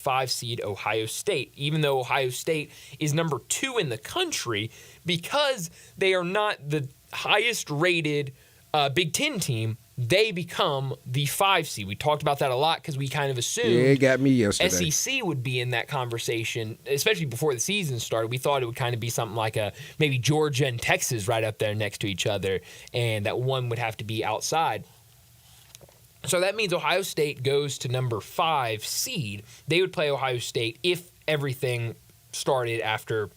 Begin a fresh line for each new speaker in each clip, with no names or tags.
5 seed Ohio State, even though Ohio State is number 2 in the country because they are not the highest rated Big Ten team. They become the 5 seed. We talked about that a lot because we kind of assumed
it got me yesterday.
SEC would be in that conversation, especially before the season started. We thought it would kind of be something like maybe Georgia and Texas right up there next to each other, and that one would have to be outside. So that means Ohio State goes to number 5 seed. They would play Ohio State if everything started after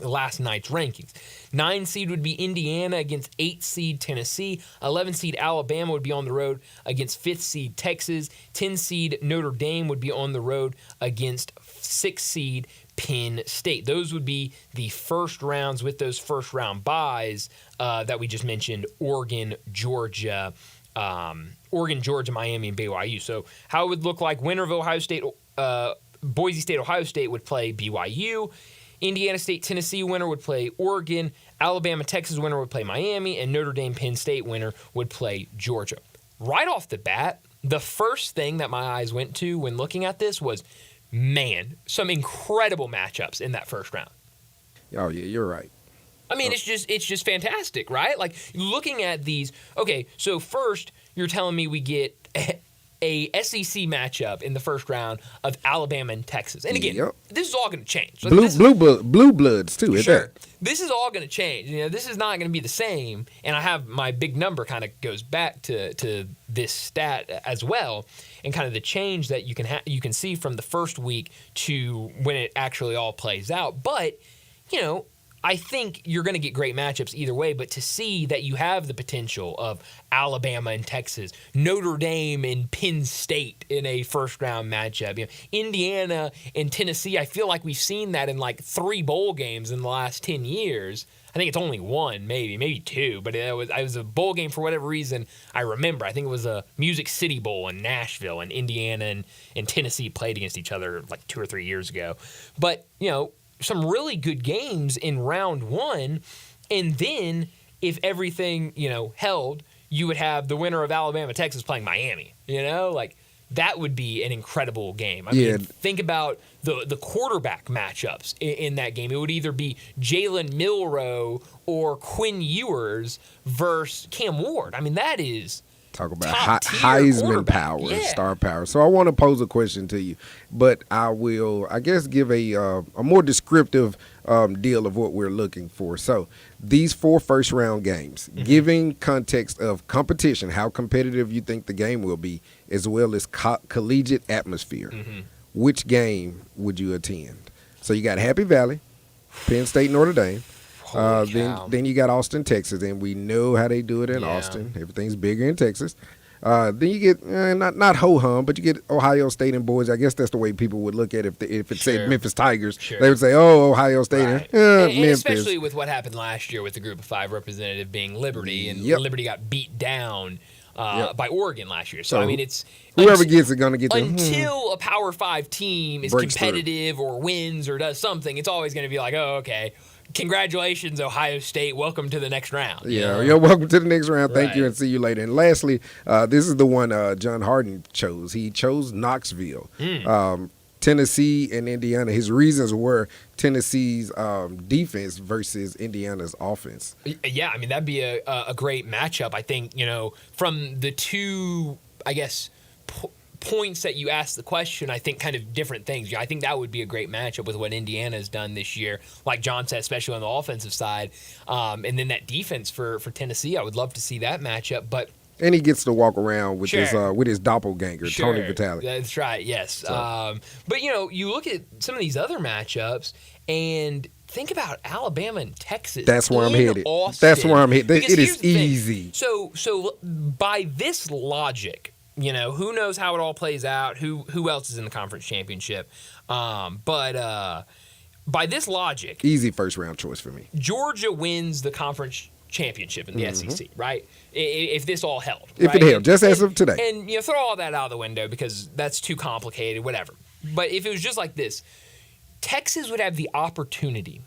last night's rankings. 9 seed would be Indiana against 8 seed Tennessee. 11 seed Alabama would be on the road against 5th seed Texas. 10 seed Notre Dame would be on the road against 6 seed Penn State. Those would be the first rounds with those first round byes that we just mentioned: Oregon, Georgia, Miami, and BYU. So how it would look like: winner of Ohio State, Boise State, Ohio State would play BYU. Indiana State, Tennessee winner would play Oregon. Alabama, Texas winner would play Miami. And Notre Dame, Penn State winner would play Georgia. Right off the bat, the first thing that my eyes went to when looking at this was, man, some incredible matchups in that first round.
Oh, yeah, you're right.
I mean, it's just fantastic, right? Like, looking at these, okay, so first, you're telling me we get a SEC matchup in the first round of Alabama and Texas. And again, this is all going to change. So
blue bloods, too.
Sure. This is all going to change. You know, this is not going to be the same. And I have my big number kind of goes back to this stat as well, and kind of the change that you can see from the first week to when it actually all plays out. But, you know, I think you're going to get great matchups either way, but to see that you have the potential of Alabama and Texas, Notre Dame and Penn State in a first-round matchup, you know, Indiana and Tennessee, I feel like we've seen that in like 3 bowl games in the last 10 years. I think it's only 1, maybe 2, but it was a bowl game for whatever reason I remember. I think it was a Music City Bowl in Nashville, and Indiana and Tennessee played against each other like 2 or 3 years ago. But, you know, some really good games in round 1, and then if everything, you know, held, you would have the winner of Alabama, Texas playing Miami. You know, like that would be an incredible game. I mean, think about the quarterback matchups in that game. It would either be Jalen Milroe or Quinn Ewers versus Cam Ward. I mean, that is
talk about Heisman power, star power. So I want to pose a question to you, but I will, I guess, give a more descriptive deal of what we're looking for. So these 4 first-round games, giving context of competition, how competitive you think the game will be, as well as collegiate atmosphere, which game would you attend? So you got Happy Valley, Penn State, Notre Dame. Then you got Austin, Texas, and we know how they do it in Austin. Everything's bigger in Texas. Then you get not ho-hum, but you get Ohio State and Boise. I guess that's the way people would look at it if it said Memphis Tigers. They would say, "Oh, Ohio State and Memphis."
Especially with what happened last year with the Group of 5 representative being Liberty, and Liberty got beat down by Oregon last year. So I mean, it's
whoever gets it going to get them.
Until a Power 5 team is competitive or wins or does something, it's always going to be like, oh, okay. Congratulations, Ohio State. Welcome to the next round.
You're welcome to the next round. Thank you, and see you later. And lastly, this is the one John Harden chose. He chose Knoxville. Tennessee and Indiana. His reasons were Tennessee's defense versus Indiana's offense.
Yeah, I mean, that'd be a great matchup. I think, you know, from the two, I guess, points that you asked the question, I think kind of different things. I think that would be a great matchup with what Indiana has done this year, like John said, especially on the offensive side. And then that defense for Tennessee, I would love to see that matchup.
And he gets to walk around with his doppelganger, Tony Vitale.
That's right, yes. So. But, you know, you look at some of these other matchups and think about Alabama and Texas.
That's where I'm headed.
Austin.
That's where I'm headed. It is easy.
So by this logic, you know, who knows how it all plays out, who else is in the conference championship. But by this logic.
Easy first-round choice for me.
Georgia wins the conference championship in the SEC, right? If this all held.
If it held, just as of today.
And, you know, throw all that out of the window because that's too complicated, whatever. But if it was just like this, Texas would have the opportunity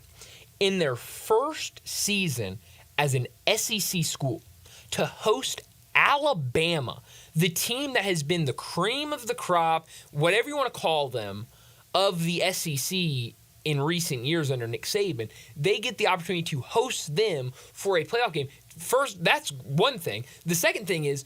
in their first season as an SEC school to host Alabama, the team that has been the cream of the crop, whatever you want to call them, of the SEC in recent years under Nick Saban, they get the opportunity to host them for a playoff game. First, that's one thing. The second thing is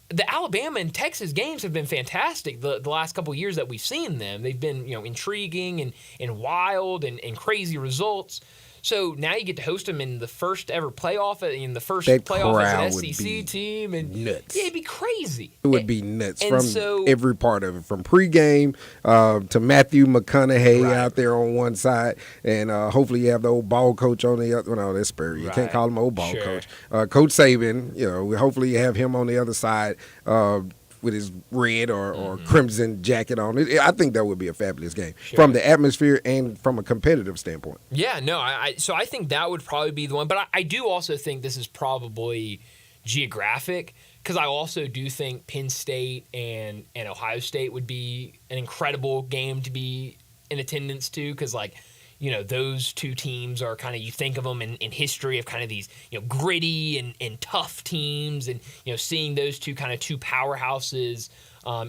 the Alabama and Texas games have been fantastic the last couple of years that we've seen them. They've been, intriguing and wild and crazy results. So now you get to host them in the first ever playoff, as an SEC team. And
nuts.
Yeah, it'd be crazy.
It would be nuts every part of it, from pregame to Matthew McConaughey out there on one side, and hopefully you have the old ball coach on the other. No, that's Sperry. You can't call him old ball coach. Coach Saban, hopefully you have him on the other side with his red or crimson jacket on. I think that would be a fabulous game from the atmosphere and from a competitive standpoint.
Yeah, no, so I think that would probably be the one. But I do also think this is probably geographic, because I also do think Penn State and Ohio State would be an incredible game to be in attendance to, because those two teams are kind of, you think of them in history of kind of these, gritty and tough teams, and, seeing those two powerhouses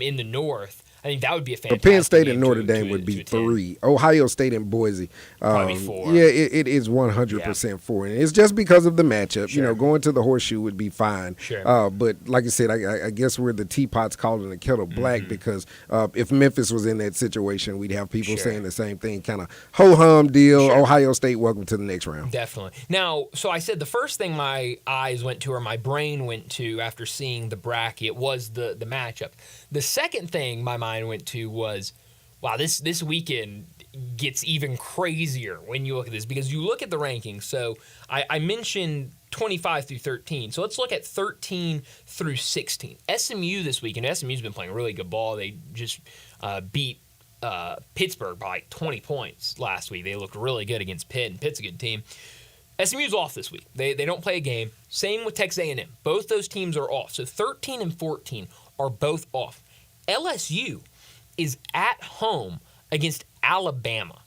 in the North. I think that would be a fantastic
game. Penn State and Notre
Dame
would be 3. Ohio State and Boise.
Probably 4.
Yeah, it is 100% 4. And it's just because of the matchup. Going to the Horseshoe would be fine.
Sure.
But like I said, I guess we're the teapots calling the kettle black, because if Memphis was in that situation, we'd have people saying the same thing, kind of ho-hum deal. Ohio State, welcome to the next round.
Definitely. Now, so I said the first thing my eyes went to, or my brain went to after seeing the bracket, was the matchup. The second thing my mind went to was, wow, this weekend gets even crazier when you look at this, because you look at the rankings. So I mentioned 25 through 13. So let's look at 13 through 16. SMU this weekend. SMU's been playing really good ball. They just beat Pittsburgh by like 20 points last week. They looked really good against Pitt, and Pitt's a good team. SMU's off this week. They don't play a game. Same with Texas A&M. Both those teams are off. So 13 and 14 are both off. LSU is at home against Alabama.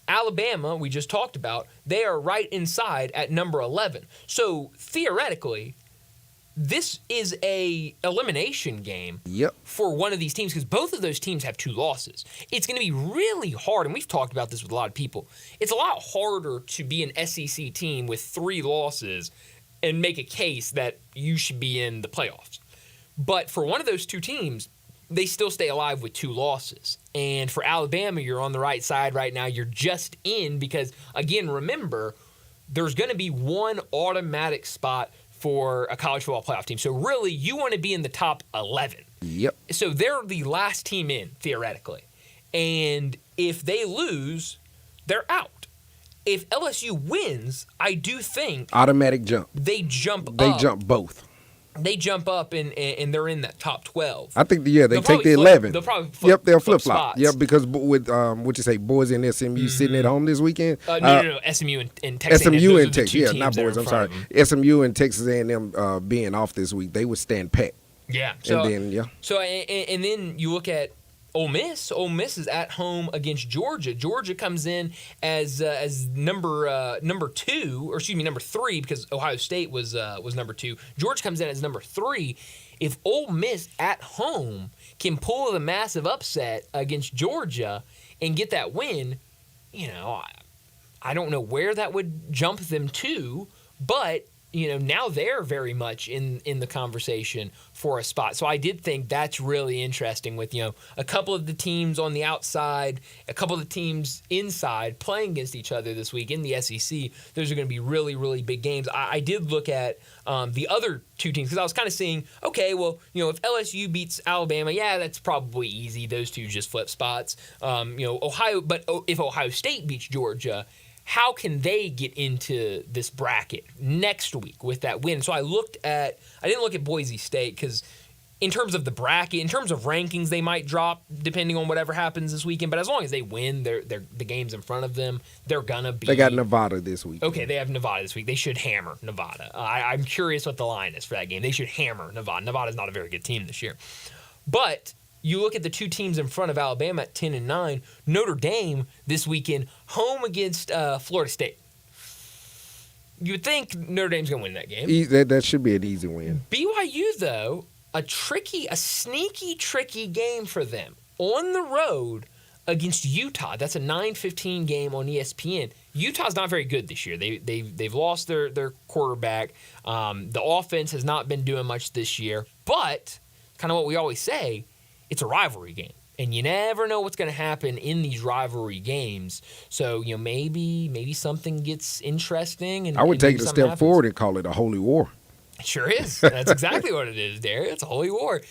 Alabama, we just talked about, they are right inside at number 11. So theoretically, this is a elimination game for one of these teams, because both of those teams have 2 losses. It's going to be really hard, and we've talked about this with a lot of people. It's a lot harder to be an SEC team with 3 losses and make a case that you should be in the playoffs. But for one of those 2 teams, they still stay alive with 2 losses. And for Alabama, you're on the right side right now. You're just in because, again, remember, there's going to be one automatic spot for a college football playoff team. So really, you want to be in the top 11.
Yep.
So they're the last team in, theoretically. And if they lose, they're out. If LSU wins, I do think
automatic jump.
They jump up.
They jump both.
They jump up and they're in that top 12.
I think they take the 11.
They'll probably flip.
They'll flip-flop. Yep, because with what you say, Boise and SMU sitting at home this weekend.
No. SMU and Texas.
SMU and Texas. Not Boise. I'm sorry. SMU and Texas A&M being off this week, they would stand pat.
Yeah.
So, and then
So and then you look at Ole Miss. Ole Miss is at home against Georgia. Georgia comes in as number 2, or excuse me, number 3, because Ohio State was number 2. Georgia comes in as number 3. If Ole Miss at home can pull the massive upset against Georgia and get that win, I don't know where that would jump them to, but now they're very much in the conversation for a spot. So I did think that's really interesting with, a couple of the teams on the outside, a couple of the teams inside playing against each other this week in the SEC. Those are going to be really, really big games. I did look at the other 2 teams, because I was kind of seeing, okay, well, if LSU beats Alabama, yeah, that's probably easy. Those 2 just flip spots. Ohio, but if Ohio State beats Georgia, how can they get into this bracket next week with that win? So I didn't look at Boise State, because in terms of the bracket, in terms of rankings, they might drop depending on whatever happens this weekend. But as long as they win the games in front of them, they're going to be.
They got Nevada this week.
Okay, they have Nevada this week. They should hammer Nevada. I'm curious what the line is for that game. They should hammer Nevada. Nevada's not a very good team this year. But you look at the 2 teams in front of Alabama at 10 and 9. Notre Dame this weekend, home against Florida State. You would think Notre Dame's going to win that game.
That should be an easy win.
BYU, though, a sneaky, tricky game for them. On the road against Utah. That's a 9:15 game on ESPN. Utah's not very good this year. They've lost their quarterback. The offense has not been doing much this year. But kind of what we always say, it's a rivalry game. And you never know what's going to happen in these rivalry games. So, maybe something gets interesting. And
I would take it a step
happens.
forward and call it a holy war.
It sure is. That's exactly what it is, Derek. It's a holy war.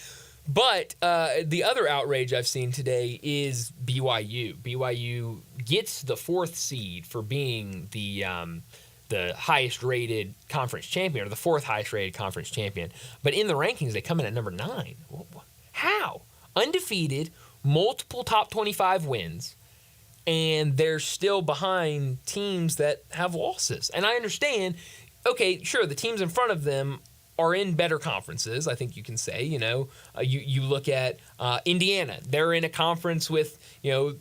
But the other outrage I've seen today is BYU. BYU gets the 4th seed for being the highest-rated conference champion, or the 4th highest-rated conference champion. But in the rankings, they come in at number 9. How? Undefeated, multiple top 25 wins, and they're still behind teams that have losses. And I understand, okay, sure, the teams in front of them are in better conferences, I think you can say. You look at Indiana. They're in a conference with, 3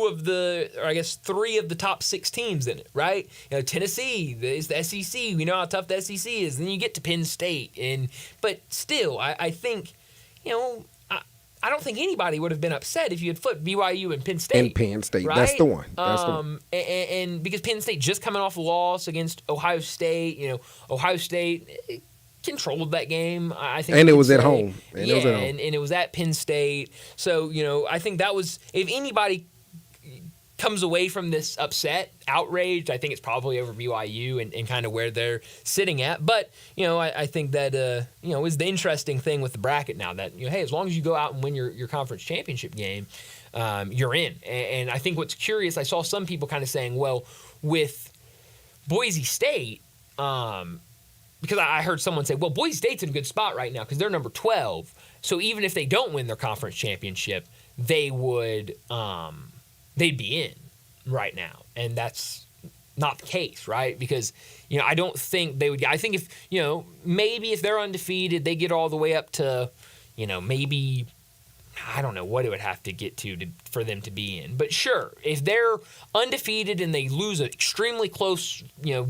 of the top 6 teams in it, right? Tennessee is the SEC. We know how tough the SEC is. Then you get to Penn State. But still, I think, I don't think anybody would have been upset if you had flipped BYU and Penn State.
And Penn State.
Right?
That's the one.
And because Penn State just coming off a loss against Ohio State, Ohio State controlled that game, I think.
And it was at home.
And it was at Penn State. So, I think that was, if anybody comes away from this upset, outraged, I think it's probably over BYU and kind of where they're sitting at. But, I think that, is the interesting thing with the bracket now that, hey, as long as you go out and win your conference championship game, you're in. And I think what's curious, I saw some people kind of saying, well, with Boise State, because I heard someone say, well, Boise State's in a good spot right now because they're number 12. So even if they don't win their conference championship, they would they'd be in right now. And that's not the case, right? Because, I don't think they would. I think if, maybe if they're undefeated, they get all the way up to, maybe, I don't know what it would have to get to for them to be in. But sure, if they're undefeated and they lose an extremely close,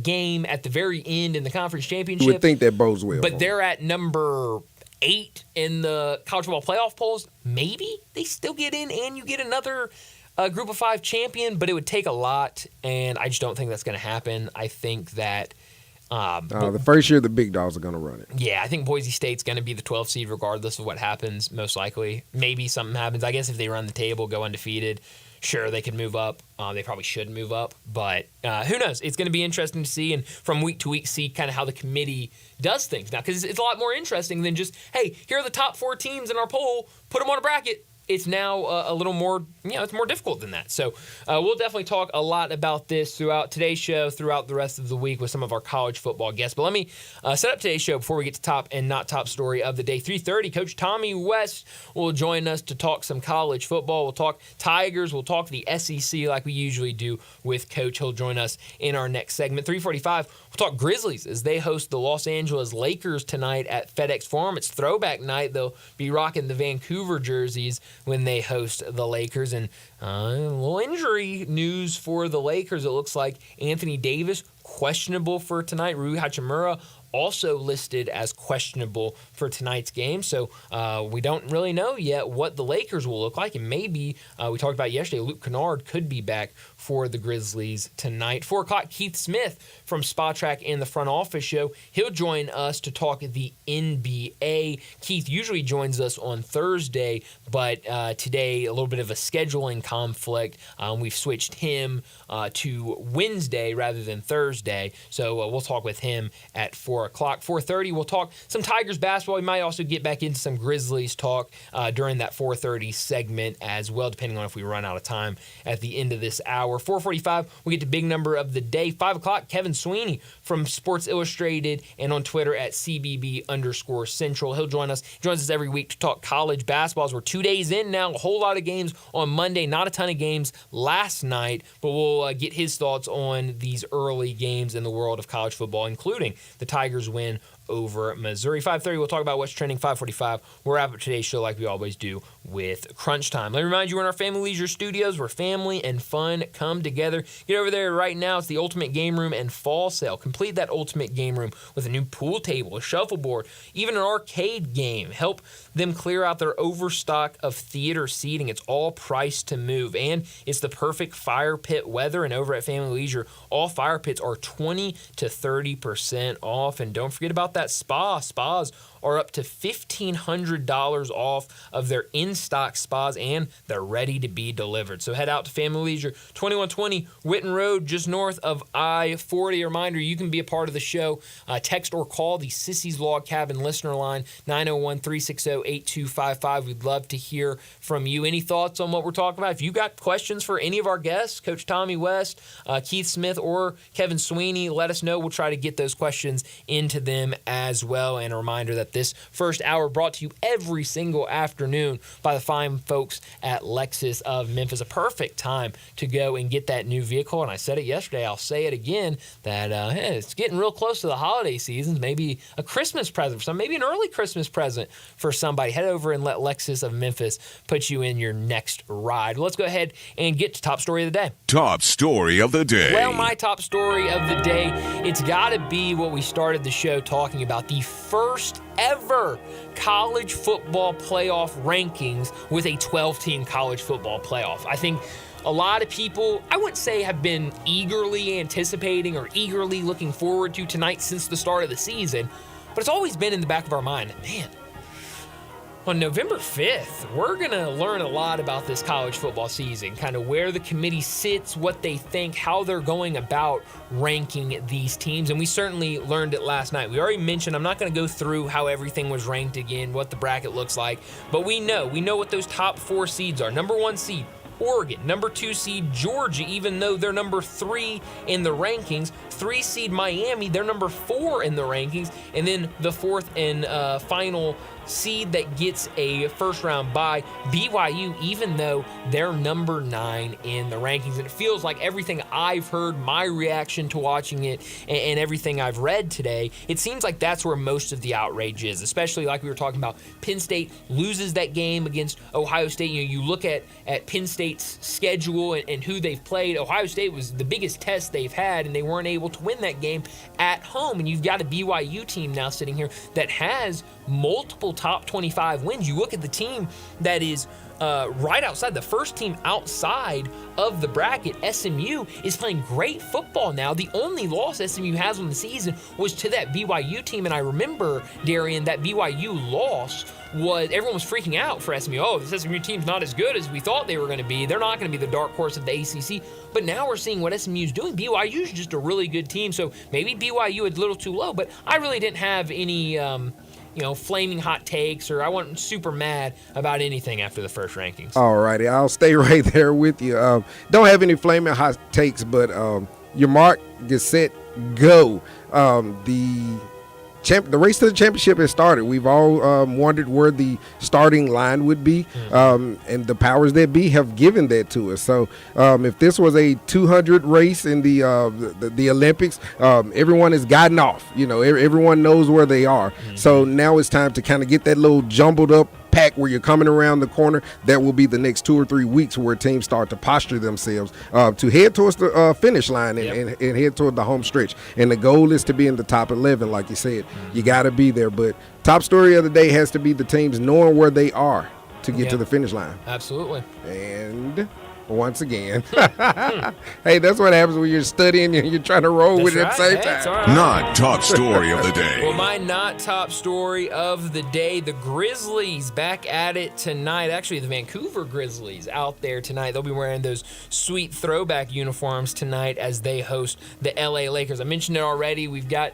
game at the very end in the conference championship,
you would think that bodes well.
But they're at number 8 in the college football playoff polls. Maybe they still get in, and you get another Group of 5 champion. But it would take a lot, and I just don't think that's going to happen. I think that.
The first year, the big dogs are going to run it.
Yeah, I think Boise State's going to be the 12th seed regardless of what happens, most likely. Maybe something happens. I guess if they run the table, go undefeated, sure, they could move up. They probably should move up. But who knows? It's going to be interesting to see, and from week to week, see kind of how the committee does things now. Because it's a lot more interesting than just, hey, here are the top 4 teams in our poll. Put them on a bracket. It's now a little more, it's more difficult than that. So we'll definitely talk a lot about this throughout today's show, throughout the rest of the week with some of our college football guests. But let me set up today's show before we get to top and not top story of the day. 3:30, Coach Tommy West will join us to talk some college football. We'll talk Tigers. We'll talk the SEC like we usually do with Coach. He'll join us in our next segment. 3:45, we'll talk Grizzlies as they host the Los Angeles Lakers tonight at FedEx Forum. It's throwback night. They'll be rocking the Vancouver jerseys when they host the Lakers. And a little injury news for the Lakers. It looks like Anthony Davis questionable for tonight. Rui Hachimura also listed as questionable for tonight's game. So we don't really know yet what the Lakers will look like. And maybe, we talked about yesterday, Luke Kennard could be back for the Grizzlies tonight. 4 o'clock, Keith Smith from Spa Track and the Front Office Show. He'll join us to talk the NBA. Keith usually joins us on Thursday, but today a little bit of a scheduling conflict. We've switched him to Wednesday rather than Thursday. So we'll talk with him at 4 o'clock. 4:30, we'll talk some Tigers basketball. We might also get back into some Grizzlies talk during that 4:30 segment as well, depending on if we run out of time at the end of this hour. 4:45, we get to big number of the day. 5 o'clock, Kevin Sweeney from Sports Illustrated and on Twitter at CBB_Central. He'll joins us every week to talk college basketballs. We're 2 days in now, a whole lot of games on Monday, not a ton of games last night, but we'll get his thoughts on these early games in the world of college football, including the Tigers win over Missouri. 5:30, we'll talk about what's trending. 5:45, we'll wrap up today's show like we always do with Crunch Time. Let me remind you, we're in our Family Leisure Studios where family and fun come together. Get over there right now. It's the Ultimate Game Room and Fall Sale. Complete that Ultimate Game Room with a new pool table, a shuffleboard, even an arcade game. Help them clear out their overstock of theater seating. It's all priced to move, and it's the perfect fire pit weather. And over at Family Leisure, all fire pits are 20 to 30% off. And don't forget about that spa. Spas are up to $1,500 off of their in-stock spas, and they're ready to be delivered. So head out to Family Leisure, 2120 Witten Road, just north of I-40. A reminder, you can be a part of the show. Text or call the Sissy's Log Cabin listener line, 901-360-8255. We'd love to hear from you. Any thoughts on what we're talking about? If you got questions for any of our guests, Coach Tommy West, Keith Smith, or Kevin Sweeney, let us know. We'll try to get those questions into them as well. And a reminder that this first hour brought to you every single afternoon by the fine folks at Lexus of Memphis. A perfect time to go and get that new vehicle. And I said it yesterday, I'll say it again, that it's getting real close to the holiday seasons. Maybe a Christmas present for some, maybe an early Christmas present for somebody. Head over and let Lexus of Memphis put you in your next ride. Well, let's go ahead and get to top story of the day.
Top story of the day.
Well, my top story of the day, it's got to be what we started the show talking about, the first ever college football playoff rankings with a 12-team college football playoff. I think a lot of people, I wouldn't say have been eagerly anticipating or eagerly looking forward to tonight since the start of the season, but it's always been in the back of our mind, man, on November 5th, we're going to learn a lot about this college football season, kind of where the committee sits, what they think, how they're going about ranking these teams. And we certainly learned it last night. We already mentioned, I'm not going to go through how everything was ranked again, what the bracket looks like, but we know what those top 4 seeds are. Number 1 seed, Oregon. Number 2 seed, Georgia, even though they're number 3 in the rankings. 3 seed, Miami, they're number 4 in the rankings. And then the 4th and final seed that gets a first-round bye, BYU, even though they're number 9 in the rankings. And it feels like everything I've heard, my reaction to watching it, and everything I've read today, it seems like that's where most of the outrage is, especially like we were talking about. Penn State loses that game against Ohio State. You look at Penn State's schedule and who they've played. Ohio State was the biggest test they've had, and they weren't able to win that game at home. And you've got a BYU team now sitting here that has multiple top 25 wins. You look at the team that is right outside, the first team outside of the bracket, SMU, is playing great football now. The only loss SMU has on the season was to that BYU team, and I remember, Darian, that BYU loss was, everyone was freaking out for SMU. Oh, this SMU team's not as good as we thought they were going to be. They're not going to be the dark horse of the ACC. But now we're seeing what SMU's doing. BYU's just a really good team, so maybe BYU is a little too low, but I really didn't have any flaming hot takes, or I wasn't super mad about anything after the first rankings.
All righty, I'll stay right there with you. Don't have any flaming hot takes, but your mark, get set, go. The race to the championship has started. We've all wondered where the starting line would be, and the powers that be have given that to us. So if this was a 200 race in the Olympics, everyone has gotten off. Everyone knows where they are. Mm-hmm. So now it's time to kind of get that little jumbled up pack where you're coming around the corner. That will be the next 2 or 3 weeks where teams start to posture themselves to head towards the finish line and head toward the home stretch. And the goal is to be in the top 11, like you said. Mm-hmm. You got to be there. But top story of the day has to be the teams knowing where they are to get to the finish line.
Absolutely.
And once again, hey, that's what happens when you're studying and you're trying to roll with it at the same time.
Right.
Not top story of the day.
Well, my not top story of the day, the Grizzlies back at it tonight. Actually, the Vancouver Grizzlies out there tonight. They'll be wearing those sweet throwback uniforms tonight as they host the LA Lakers. I mentioned it already. We've got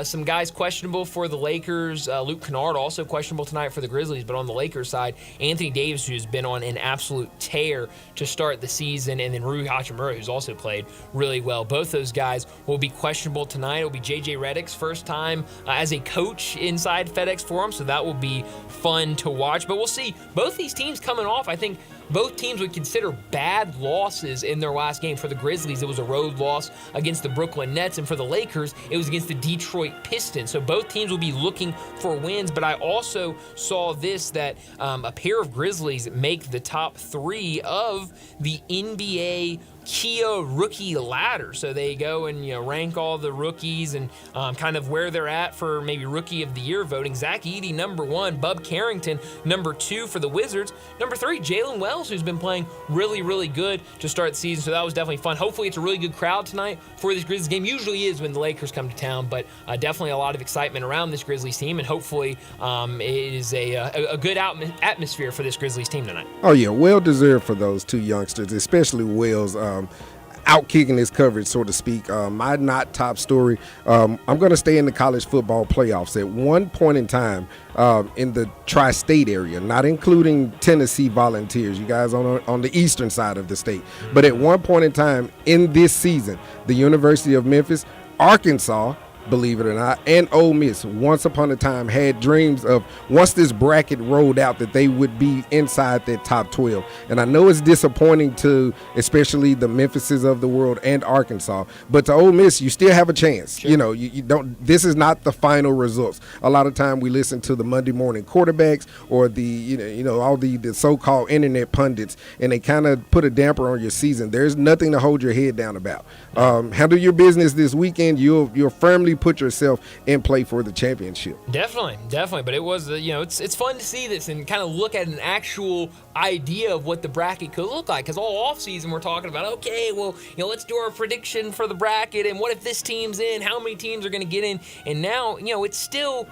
some guys questionable for the Lakers. Luke Kennard also questionable tonight for the Grizzlies. But on the Lakers side, Anthony Davis, who's been on an absolute tear to start the season, and then Rui Hachimura, who's also played really well. Both those guys will be questionable tonight. It will be J.J. Redick's first time as a coach inside FedEx Forum, so that will be fun to watch. But we'll see. Both these teams coming off, I think, both teams would consider bad losses in their last game. For the Grizzlies, it was a road loss against the Brooklyn Nets, and for the Lakers, it was against the Detroit Pistons. So both teams will be looking for wins, but I also saw this, that a pair of Grizzlies make the top 3 of the NBA Kia rookie ladder. So they go and rank all the rookies and kind of where they're at for maybe rookie of the year voting. Zach Edey, number 1. Bub Carrington, number 2 for the Wizards. Number 3, Jalen Wells, who's been playing really, really good to start the season. So that was definitely fun. Hopefully it's a really good crowd tonight for this Grizzlies game. Usually is when the Lakers come to town, but definitely a lot of excitement around this Grizzlies team, and hopefully it is a good atmosphere for this Grizzlies team tonight.
Oh yeah, well deserved for those 2 youngsters, especially Wells. Out kicking his coverage, so to speak. My not top story, I'm going to stay in the college football playoffs. At one point in time, in the tri-state area, not including Tennessee Volunteers, you guys on the eastern side of the state, but at one point in time in this season, the University of Memphis, Arkansas, believe it or not, and Ole Miss once upon a time had dreams of, once this bracket rolled out, that they would be inside that top 12. And I know it's disappointing to especially the Memphises of the world and Arkansas, but to Ole Miss, you still have a chance. Sure. You don't. This is not the final results. A lot of time we listen to the Monday morning quarterbacks or the all the so-called internet pundits, and they kind of put a damper on your season. There's nothing to hold your head down about. Handle your business this weekend. You'll firmly put yourself in play for the championship.
Definitely. But it was, it's fun to see this and kind of look at an actual idea of what the bracket could look like. Because all offseason we're talking about, okay, well, let's do our prediction for the bracket, and what if this team's in? How many teams are going to get in? And now, it's still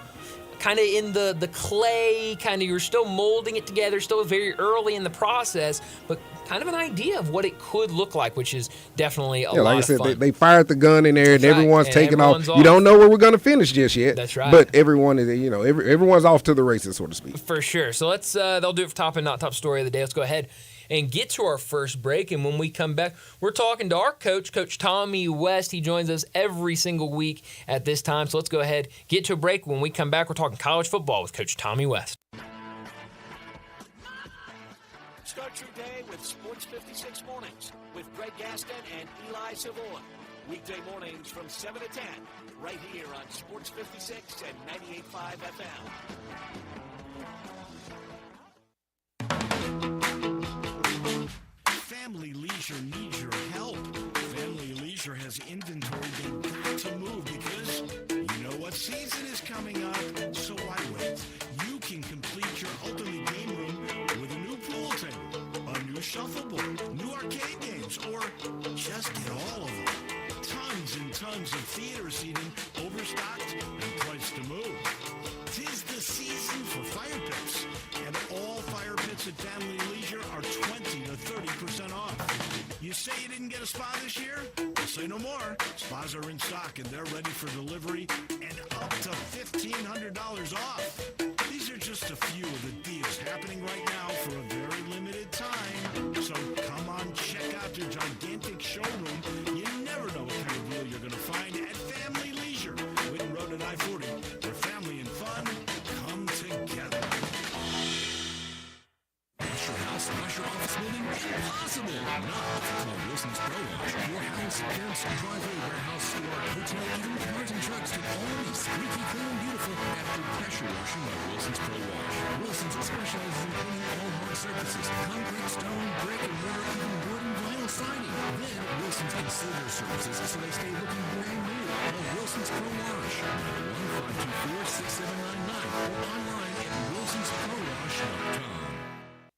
kind of in the clay, you're still molding it together, still very early in the process, but kind of an idea of what it could look like, which is definitely a lot
like I
of
said,
fun.
They fired the gun in there,
That's
and
right.
everyone's
And
taking
everyone's
off. You don't know where we're going to finish just yet.
That's right.
But everyone is, everyone's off to the races, so to speak.
For sure. So let's, they'll do it for top and not top story of the day. Let's go ahead and get to our first break. And when we come back, we're talking to our coach, Coach Tommy West. He joins us every single week at this time. So let's go ahead, get to a break. When we come back, we're talking college football with Coach Tommy West.
Start your day with Sports 56 Mornings with Greg Gaston and Eli Savoy. Weekday mornings from 7 to 10, right here on Sports 56 and 98.5 FM.
Family Leisure needs your help. Family Leisure has inventory they've got to move because you know what season is coming up. So why wait? You can complete your ultimate game room with a new pool table, a new shuffleboard, new arcade games, or just get all of them. Tons and tons of theater seating, overstocked and priced to move. 'Tis the season for fire pits, and all fire pits at Family Leisure are 20 to 30% off. You say you didn't get a spa this year? Well, say no more. Spas are in stock and they're ready for delivery and up to $1,500 off. These are just a few of the deals happening right now for a very limited time. So come on, check out their gigantic showroom. You never know what kind of deal you're going to find at Family Leisure, Whitten Road at I-40, where family and fun come together.
Wash your house, wash your office building? Possible! Not call Wilson's Pro Wash. Your house, fence, driveway, warehouse, store, hotel, even cars and trucks can all be squeaky clean and beautiful after pressure washing by Wilson's Pro Wash. Wilson's specializes in cleaning all hard surfaces, concrete, stone, brick, and mortar, even wood and vinyl siding. Then Wilson's can seal their surfaces so they stay looking brand new. Call Wilson's Pro Wash, 1-524-6799, or online at wilsonsprowash.com.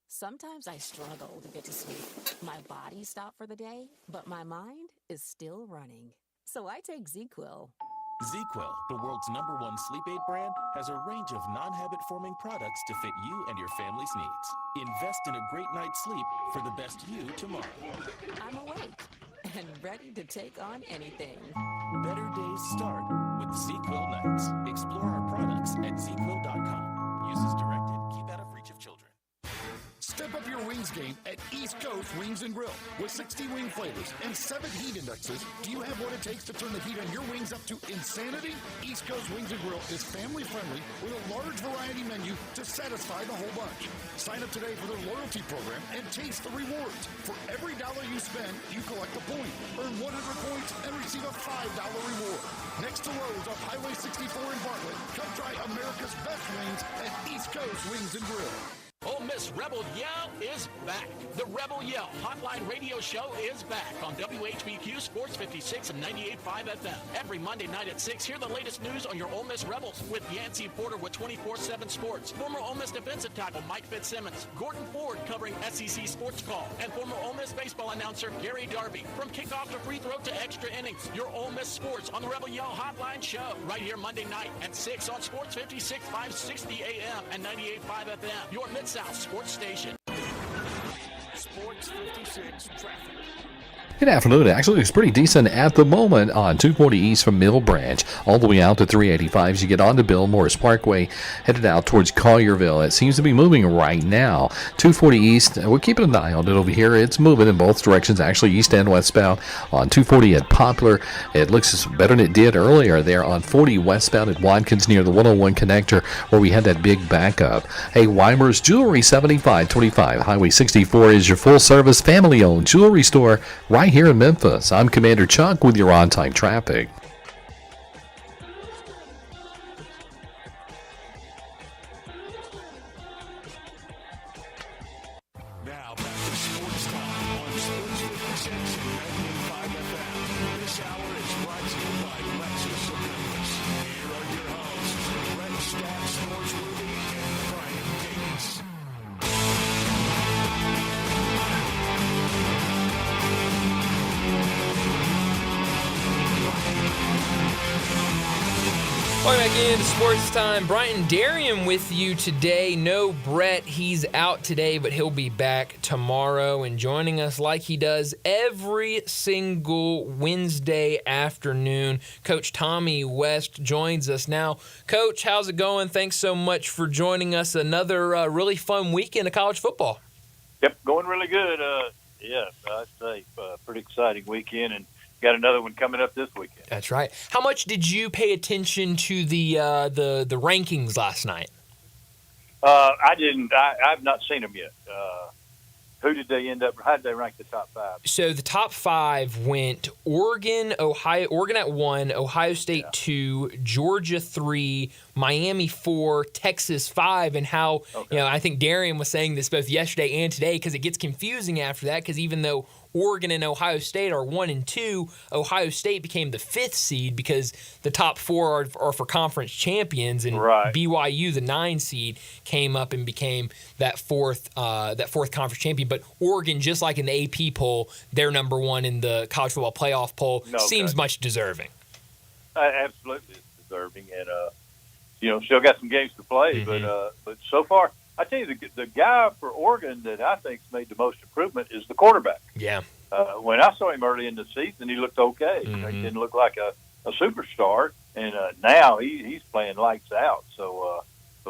Sometimes I struggle to get to sleep. My body stopped for the day, but my mind is still running. So I take ZQuil.
ZQuil, the world's #1 sleep aid brand, has a range of non-habit-forming products to fit you and your family's needs. Invest in a great night's sleep for the best you tomorrow.
I'm awake and ready to take on anything.
Better days start with ZQuil nights. Explore our products at ZQuil.com. Use as directed. Keep out of reach of children.
Step up your wings
wings game at East Coast Wings and Grill. With 60 wing flavors and 7 heat indexes, do you have what it takes to turn the heat on your wings up to insanity? East Coast Wings and Grill is family friendly with a large variety menu to satisfy the whole bunch. Sign up today for their loyalty program and taste the rewards. For every dollar you spend, you collect a point. Earn 100 points and receive a $5 reward. Next to Lowe's off Highway 64 in Bartlett, come try America's best wings at East Coast Wings and Grill.
Ole Miss Rebel Yell is back. The Rebel Yell Hotline Radio Show is back on WHBQ Sports 56 and 98.5 FM. Every Monday night at 6, hear the latest news on your Ole Miss Rebels with Yancey Porter with 24/7 Sports, former Ole Miss defensive tackle Mike Fitzsimmons, Gordon Ford covering SEC Sports Call, and former Ole Miss baseball announcer Gary Darby. From kickoff to free throw to extra innings, your Ole Miss sports on the Rebel Yell Hotline Show right here Monday night at 6 on Sports 56, 560 AM and 98.5 FM. Your Mid-South Sports Station. Sports 56 traffic.
Good afternoon. Actually, it's pretty decent at the moment on 240 East from Mill Branch, all the way out to 385 as you get onto Bill Morris Parkway, headed out towards Collierville. It seems to be moving right now. 240 East, we're keeping an eye on it over here. It's moving in both directions, actually east and westbound. On 240 at Poplar, it looks better than it did earlier there on 40 westbound at Watkins near the 101 connector where we had that big backup. Hey, Weimer's Jewelry, 7525 Highway 64 is your full-service, family-owned jewelry store right here in Memphis. I'm Commander Chuck with your on-time traffic.
Now back to Sports Time on Sports 56 and 98.5 FM. This hour is brought to you by Lexus of Memphis. Here are your hosts, Brett Stats, Norsworthy, and Brian Davis.
Welcome back into Sports Time. Brian Darian with you today. No Brett, he's out today, but he'll be back tomorrow and joining us like he does every single Wednesday afternoon. Coach Tommy West joins us now. Coach, how's it going? Thanks so much for joining us. Another really fun weekend of college football.
Yep, going really good. I'd say pretty exciting weekend, and got another one coming up this weekend.
That's right. How much did you pay attention to the rankings last night?
I didn't. I've not seen them yet. Who did they end up? How did they rank the top 5?
So the top 5 went Oregon at 1, Ohio State 2, Georgia 3, Miami 4, Texas 5, and how I think Darian was saying this both yesterday and today because it gets confusing after that because even though Oregon and Ohio State are 1 and 2, Ohio State became the 5th seed because the top 4 are for conference champions, and BYU, the 9 seed, came up and became that fourth conference champion. But Oregon, just like in the AP poll, they're number 1 in the college football playoff poll. Seems much deserving.
Absolutely, it's deserving, and still got some games to play. But so far, I tell you, the guy for Oregon that I think's made the most improvement is the quarterback.
Yeah.
When I saw him early in the season, he looked okay. He didn't look like a superstar, and now he's playing lights out. So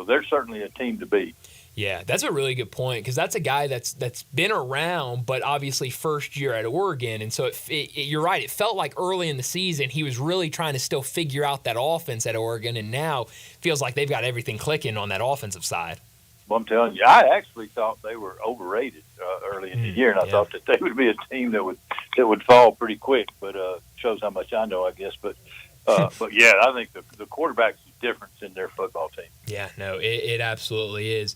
they're certainly a team to beat.
Yeah, that's a really good point because that's a guy that's been around, but obviously first year at Oregon. And so you're right. It felt like early in the season he was really trying to still figure out that offense at Oregon, and now it feels like they've got everything clicking on that offensive side.
Well, I'm telling you, I actually thought they were overrated early in the year, and I thought that they would be a team that would fall pretty quick. But shows how much I know, I guess. But yeah, I think the quarterback's the difference in their football team.
Yeah, no, it absolutely is.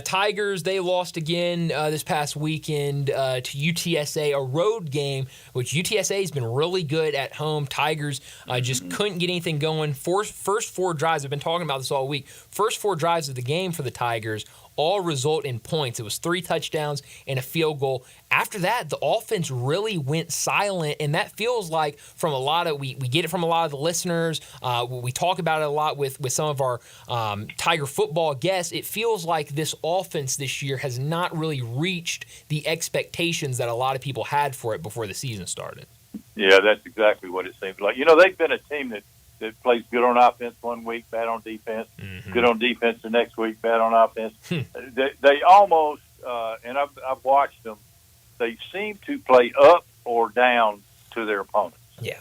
Tigers, they lost again this past weekend to UTSA, a road game, which UTSA has been really good at home. Tigers just couldn't get anything going. First 4 drives, I've been talking about this all week, first 4 drives of the game for the Tigers all result in points. It was 3 touchdowns and a field goal. After that, the offense really went silent, and that feels like from a lot of we get it from a lot of the listeners. We talk about it a lot with some of our Tiger football guests. It feels like this offense this year has not really reached the expectations that a lot of people had for it before the season started.
Yeah, that's exactly what it seems like. They've been a team that plays good on offense one week, bad on defense, good on defense the next week, bad on offense. They almost and I've watched them, they seem to play up or down to their opponents.
Yeah.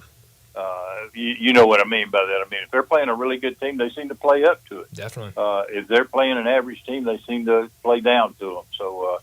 You know what I mean by that. I mean, if they're playing a really good team, they seem to play up to it.
Definitely.
If they're playing an average team, they seem to play down to them. So,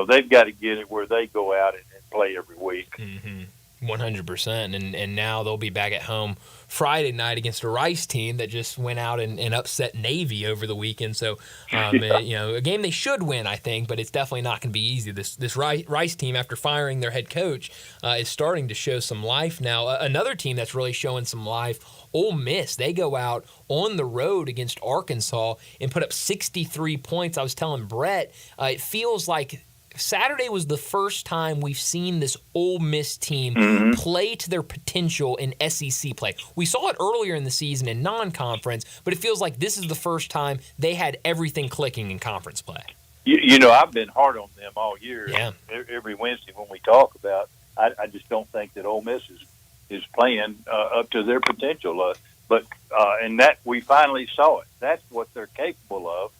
they've got to get it where they go out and play every week.
Mm-hmm. 100%. And now they'll be back at home Friday night against a Rice team that just went out and upset Navy over the weekend. So, a game they should win, I think, but it's definitely not going to be easy. This Rice team, after firing their head coach, is starting to show some life now. Another team that's really showing some life, Ole Miss. They go out on the road against Arkansas and put up 63 points. I was telling Brett, it feels like Saturday was the first time we've seen this Ole Miss team play to their potential in SEC play. We saw it earlier in the season in non-conference, but it feels like this is the first time they had everything clicking in conference play.
I've been hard on them all year.
Yeah.
Every Wednesday when we talk about, I just don't think that Ole Miss is playing up to their potential. And that we finally saw it. That's what they're capable of.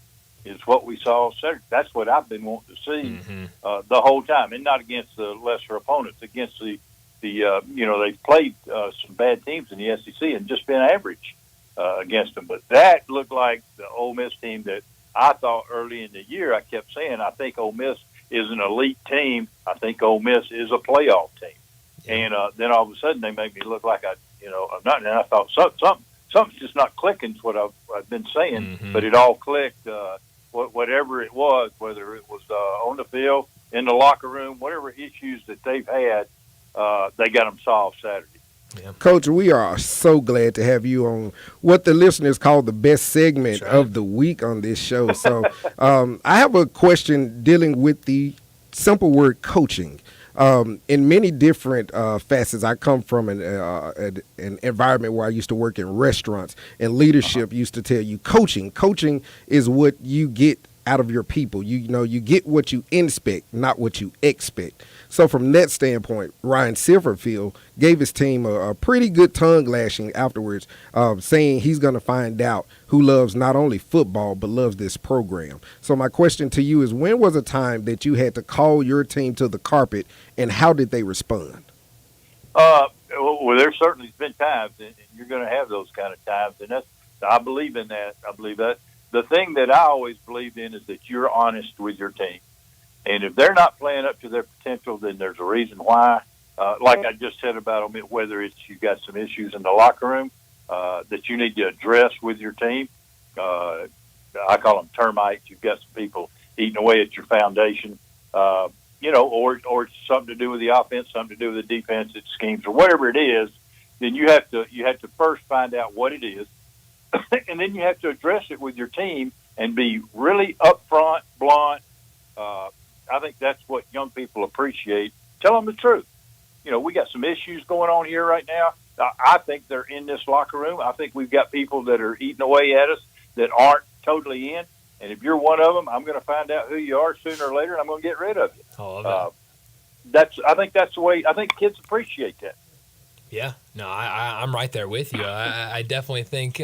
Is what we saw Saturday. That's what I've been wanting to see the whole time, and not against the lesser opponents. Against the they've played some bad teams in the SEC and just been average against them. But that looked like the Ole Miss team that I thought early in the year. I kept saying I think Ole Miss is an elite team. I think Ole Miss is a playoff team. Yeah. And then all of a sudden they make me look like I'm not. And I thought something's just not clicking. Is what I've been saying, but it all clicked. Whatever it was, whether it was on the field, in the locker room, whatever issues that they've had, they got them solved Saturday.
Yeah. Coach, we are so glad to have you on what the listeners call the best segment of the week on this show. So I have a question dealing with the simple word coaching. In many different facets, I come from an environment where I used to work in restaurants, and leadership used to tell you coaching is what you get out of your people. You get what you inspect, not what you expect. So from that standpoint, Ryan Silverfield gave his team a pretty good tongue lashing afterwards, saying he's going to find out who loves not only football but loves this program. So my question to you is, when was a time that you had to call your team to the carpet, and how did they respond?
Well, there's certainly been times, and you're going to have those kind of times, and I believe in that. I believe that. The thing that I always believed in is that you're honest with your team. And if they're not playing up to their potential, then there's a reason why. Like I just said about them, whether it's you've got some issues in the locker room that you need to address with your team. I call them termites. You've got some people eating away at your foundation, or it's something to do with the offense, something to do with the defensive schemes, or whatever it is. Then you have to first find out what it is, and then you have to address it with your team and be really upfront, blunt. I think that's what young people appreciate. Tell them the truth. We got some issues going on here right now. I think they're in this locker room. I think we've got people that are eating away at us that aren't totally in. And if you're one of them, I'm going to find out who you are sooner or later, and I'm going to get rid of you. I think that's the way. I think kids appreciate that.
Yeah, no, I'm right there with you. I definitely think.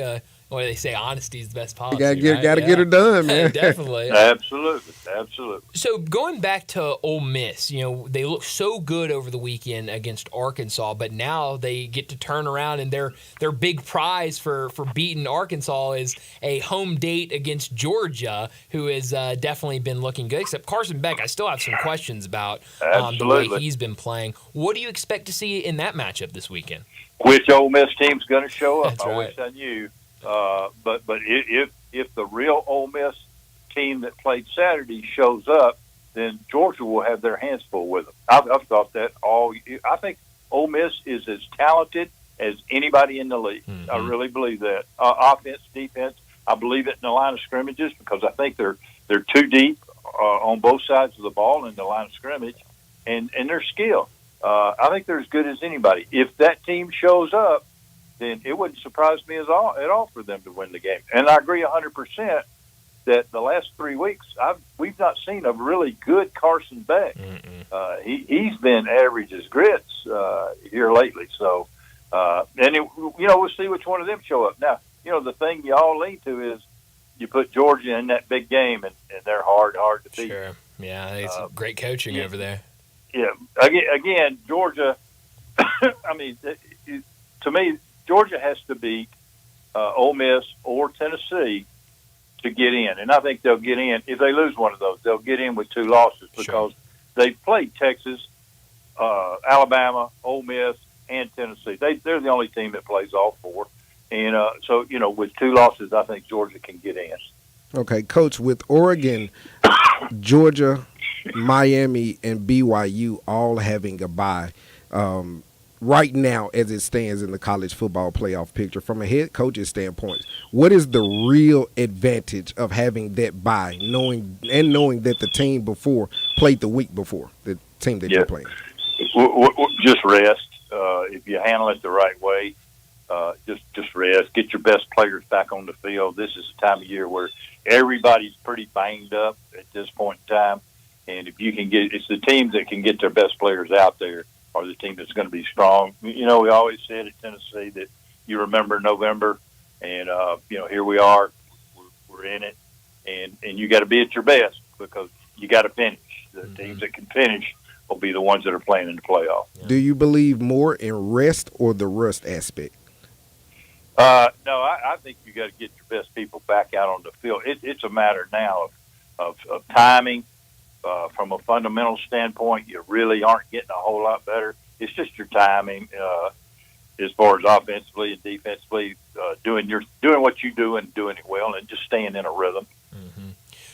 What do they say? Honesty is the best policy.
You gotta get it done, man.
Definitely.
Absolutely.
So going back to Ole Miss, they look so good over the weekend against Arkansas, but now they get to turn around, and their big prize for beating Arkansas is a home date against Georgia, who has definitely been looking good. Except Carson Beck, I still have some questions about the way he's been playing. What do you expect to see in that matchup this weekend?
Which Ole Miss team's going to show up?
That's
I
right.
wish I knew. But if the real Ole Miss team that played Saturday shows up, then Georgia will have their hands full with them. I've thought that all. I think Ole Miss is as talented as anybody in the league. Mm-hmm. I really believe that. Offense, defense. I believe it in the line of scrimmages because I think they're too deep on both sides of the ball in the line of scrimmage, and their skill. I think they're as good as anybody. If that team shows up, then it wouldn't surprise me at all for them to win the game. And I agree 100% that the last 3 weeks we've not seen a really good Carson Beck. He's been average as grits here lately. So, we'll see which one of them show up. Now, the thing you all lean to is you put Georgia in that big game, and they're hard to beat.
Sure. Yeah, it's great coaching over there.
Yeah. Again, Georgia. I mean, to me, Georgia has to beat Ole Miss or Tennessee to get in, and I think they'll get in. If they lose one of those, they'll get in with 2 losses because they've played Texas, Alabama, Ole Miss, and Tennessee. They're the only team that plays all 4, and so with 2 losses, I think Georgia can get in.
Okay, Coach, with Oregon, Georgia, Miami, and BYU all having a bye. Right now, as it stands in the college football playoff picture, from a head coach's standpoint, what is the real advantage of having that bye, knowing that the team before played the week before, the team that you're playing?
Just rest. If you handle it the right way, just rest. Get your best players back on the field. This is the time of year where everybody's pretty banged up at this point in time, and if you can it's the teams that can get their best players out there are the team that's going to be strong. We always said at Tennessee that you remember November, and here we are. We're in it, and you got to be at your best because you got to finish. The teams that can finish will be the ones that are playing in the playoff.
Do you believe more in rest or the rust aspect?
No, I think you got to get your best people back out on the field. It's a matter now of timing. From a fundamental standpoint, you really aren't getting a whole lot better. It's just your timing as far as offensively and defensively, doing what you do and doing it well, and just staying in a rhythm.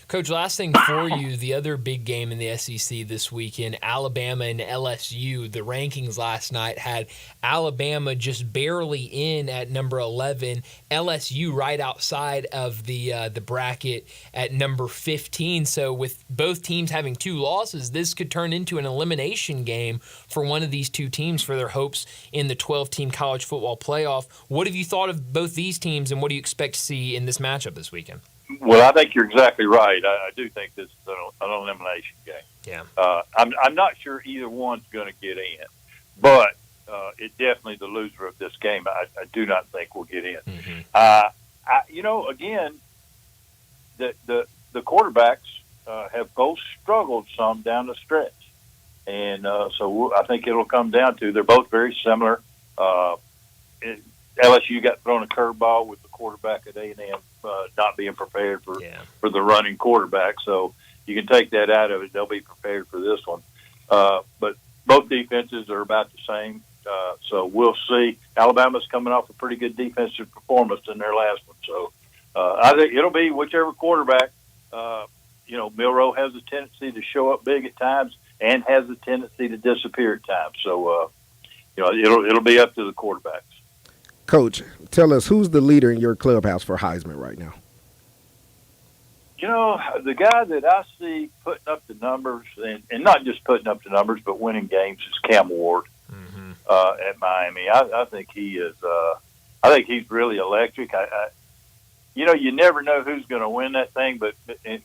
Coach, last thing for you, the other big game in the SEC this weekend, Alabama and LSU. The rankings last night had Alabama just barely in at number 11, LSU right outside of the bracket at number 15. So with both teams having 2 losses, this could turn into an elimination game for one of these 2 teams for their hopes in the 12-team college football playoff. What have you thought of both these teams, and what do you expect to see in this matchup this weekend?
Well, I think you're exactly right. I do think this is an elimination game.
Yeah.
I'm not sure either one's going to get in, but it definitely the loser of this game. I do not think will get in. Again, the quarterbacks have both struggled some down the stretch, and so I think it'll come down to they're both very similar. LSU got thrown a curveball with the quarterback at A&M not being prepared for the running quarterback. So you can take that out of it. They'll be prepared for this one. But both defenses are about the same. So we'll see. Alabama's coming off a pretty good defensive performance in their last one. So I think it'll be whichever quarterback. Milroe has a tendency to show up big at times and has a tendency to disappear at times. So, it'll be up to the quarterbacks.
Coach, tell us, who's the leader in your clubhouse for Heisman right now?
The guy that I see putting up the numbers, and not just putting up the numbers, but winning games, is Cam Ward at Miami. I think he is. I think he's really electric. You never know who's going to win that thing, but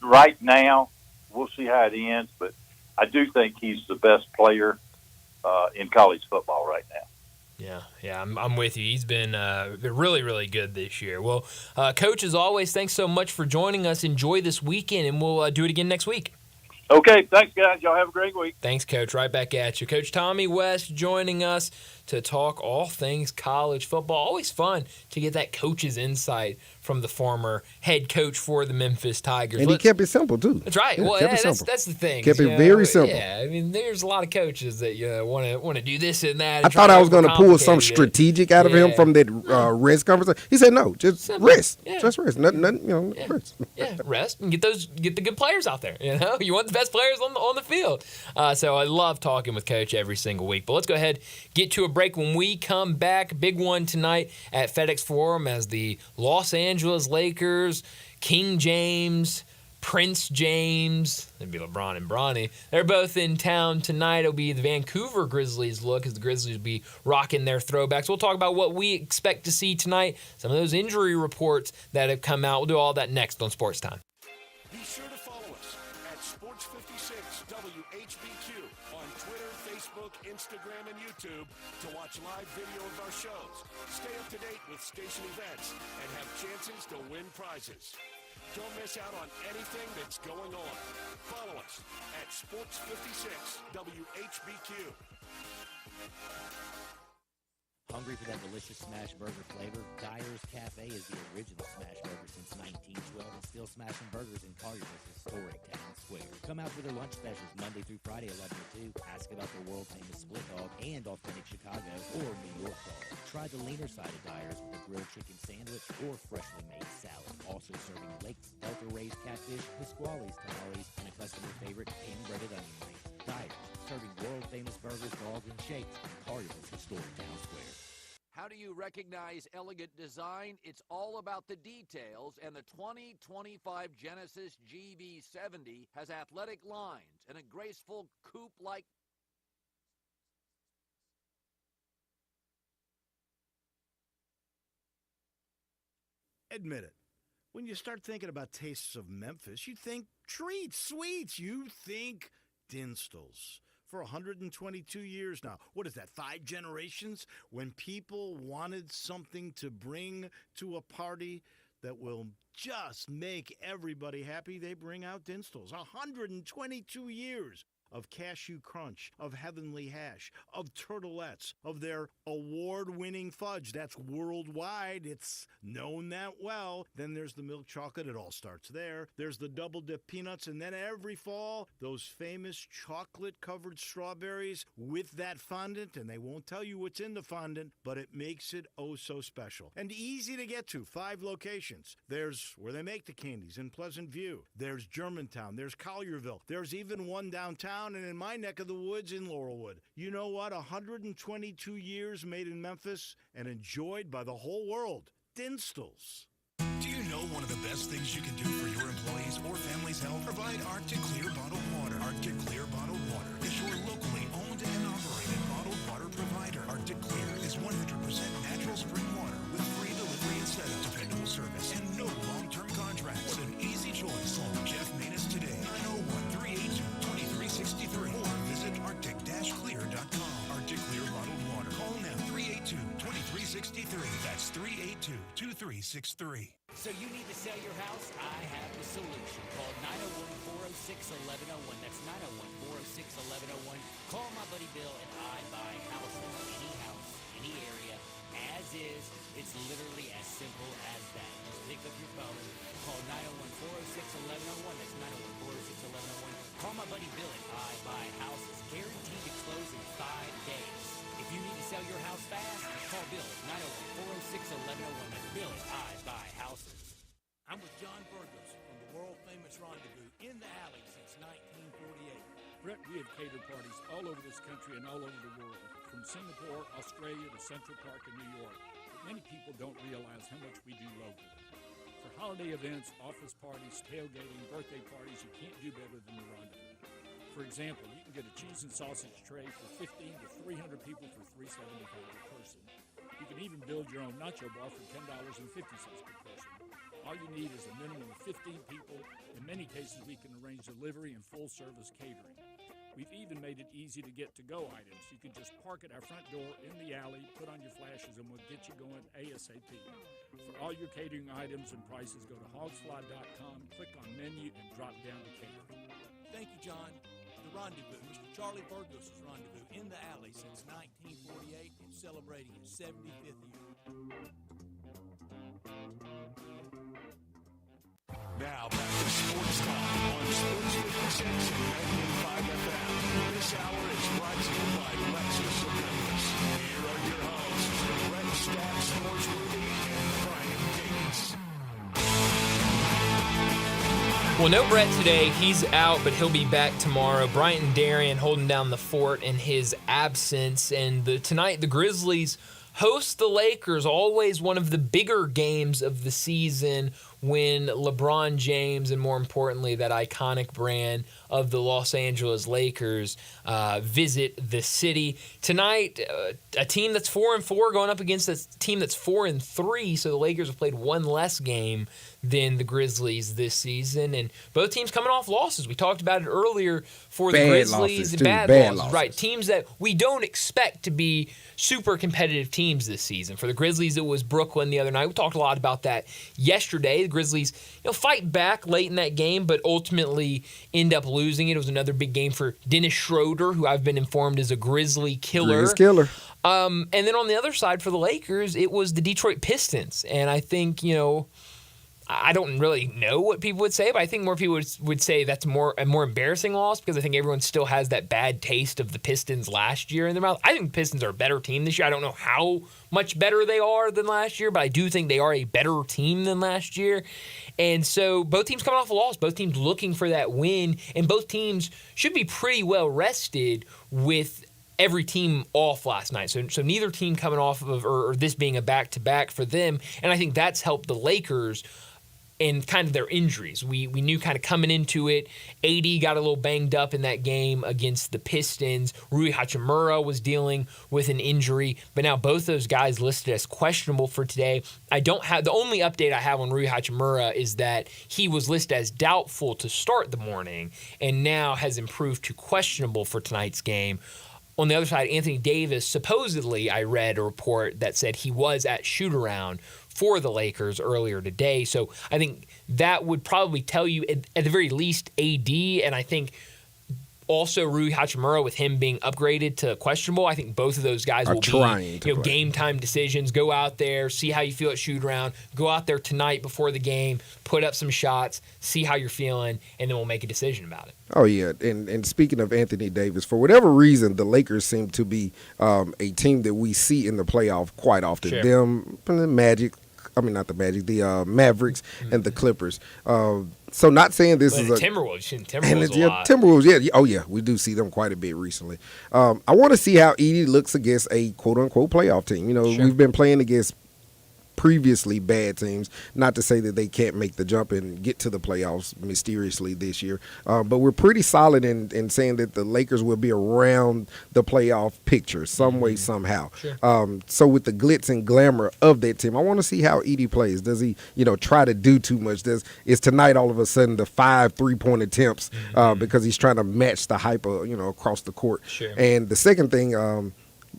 right now, we'll see how it ends. But I do think he's the best player in college football right now.
Yeah, I'm with you. He's been really, really good this year. Well, Coach, as always, thanks so much for joining us. Enjoy this weekend, and we'll do it again next week.
Okay, thanks, guys. Y'all have a great week.
Thanks, Coach. Right back at you. Coach Tommy West joining us to talk all things college football. Always fun to get that coach's insight from the former head coach for the Memphis Tigers.
And he kept it simple, too.
That's right.
Yeah,
well, that's the thing.
Kept it very simple.
Yeah, I mean, there's a lot of coaches that want to do this and that.
I thought I was going to pull some strategic out of him from that rest conversation. He said, no, just simple. Rest. Yeah. Just rest. Nothing, rest.
Yeah, rest and get the good players out there. You want the best players on the field. So I love talking with Coach every single week. But let's go ahead, get to a break. When we come back, big one tonight at FedEx Forum as the Los Angeles Lakers, King James, Prince James, it'd be LeBron and Bronny. They're both in town tonight. It'll be the Vancouver Grizzlies look as the Grizzlies will be rocking their throwbacks. We'll talk about what we expect to see tonight, some of those injury reports that have come out. We'll do all that next on Sports Time.
Be sure to follow us at Sports56 WHBQ on Twitter, Facebook, Instagram, and YouTube to watch live video of our shows. Stay up to date with station events and have chances to win prizes.
Don't miss out on anything that's going on. Follow us at Sports 56 WHBQ.
Hungry for that delicious smash burger flavor? Dyer's Cafe is the original smash burger since 1912 and still smashing burgers in Collierville's historic town square. Come out for their lunch specials Monday through Friday, 11 to 2. Ask about their world-famous split dog and authentic Chicago or New York dog. Try the leaner side of Dyer's with a grilled chicken sandwich or freshly made salad. Also serving Lakes, Delta-raised catfish, Pasquale's tamales, and a customer favorite, pan-breaded onion rings. Dyer's, serving world-famous burgers, dogs, and shakes in Collierville's historic town square.
How do you recognize elegant design? It's all about the details, and the 2025 Genesis GB70 has athletic lines and a graceful coupe-like.
Admit it. When you start thinking about tastes of Memphis, you think treats, sweets. You think Dinstall's. For 122 years now. What is that, 5 generations? When people wanted something to bring to a party that will just make everybody happy, they bring out Dinstall's. 122 years of cashew crunch, of heavenly hash, of turtlettes, of their award-winning fudge. That's worldwide. It's known that well. Then there's the milk chocolate. It all starts there. There's the double-dip peanuts. And then every fall, those famous chocolate-covered strawberries with that fondant. And they won't tell you what's in the fondant, but it makes it oh so special. And easy to get to. 5 locations. There's where they make the candies in Pleasant View. There's Germantown. There's Collierville. There's even one downtown and in my neck of the woods in Laurelwood. You know what? 122 years made in Memphis and enjoyed by the whole world. Dinstall's.
Do you know one of the best things you can do for your employees or family's health? Provide Arctic Clear bottled water. Arctic Clear bottled water is your locally owned and operated bottled water provider. Arctic Clear is 100% natural spring water with free delivery and setup, dependable service, and no long-term contracts. What an easy choice. Call Jeff Manus today, 901-382-2363, or visit arctic-clear.com. Arctic Clear bottled water. Call now, 382-2363. That's 382-2363.
So you need to sell your house? I have the solution. Call 901-406-1101. That's 901-406-1101. Call my buddy Bill and I buy houses. Any house, any area, as is. It's literally as simple as that. Just pick up your phone. Call 901-406-1101. That's 901-406-1101. Call my buddy Bill and I buy houses. Guaranteed to close in 5 days. If you need to sell your house fast, call Bill at 901-406-1101. That's Bill and I buy houses.
I'm with John Burgos from the world-famous Rendezvous in the Alley since 1948.
Brett, we have catered parties all over this country and all over the world, from Singapore, Australia, to Central Park in New York. But many people don't realize how much we do locally. For holiday events, office parties, tailgating, birthday parties, you can't do better than the Rendezvous. For example, you can get a cheese and sausage tray for 15 to 300 people for $3.75 per person. You can even build your own nacho bar for $10.50 per person. All you need is a minimum of 15 people. In many cases, we can arrange delivery and full-service catering. We've even made it easy to get to-go items. You can just park at our front door in the alley, put on your flashes, and we'll get you going ASAP. For all your catering items and prices, go to hogsfly.com, click on menu, and drop down to catering.
Thank you, John. The Rendezvous, Mr. Charlie Burgos' Rendezvous in the Alley since 1948 and celebrating its 75th year.
Now back to Sports Time on Sports 56 and 95 FM. This hour is brought to you by Lexus of Memphis. Here are your hosts, Brett Stack Sportsworthy and Brian Davis.
Well, no Brett today. He's out, but he'll be back tomorrow. Bryant Darian holding down the fort in his absence. And tonight, the Grizzlies host the Lakers, always one of the bigger games of the season when LeBron James, and more importantly, that iconic brand of the Los Angeles Lakers, visit the city. Tonight, a team that's 4-4 going up against a team that's 4-3, so the Lakers have played one less game than the Grizzlies this season, and both teams coming off losses. We talked about it earlier for the Grizzlies. Bad losses. Right, teams that we don't expect to be super competitive teams this season. For the Grizzlies, it was Brooklyn the other night. We talked a lot about that yesterday. the Grizzlies, fight back late in that game, but ultimately end up losing it. It was another big game for Dennis Schroeder, who I've been informed is a Grizzly killer.
Grizz killer.
And then on the other side for the Lakers, it was the Detroit Pistons. And I think, I don't really know what people would say, but I think more people would say that's a more embarrassing loss because I think everyone still has that bad taste of the Pistons last year in their mouth. I think the Pistons are a better team this year. I don't know how much better they are than last year, but I do think they are a better team than last year. And so both teams coming off a loss, both teams looking for that win, and both teams should be pretty well rested with every team off last night. So neither team coming off of or this being a back-to-back for them, and I think that's helped the Lakers and kind of their injuries. We knew kind of coming into it, AD got a little banged up in that game against the Pistons. Rui Hachimura was dealing with an injury, but now both those guys listed as questionable for today. The only update I have on Rui Hachimura is that he was listed as doubtful to start the morning and now has improved to questionable for tonight's game. On the other side, Anthony Davis, supposedly I read a report that said he was at shoot-around for the Lakers earlier today. So I think that would probably tell you, at the very least, AD, and I think also Rui Hachimura with him being upgraded to questionable. I think both of those guys will be game time decisions. Go out there, see how you feel at shoot around. Go out there tonight before the game, put up some shots, see how you're feeling, and then we'll make a decision about it.
Oh, yeah. And speaking of Anthony Davis, for whatever reason, the Lakers seem to be a team that we see in the playoff quite often.
Sure.
Them, the Magic, the Mavericks and the Clippers. So not saying this is
Timberwolves a lot.
Timberwolves, yeah. Oh, yeah. We do see them quite a bit recently. I want to see how Edie looks against a quote-unquote playoff team.
Sure.
We've been playing against previously bad teams. Not to say that they can't make the jump and get to the playoffs mysteriously this year, but we're pretty solid in saying that the Lakers will be around the playoff picture some way, somehow.
Sure.
So with the glitz and glamour of that team, I want to see how Edie plays. Does he, try to do too much? Is tonight all of a sudden the 5 3-point attempts because he's trying to match the hype, across the court?
Sure.
And the second thing,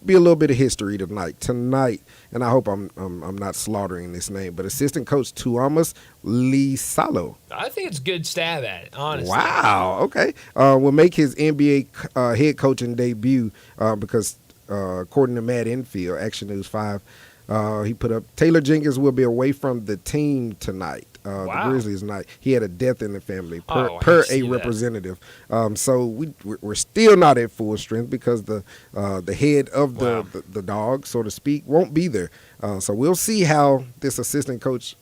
be a little bit of history tonight, and I hope I'm not slaughtering this name, but assistant coach Tuomas Lisalo.
I think it's a good stab at it, honestly.
Wow, okay. Will make his NBA head coaching debut because according to Matt Enfield, Action News 5, he put up Taylor Jenkins will be away from the team tonight.
Wow.
The Grizzlies night. He had a death in the family
per
a representative. So we're still not at full strength because the head of the dog, so to speak, won't be there. So we'll see how this assistant coach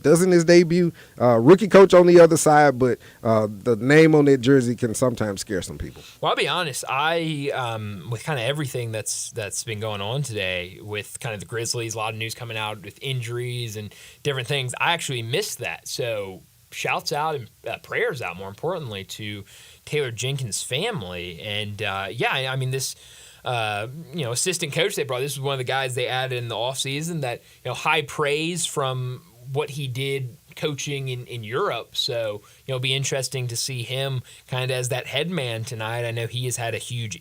does in his debut. Rookie coach on the other side, but the name on that jersey can sometimes scare some people.
Well, I'll be honest. With kind of everything that's been going on today with kind of the Grizzlies, a lot of news coming out with injuries and different things, I actually missed that. So shouts out and prayers out, more importantly, to Taylor Jenkins' family. And, this assistant coach they brought, this was one of the guys they added in the offseason that, high praise from what he did coaching in Europe. So, it'll be interesting to see him kind of as that head man tonight. I know he has had a huge,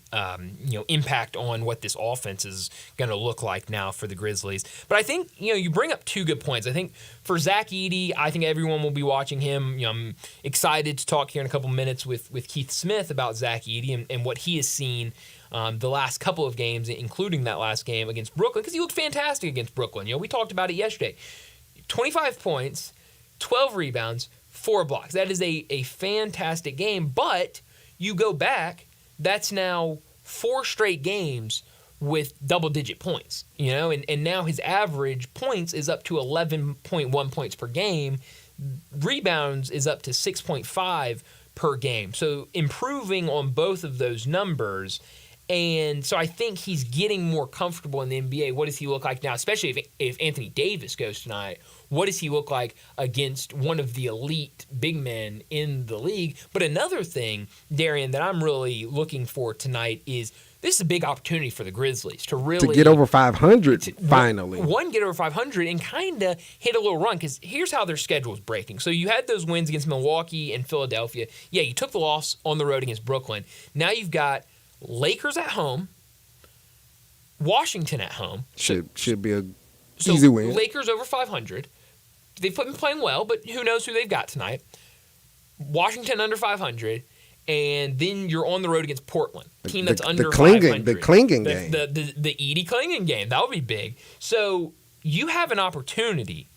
impact on what this offense is going to look like now for the Grizzlies. But I think, you bring up two good points. I think for Zach Edey, I think everyone will be watching him. I'm excited to talk here in a couple minutes with Keith Smith about Zach Edey and what he has seen the last couple of games, including that last game against Brooklyn, because he looked fantastic against Brooklyn. We talked about it yesterday. 25 points, 12 rebounds, 4 blocks. That is a fantastic game, but you go back, that's now 4 straight games with double-digit points, and now his average points is up to 11.1 points per game. Rebounds is up to 6.5 per game. So improving on both of those numbers. And so I think he's getting more comfortable in the NBA. What does he look like now, especially if Anthony Davis goes tonight? What does he look like against one of the elite big men in the league? But another thing, Darian, that I'm really looking for tonight is this is a big opportunity for the Grizzlies to
get over 500 finally.
Get over 500 and kind of hit a little run, because here's how their schedule is breaking. So you had those wins against Milwaukee and Philadelphia. Yeah, you took the loss on the road against Brooklyn. Now you've got Lakers at home, Washington at home.
Should be a easy win.
Lakers over 500. they've been playing well, but who knows who they've got tonight. Washington under 500, and then you're on the road against Portland, team that's under 500.
The Klingon game.
The Edie Klingon game. That would be big. So you have an opportunity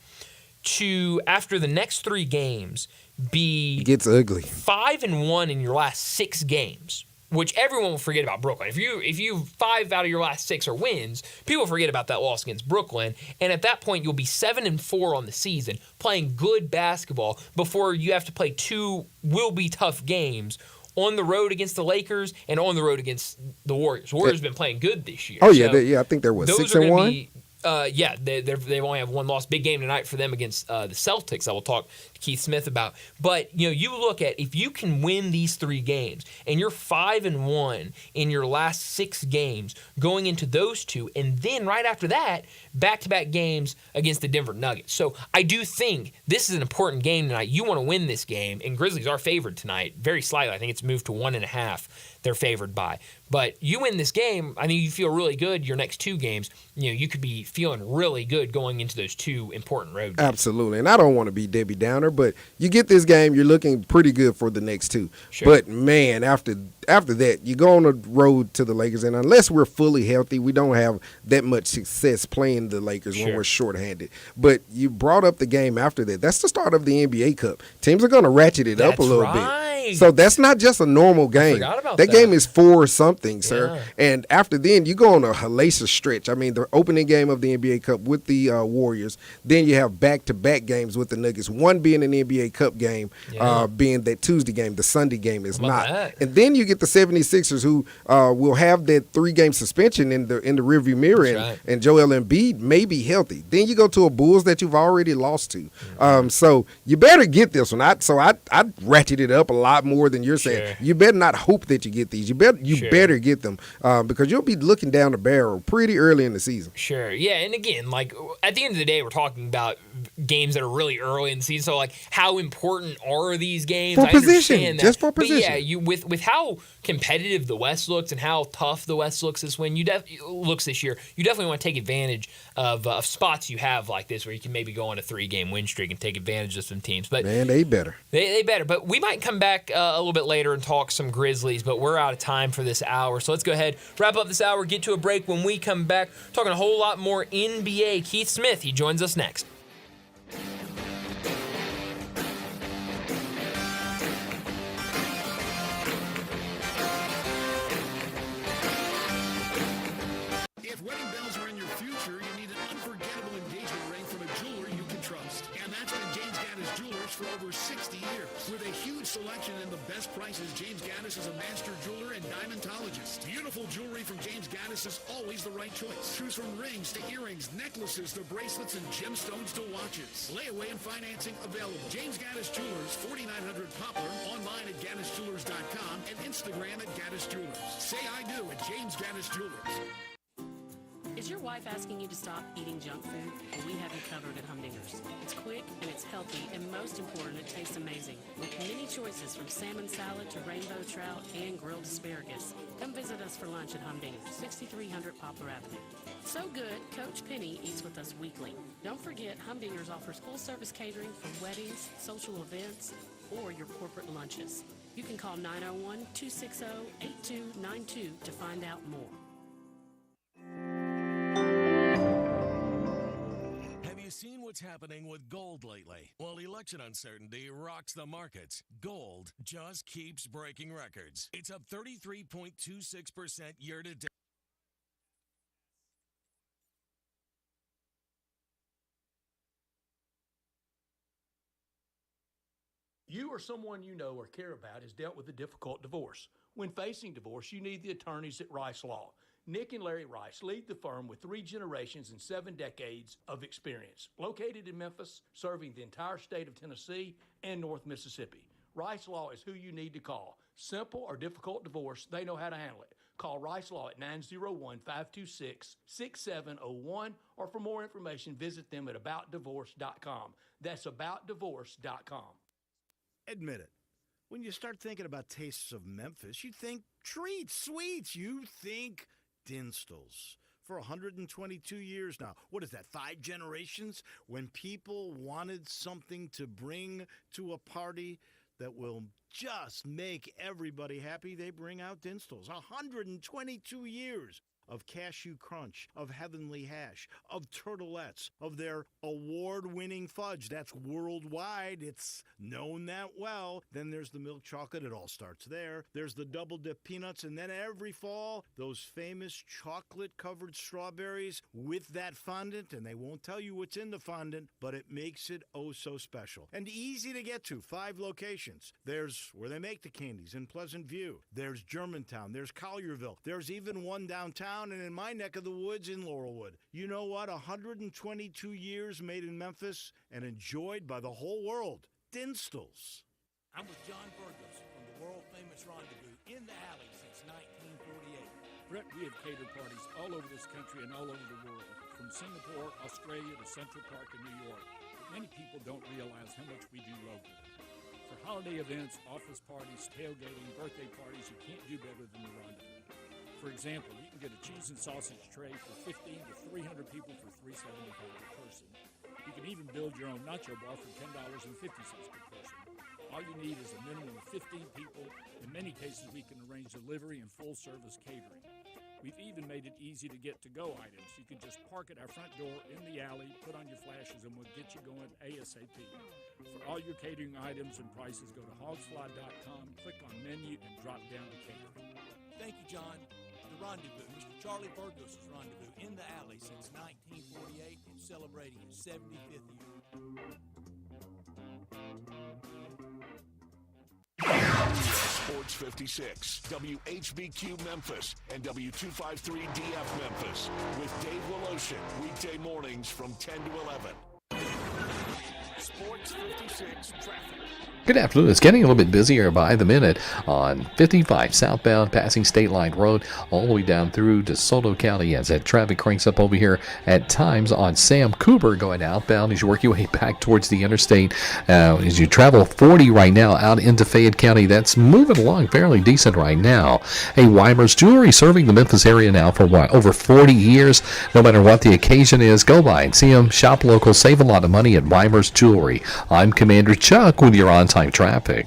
to, after the next 3 games,
it gets ugly.
5-1 in your last 6 games, which everyone will forget about Brooklyn. If you 5 out of your last 6 are wins, people forget about that loss against Brooklyn, and at that point you'll be 7-4 on the season, playing good basketball before you have to play 2 will be tough games on the road against the Lakers and on the road against the Warriors. Warriors have been playing good this year.
Oh yeah, I think they're 6-1.
They only have 1 loss. Big game tonight for them against the Celtics. I will talk to Keith Smith about. But you look at, if you can win these 3 games and you're 5-1 in your last 6 games going into those 2, and then right after that, back-to-back games against the Denver Nuggets. So I do think this is an important game tonight. You want to win this game, and Grizzlies are favored tonight, very slightly. I think it's moved to 1.5. They're favored by. But you win this game, I think you feel really good. Your next 2 games, you could be feeling really good going into those 2 important road games.
Absolutely. And I don't want to be Debbie Downer, but you get this game, you're looking pretty good for the next 2.
Sure.
But, man, after that, you go on the road to the Lakers, and unless we're fully healthy, we don't have that much success playing the Lakers when we're shorthanded. But you brought up the game after that. That's the start of the NBA Cup. Teams are going to ratchet it up a little bit. So that's not just a normal game.
I forgot about
that game is 4-something, sir.
Yeah.
And after then, you go on a hellacious stretch. I mean, the opening game of the NBA Cup with the Warriors. Then you have back-to-back games with the Nuggets. One being an NBA Cup game, being that Tuesday game. The Sunday game is not. And then you get the 76ers, who will have that 3-game suspension in the rearview mirror, and Joel Embiid may be healthy. Then you go to a Bulls that you've already lost to. So you better get this one. I ratcheted it up a lot more than you're saying. You better not hope that you get these. You better get them because you'll be looking down the barrel pretty early in the season.
Sure. Yeah, and again, like at the end of the day, we're talking about games that are really early in the season. So, like, how important are these games?
For
I
position,
understand that.
just for position.
But yeah, you with how competitive the West looks and how tough the West looks this year, you definitely want to take advantage of spots you have like this, where you can maybe go on a 3-game win streak and take advantage of some teams. But
man, they better.
They better. But we might come back a little bit later and talk some Grizzlies, but we're out of time for this hour. So let's go ahead, wrap up this hour, get to a break. When we come back, talking a whole lot more NBA. Keith Smith, he joins us next.
If wedding bells are in your future, you need an unforgettable engagement ring from a jeweler you can trust. And that's been James Gaddis Jewelers for over 60 years. With a huge selection and the best prices, James Gaddis is a master jeweler and diamondologist. Beautiful jewelry from James Gaddis is always the right choice. Choose from rings to earrings, necklaces to bracelets, and gemstones to watches. Layaway and financing available. James Gaddis Jewelers, 4900 Poplar, online at GaddisJewelers.com and Instagram at Gaddis Jewelers. Say I do at James Gaddis Jewelers.
Is your wife asking you to stop eating junk food? Well, we have you covered at Humdinger's. It's quick and it's healthy, and most important, it tastes amazing. With many choices from salmon salad to rainbow trout and grilled asparagus. Come visit us for lunch at Humdinger's, 6300 Poplar Avenue. So good, Coach Penny eats with us weekly. Don't forget, Humdinger's offers full-service catering for weddings, social events, or your corporate lunches. You can call 901-260-8292 to find out more.
Have you seen what's happening with gold lately? Well, election uncertainty rocks the markets. Gold just keeps breaking records. It's up 33.26% year to date.
You or someone you know or care about has dealt with a difficult divorce. When facing divorce, you need the attorneys at Rice Law. Nick and Larry Rice lead the firm with 3 generations and 7 decades of experience. Located in Memphis, serving the entire state of Tennessee and North Mississippi. Rice Law is who you need to call. Simple or difficult divorce, they know how to handle it. Call Rice Law at 901-526-6701, or for more information, visit them at aboutdivorce.com. That's aboutdivorce.com.
Admit it. When you start thinking about tastes of Memphis, you think treats, sweets. You think Dinstall's. for 122 years now. What is that, 5 generations? When people wanted something to bring to a party that will just make everybody happy, they bring out Dinstall's. 122 years of cashew crunch, of heavenly hash, of turtlettes, of their award-winning fudge. That's worldwide. It's known that well. Then there's the milk chocolate. It all starts there. There's the double dip peanuts. And then every fall, those famous chocolate-covered strawberries with that fondant. And they won't tell you what's in the fondant, but it makes it oh so special. And easy to get to. 5 locations. There's where they make the candies in Pleasant View. There's Germantown. There's Collierville. There's even one downtown and in my neck of the woods in Laurelwood. You know what? 122 years made in Memphis and enjoyed by the whole world. Dinstall's.
I'm with John Burgos from the world-famous Rendezvous in the Alley since 1948.
Brett, we have catered parties all over this country and all over the world, from Singapore, Australia to Central Park in New York. But many people don't realize how much we do locally. For holiday events, office parties, tailgating, birthday parties, you can't do better than the Rendezvous. For example, you can get a cheese and sausage tray for 15 to 300 people for $3.75 per person. You can even build your own nacho bar for $10.50 per person. All you need is a minimum of 15 people. In many cases, we can arrange delivery and full-service catering. We've even made it easy to get to-go items. You can just park at our front door in the alley, put on your flashes, and we'll get you going ASAP. For all your catering items and prices, go to hogsfly.com, click on menu, and drop down to catering.
Thank you, John. The Rendezvous, Mr. Charlie Burgos' Rendezvous in the Alley since 1948 and celebrating its 75th year.
Sports 56, WHBQ Memphis, and W253DF Memphis with Dave Woloshin, weekday mornings from 10 to 11. Sports 56 traffic.
Good afternoon. It's getting a little bit busier by the minute on 55 southbound, passing State Line Road, all the way down through DeSoto County as that traffic cranks up over here at times on Sam Cooper going outbound as you work your way back towards the interstate. As you travel 40 right now out into Fayette County, that's moving along fairly decent right now. Hey, Weimer's Jewelry, serving the Memphis area now for what, over 40 years. No matter what the occasion is, go by and see them. Shop local, save a lot of money at Weimer's Jewelry. I'm Commander Chuck with your on-time traffic.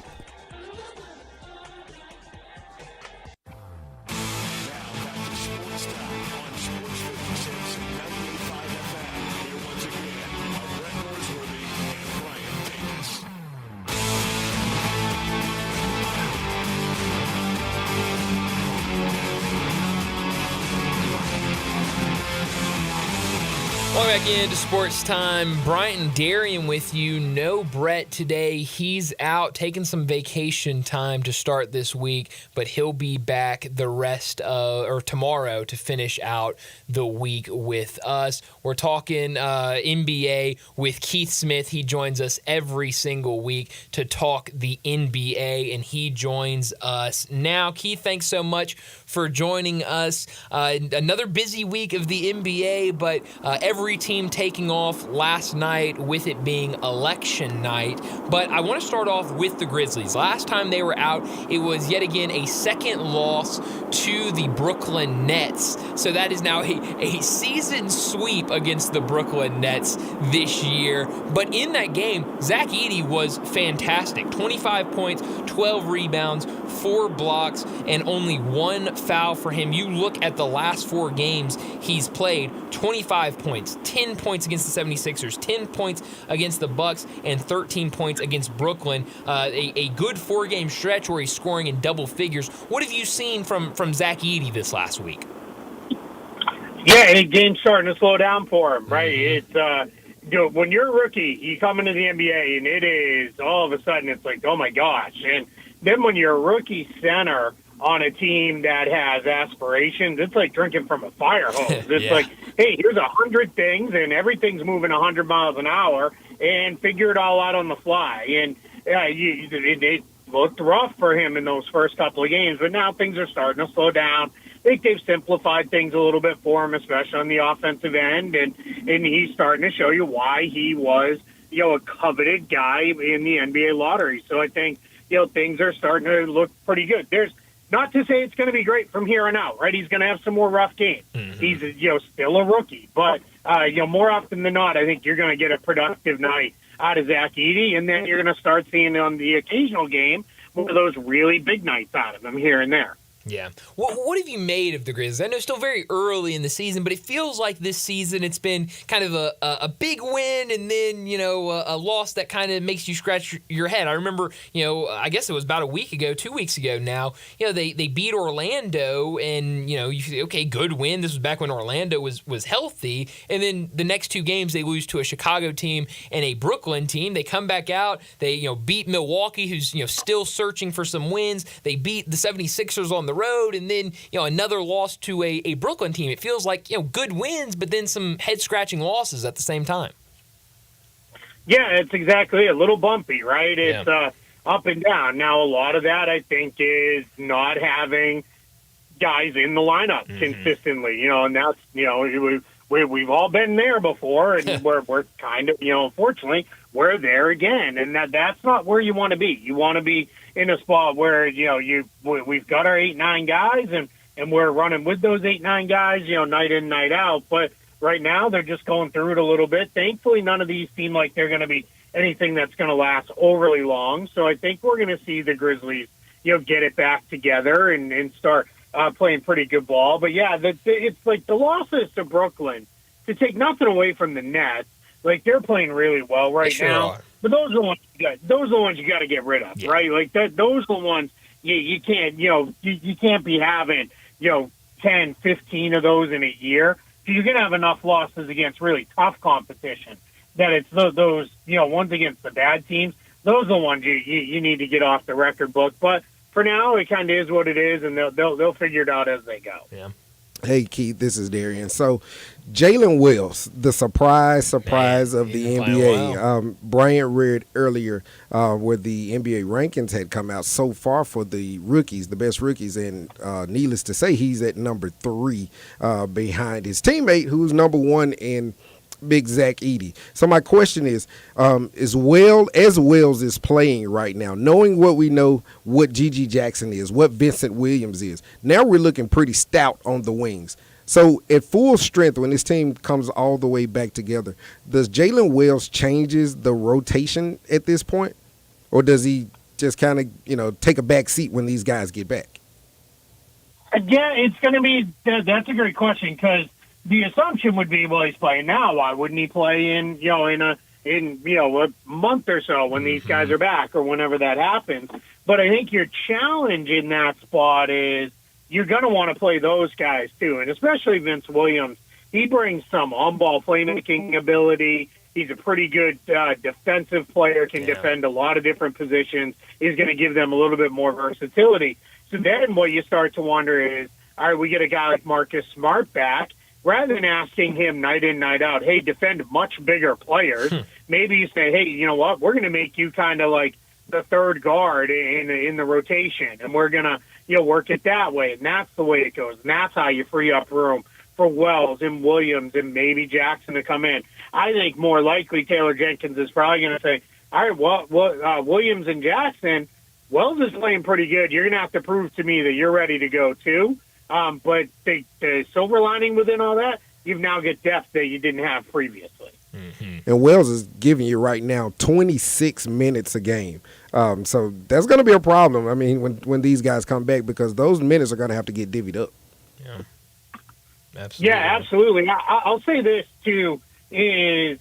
Welcome back into Sports Time. Bryant and Darian with you. No Brett today. He's out taking some vacation time to start this week, but he'll be back the rest of, or tomorrow to finish out the week with us. We're talking NBA with Keith Smith. He joins us every single week to talk the NBA, and he joins us now. Keith, thanks so much for joining us. Another busy week of the NBA, but every team taking off last night with it being election night. But I want to start off with the Grizzlies. Last time they were out, it was yet again a second loss to the Brooklyn Nets. So that is now a season sweep against the Brooklyn Nets this year. But in that game, Zach Edey was fantastic. 25 points, 12 rebounds, 4 blocks, and only 1 foul for him. You look at the last 4 games he's played, 25 points, 10 points against the 76ers, 10 points against the Bucks, and 13 points against Brooklyn. A good 4-game stretch where he's scoring in double figures. What have you seen from Zach Edey this last week?
Yeah, the game's starting to slow down for him, right? It's when you're a rookie, you come into the NBA, and it is all of a sudden it's like, oh my gosh. And then when you're a rookie center on a team that has aspirations, it's like drinking from a fire hose. It's like, hey, here's 100 things, and everything's moving 100 miles an hour, and figure it all out on the fly. And it looked rough for him in those first couple of games, but now things are starting to slow down. I think they've simplified things a little bit for him, especially on the offensive end, and he's starting to show you why he was, a coveted guy in the NBA lottery. So I think, things are starting to look pretty good. not to say it's going to be great from here on out, right? He's going to have some more rough games. He's, still a rookie. But, more often than not, I think you're going to get a productive night out of Zach Edey, and then you're going to start seeing on the occasional game one of those really big nights out of him here and there.
Yeah. What have you made of the Grizzlies? I know it's still very early in the season, but it feels like this season it's been kind of a big win and then, a loss that kind of makes you scratch your head. I remember, I guess it was about 2 weeks ago now, they beat Orlando and, you say, okay, good win. This was back when Orlando was healthy. And then the next 2 games they lose to a Chicago team and a Brooklyn team. They come back out. They, beat Milwaukee, who's, still searching for some wins. They beat the 76ers on the road, and then another loss to a Brooklyn team. It feels like good wins, but then some head-scratching losses at the same time.
Yeah, it's exactly a little bumpy, right? It's up and down. Now, a lot of that, I think, is not having guys in the lineup consistently. And that's we've all been there before, and we're kind of unfortunately we're there again, and that's not where you want to be. You want to be in a spot where we've got our 8-9 guys and we're running with those 8-9 guys night in, night out. But right now they're just going through it a little bit. Thankfully, none of these seem like they're going to be anything that's going to last overly long. So I think we're going to see the Grizzlies get it back together and start playing pretty good ball. But yeah, it's like the losses to Brooklyn, to take nothing away from the Nets. Like, they're playing really well right now.
Are.
But those are the ones you got to get rid of, right? Like those are the ones you can't you can't be having 10, 15 of those in a year. So you're going to have enough losses against really tough competition that it's those ones against the bad teams. Those are the ones you need to get off the record book. But for now, it kind of is what it is, and they'll figure it out as they go.
Yeah.
Hey, Keith, this is Darian. So, Jalen Wells, the surprise of the NBA. Brian read earlier where the NBA rankings had come out so far for the rookies, the best rookies, and needless to say, he's at number 3 behind his teammate, who's number 1 in Big Zach Edey. So my question is Wells is playing right now, knowing what we know, what Gigi Jackson is, what Vincent Williams is, now we're looking pretty stout on the wings. So at full strength, when this team comes all the way back together, does Jalen Wells changes the rotation at this point? Or does he just kind of, take a back seat when these guys get back?
Yeah, it's going to be that's a great question, because the assumption would be, well, he's playing now. Why wouldn't he play in a month or so when these guys are back or whenever that happens? But I think your challenge in that spot is you're going to want to play those guys too, and especially Vince Williams. He brings some on-ball playmaking ability. He's a pretty good defensive player, can defend a lot of different positions. He's going to give them a little bit more versatility. So then what you start to wonder is, all right, we get a guy like Marcus Smart back. Rather than asking him night in, night out, hey, defend much bigger players, maybe you say, hey, you know what, we're going to make you kind of like the third guard in the rotation, and we're going to work it that way. And that's the way it goes. And that's how you free up room for Wells and Williams and maybe Jackson to come in. I think more likely Taylor Jenkins is probably going to say, all right, well, Williams and Jackson, Wells is playing pretty good. You're going to have to prove to me that you're ready to go too. But the silver lining within all that, you've now got depth that you didn't have previously.
And Wells is giving you right now 26 minutes a game. So that's going to be a problem. I mean, when these guys come back, because those minutes are going to have to get divvied up.
Yeah, absolutely.
Yeah, absolutely. I'll say this too: is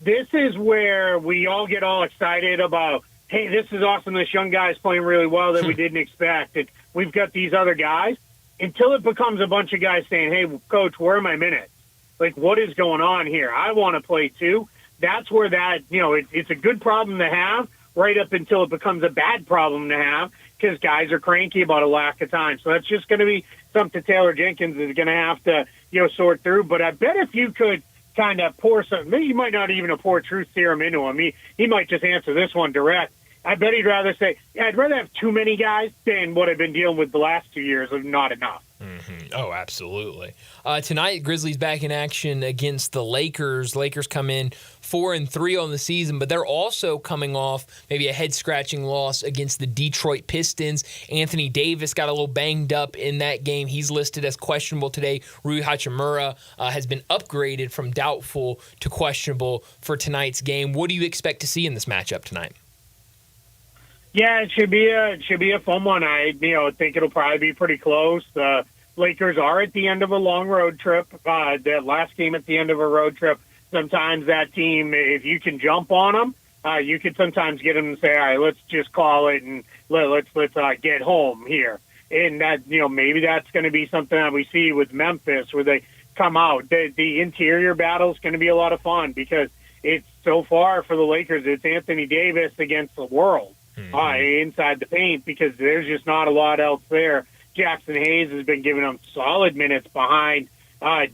this is where we all get all excited about, hey, this is awesome. This young guy is playing really well that we didn't expect, and we've got these other guys. Until it becomes a bunch of guys saying, hey, coach, where are my minutes? Like, what is going on here? I want to play too. That's where that, it's a good problem to have right up until it becomes a bad problem to have, because guys are cranky about a lack of time. So that's just going to be something Taylor Jenkins is going to have to, sort through. But I bet if you could kind of pour maybe you might not even pour truth serum into him. He might just answer this one direct. I bet he'd rather say, I'd rather have too many guys than what I've been dealing with the last 2 years of not enough.
Oh, absolutely. Tonight, Grizzlies back in action against the Lakers. Lakers come in 4-3 on the season, but they're also coming off maybe a head-scratching loss against the Detroit Pistons. Anthony Davis got a little banged up in that game. He's listed as questionable today. Rui Hachimura has been upgraded from doubtful to questionable for tonight's game. What do you expect to see in this matchup tonight?
Yeah, it should be a fun one. I think it'll probably be pretty close. The Lakers are at the end of a long road trip. That last game at the end of a road trip. Sometimes that team, if you can jump on them, you can sometimes get them to say, "All right, let's just call it and let's get home here." And that maybe that's going to be something that we see with Memphis, where they come out. The interior battle is going to be a lot of fun because it's so far for the Lakers. It's Anthony Davis against the world. Inside the paint, because there's just not a lot else there. Jackson Hayes has been giving them solid minutes behind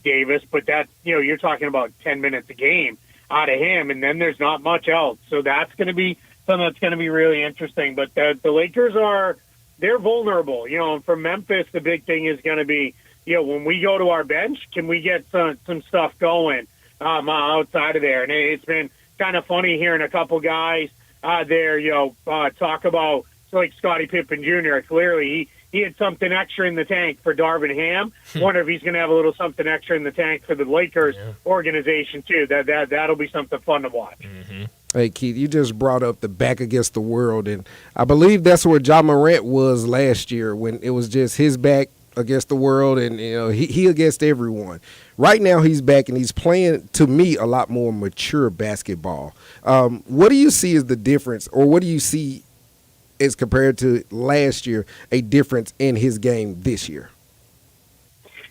Davis, but that's, you're talking about 10 minutes a game out of him, and then there's not much else. So that's going to be something that's going to be really interesting. But the Lakers they're vulnerable. And for Memphis, the big thing is going to be, when we go to our bench, can we get some stuff going outside of there? And it's been kind of funny hearing a couple guys talk about, like Scottie Pippen Jr. Clearly, he had something extra in the tank for Darvin Ham. Wonder if he's going to have a little something extra in the tank for the Lakers organization too. That'll be something fun to watch.
Hey, Keith, you just brought up the back against the world, and I believe that's where Ja Morant was last year when it was just his back against the world, and he against everyone. Right now he's back and he's playing, to me, a lot more mature basketball. What do you see as the difference, or what do you see as compared to last year, a difference in his game this year?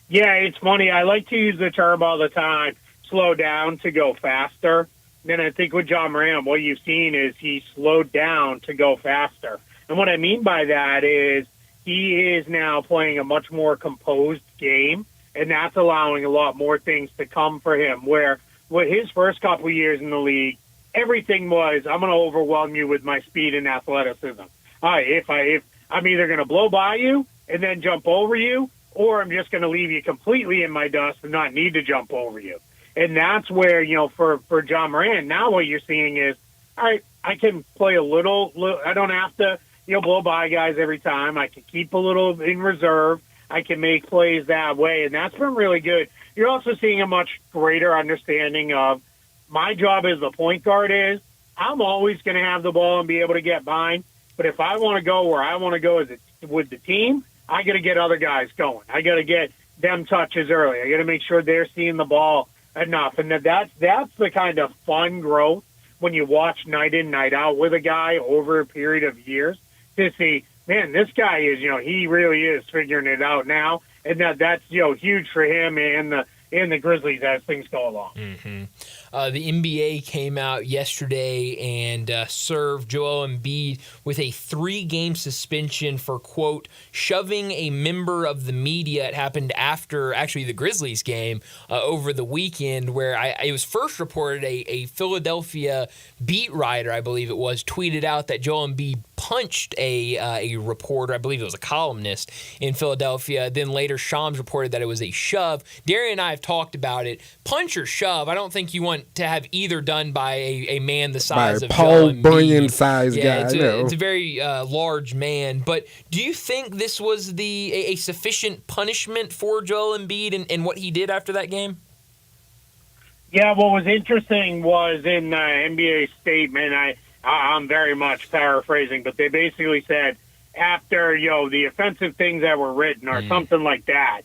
Yeah, it's funny. I like to use the term all the time, slow down to go faster. Then I think with John Moran, what you've seen is he slowed down to go faster. And what I mean by that is he is now playing a much more composed game, and that's allowing a lot more things to come for him, where with his first couple of years in the league, everything was, I'm going to overwhelm you with my speed and athleticism. If I'm either going to blow by you and then jump over you, or I'm just going to leave you completely in my dust and not need to jump over you. And that's where, for John Moran, now what you're seeing is, all right, I can play a little I don't have to, blow by guys every time. I can keep a little in reserve. I can make plays that way, and that's been really good. You're also seeing a much greater understanding of my job as the point guard is I'm always going to have the ball and be able to get mine. But if I want to go where I want to go with the team, I got to get other guys going. I got to get them touches early. I got to make sure they're seeing the ball enough. And that's the kind of fun growth when you watch night in, night out with a guy over a period of years to see, man, this guy is, he really is figuring it out now. And that's huge for him and the Grizzlies as things go along.
The NBA came out yesterday and served Joel Embiid with a 3-game suspension for, quote, shoving a member of the media. It happened after, actually, the Grizzlies game over the weekend, where it was first reported a Philadelphia beat writer, I believe it was, tweeted out that Joel Embiid punched a reporter, I believe it was a columnist in Philadelphia. Then later, Shams reported that it was a shove. Darian and I have talked about it. Punch or shove, I don't think you want to have either done by a man the size of
Paul
Joel Embiid.
Bunyan size guy.
It's a very large man. But do you think this was a sufficient punishment for Joel Embiid and what he did after that game?
Yeah, what was interesting was in the NBA statement, I'm very much paraphrasing, but they basically said after, the offensive things that were written or something like that,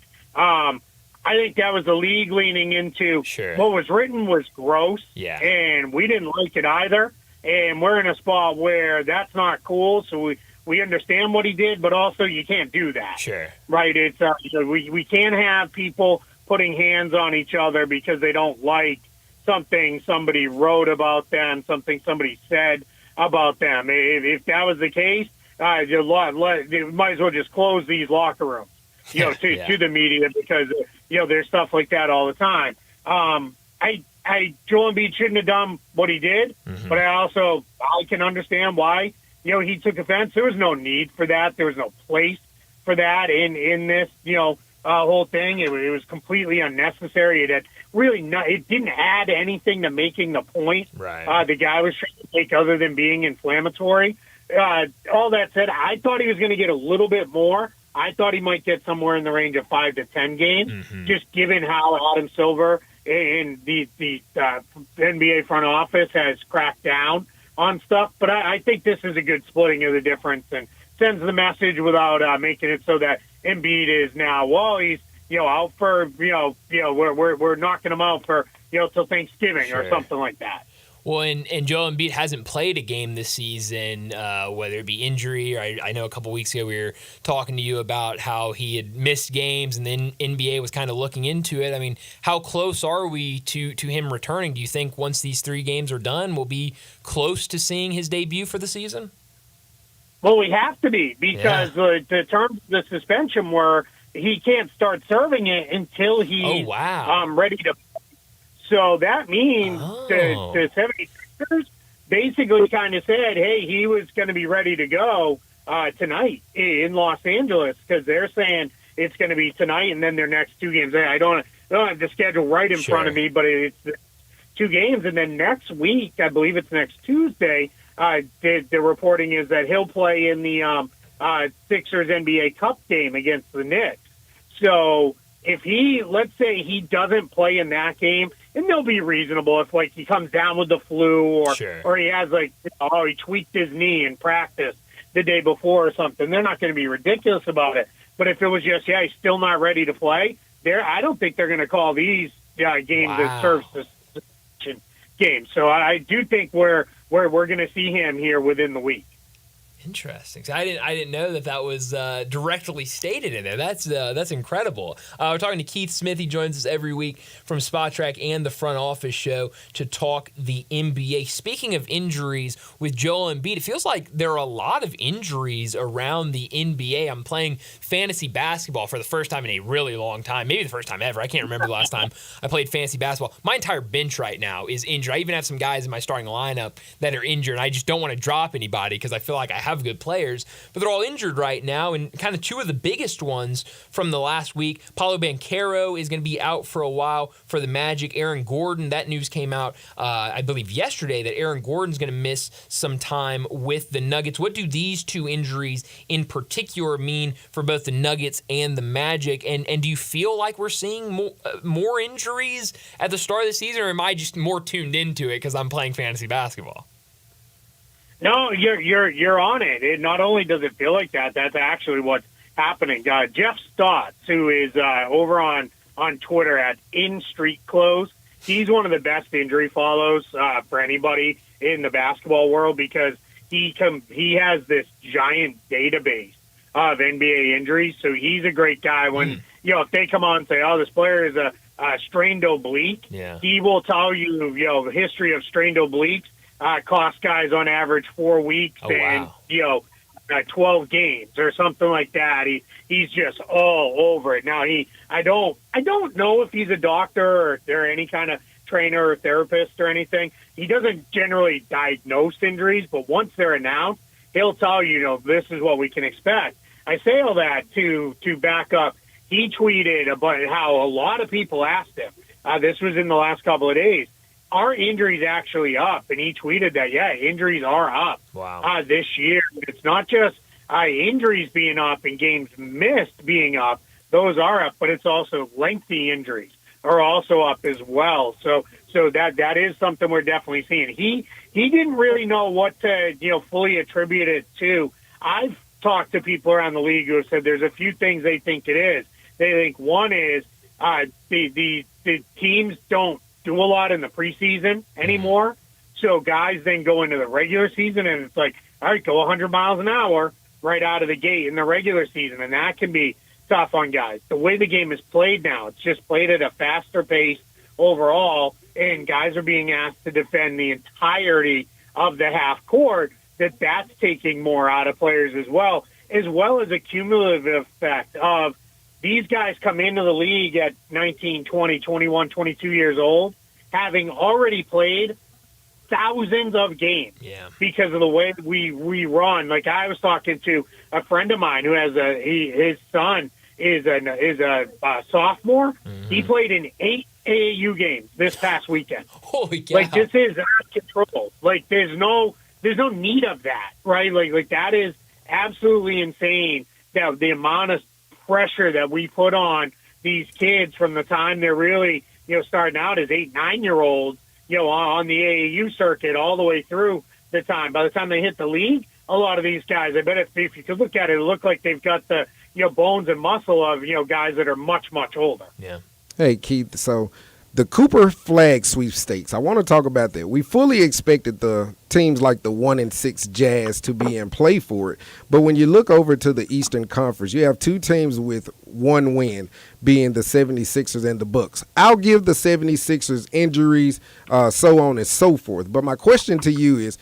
I think that was the league leaning into what was written was gross, and we didn't like it either. And we're in a spot where that's not cool, so we understand what he did, but also you can't do that. Right? It's we can't have people putting hands on each other because they don't like something somebody wrote about them, something somebody said about them. If that was the case, you might as well just close these locker rooms. To the media, because there's stuff like that all the time. Joel Embiid shouldn't have done what he did, but I can understand why he took offense. There was no need for that. There was no place for that in this whole thing. It was completely unnecessary. It didn't add anything to making the point the guy was trying to make other than being inflammatory. All that said, I thought he was going to get a little bit more. I thought he might get somewhere in the range of 5 to 10 games, just given how Adam Silver and the NBA front office has cracked down on stuff. But I think this is a good splitting of the difference and sends the message without making it so that Embiid is now, well, he's out for we're knocking him out for till Thanksgiving or something like that.
Well, and Joel Embiid hasn't played a game this season, whether it be injury or I know a couple weeks ago we were talking to you about how he had missed games and then NBA was kind of looking into it. I mean, how close are we to him returning? Do you think once these 3 games are done, we'll be close to seeing his debut for the season?
Well, we have to be because the terms of the suspension were he can't start serving it until he's ready to. So that means the 76ers basically kind of said, hey, he was going to be ready to go tonight in Los Angeles because they're saying it's going to be tonight and then their next 2 games. I don't have the schedule right in front of me, but it's 2 games. And then next week, I believe it's next Tuesday, the reporting is that he'll play in the Sixers NBA Cup game against the Knicks. So if let's say he doesn't play in that game, and they'll be reasonable if, like, he comes down with the flu or he has, like, he tweaked his knee in practice the day before or something. They're not going to be ridiculous about it. But if it was just, he's still not ready to play, I don't think they're going to call these games as serve suspension games. So I do think we're going to see him here within the week.
Interesting. So I didn't know that was directly stated in there. That's incredible. We're talking to Keith Smith. He joins us every week from Spot Track and the Front Office Show to talk the NBA. Speaking of injuries with Joel Embiid, it feels like there are a lot of injuries around the NBA. I'm playing fantasy basketball for the first time in a really long time, maybe the first time ever. I can't remember the last time I played fantasy basketball. My entire bench right now is injured. I even have some guys in my starting lineup that are injured. I just don't want to drop anybody because I feel like I have good players, but they're all injured right now, and kind of 2 of the biggest ones from the last week. Paolo Banchero is going to be out for a while for the Magic. Aaron Gordon, that news came out, I believe yesterday, that Aaron Gordon's going to miss some time with the Nuggets. What do these 2 injuries in particular mean for both the Nuggets and the Magic? And do you feel like we're seeing more injuries at the start of the season, or am I just more tuned into it because I'm playing fantasy basketball?
No, you're on it. Not only does it feel like that, that's actually what's happening. Jeff Stotts, who is over on Twitter at InStreetClothes, he's one of the best injury follows for anybody in the basketball world because he has this giant database of NBA injuries. So he's a great guy. When if they come on and say, "Oh, this player is a strained oblique," he will tell you, the history of strained obliques. Cost guys on average 4 weeks and 12 games or something like that. He's just all over it. Now I don't know if he's a doctor or any kind of trainer or therapist or anything. He doesn't generally diagnose injuries, but once they're announced, he'll tell you, this is what we can expect. I say all that to back up. He tweeted about how a lot of people asked him. This was in the last couple of days. Are injuries actually up? And he tweeted that, injuries are up this year. It's not just injuries being up and games missed being up. Those are up, but it's also lengthy injuries are also up as well. So that is something we're definitely seeing. He didn't really know what to fully attribute it to. I've talked to people around the league who have said there's a few things they think it is. They think one is the teams don't do a lot in the preseason anymore. So guys then go into the regular season and it's like, all right, go 100 miles an hour right out of the gate in the regular season. And that can be tough on guys. The way the game is played now, it's just played at a faster pace overall, and guys are being asked to defend the entirety of the half court. That's taking more out of players as well as a cumulative effect of these guys come into the league at 19, 20, 21, 22 years old, having already played thousands of games because of the way we run. Like I was talking to a friend of mine who has his son is a sophomore. He played in 8 AAU games this past weekend.
Holy cow.
Like, this is out of control. Like, there's no need of that, right? Like that is absolutely insane, that the amount of pressure that we put on these kids from the time they're really, starting out as 8, 9-year-olds, on the AAU circuit all the way through the time. By the time they hit the league, a lot of these guys, I bet if you could look at it, it look like they've got the, bones and muscle of, guys that are much, much older.
Yeah.
Hey, Keith, so the Cooper Flag Sweepstakes, I want to talk about that. We fully expected the teams like the 1-6 Jazz to be in play for it. But when you look over to the Eastern Conference, you have 2 teams with 1 win, being the 76ers and the Bucks. I'll give the 76ers injuries, so on and so forth. But my question to you is,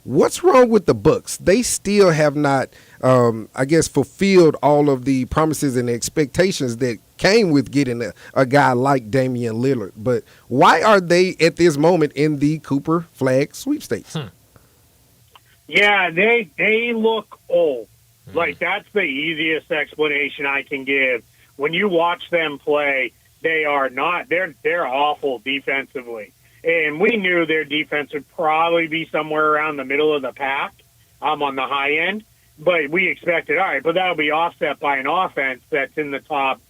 what's wrong with the Bucks? They still have not, fulfilled all of the promises and expectations that came with getting a guy like Damian Lillard. But why are they at this moment in the Cooper Flag Sweepstakes?
Yeah, they look old. Like, that's the easiest explanation I can give. When you watch them play, they are not. They're awful defensively. And we knew their defense would probably be somewhere around the middle of the pack on the high end. But we expected, all right, but that'll be offset by an offense that's in the top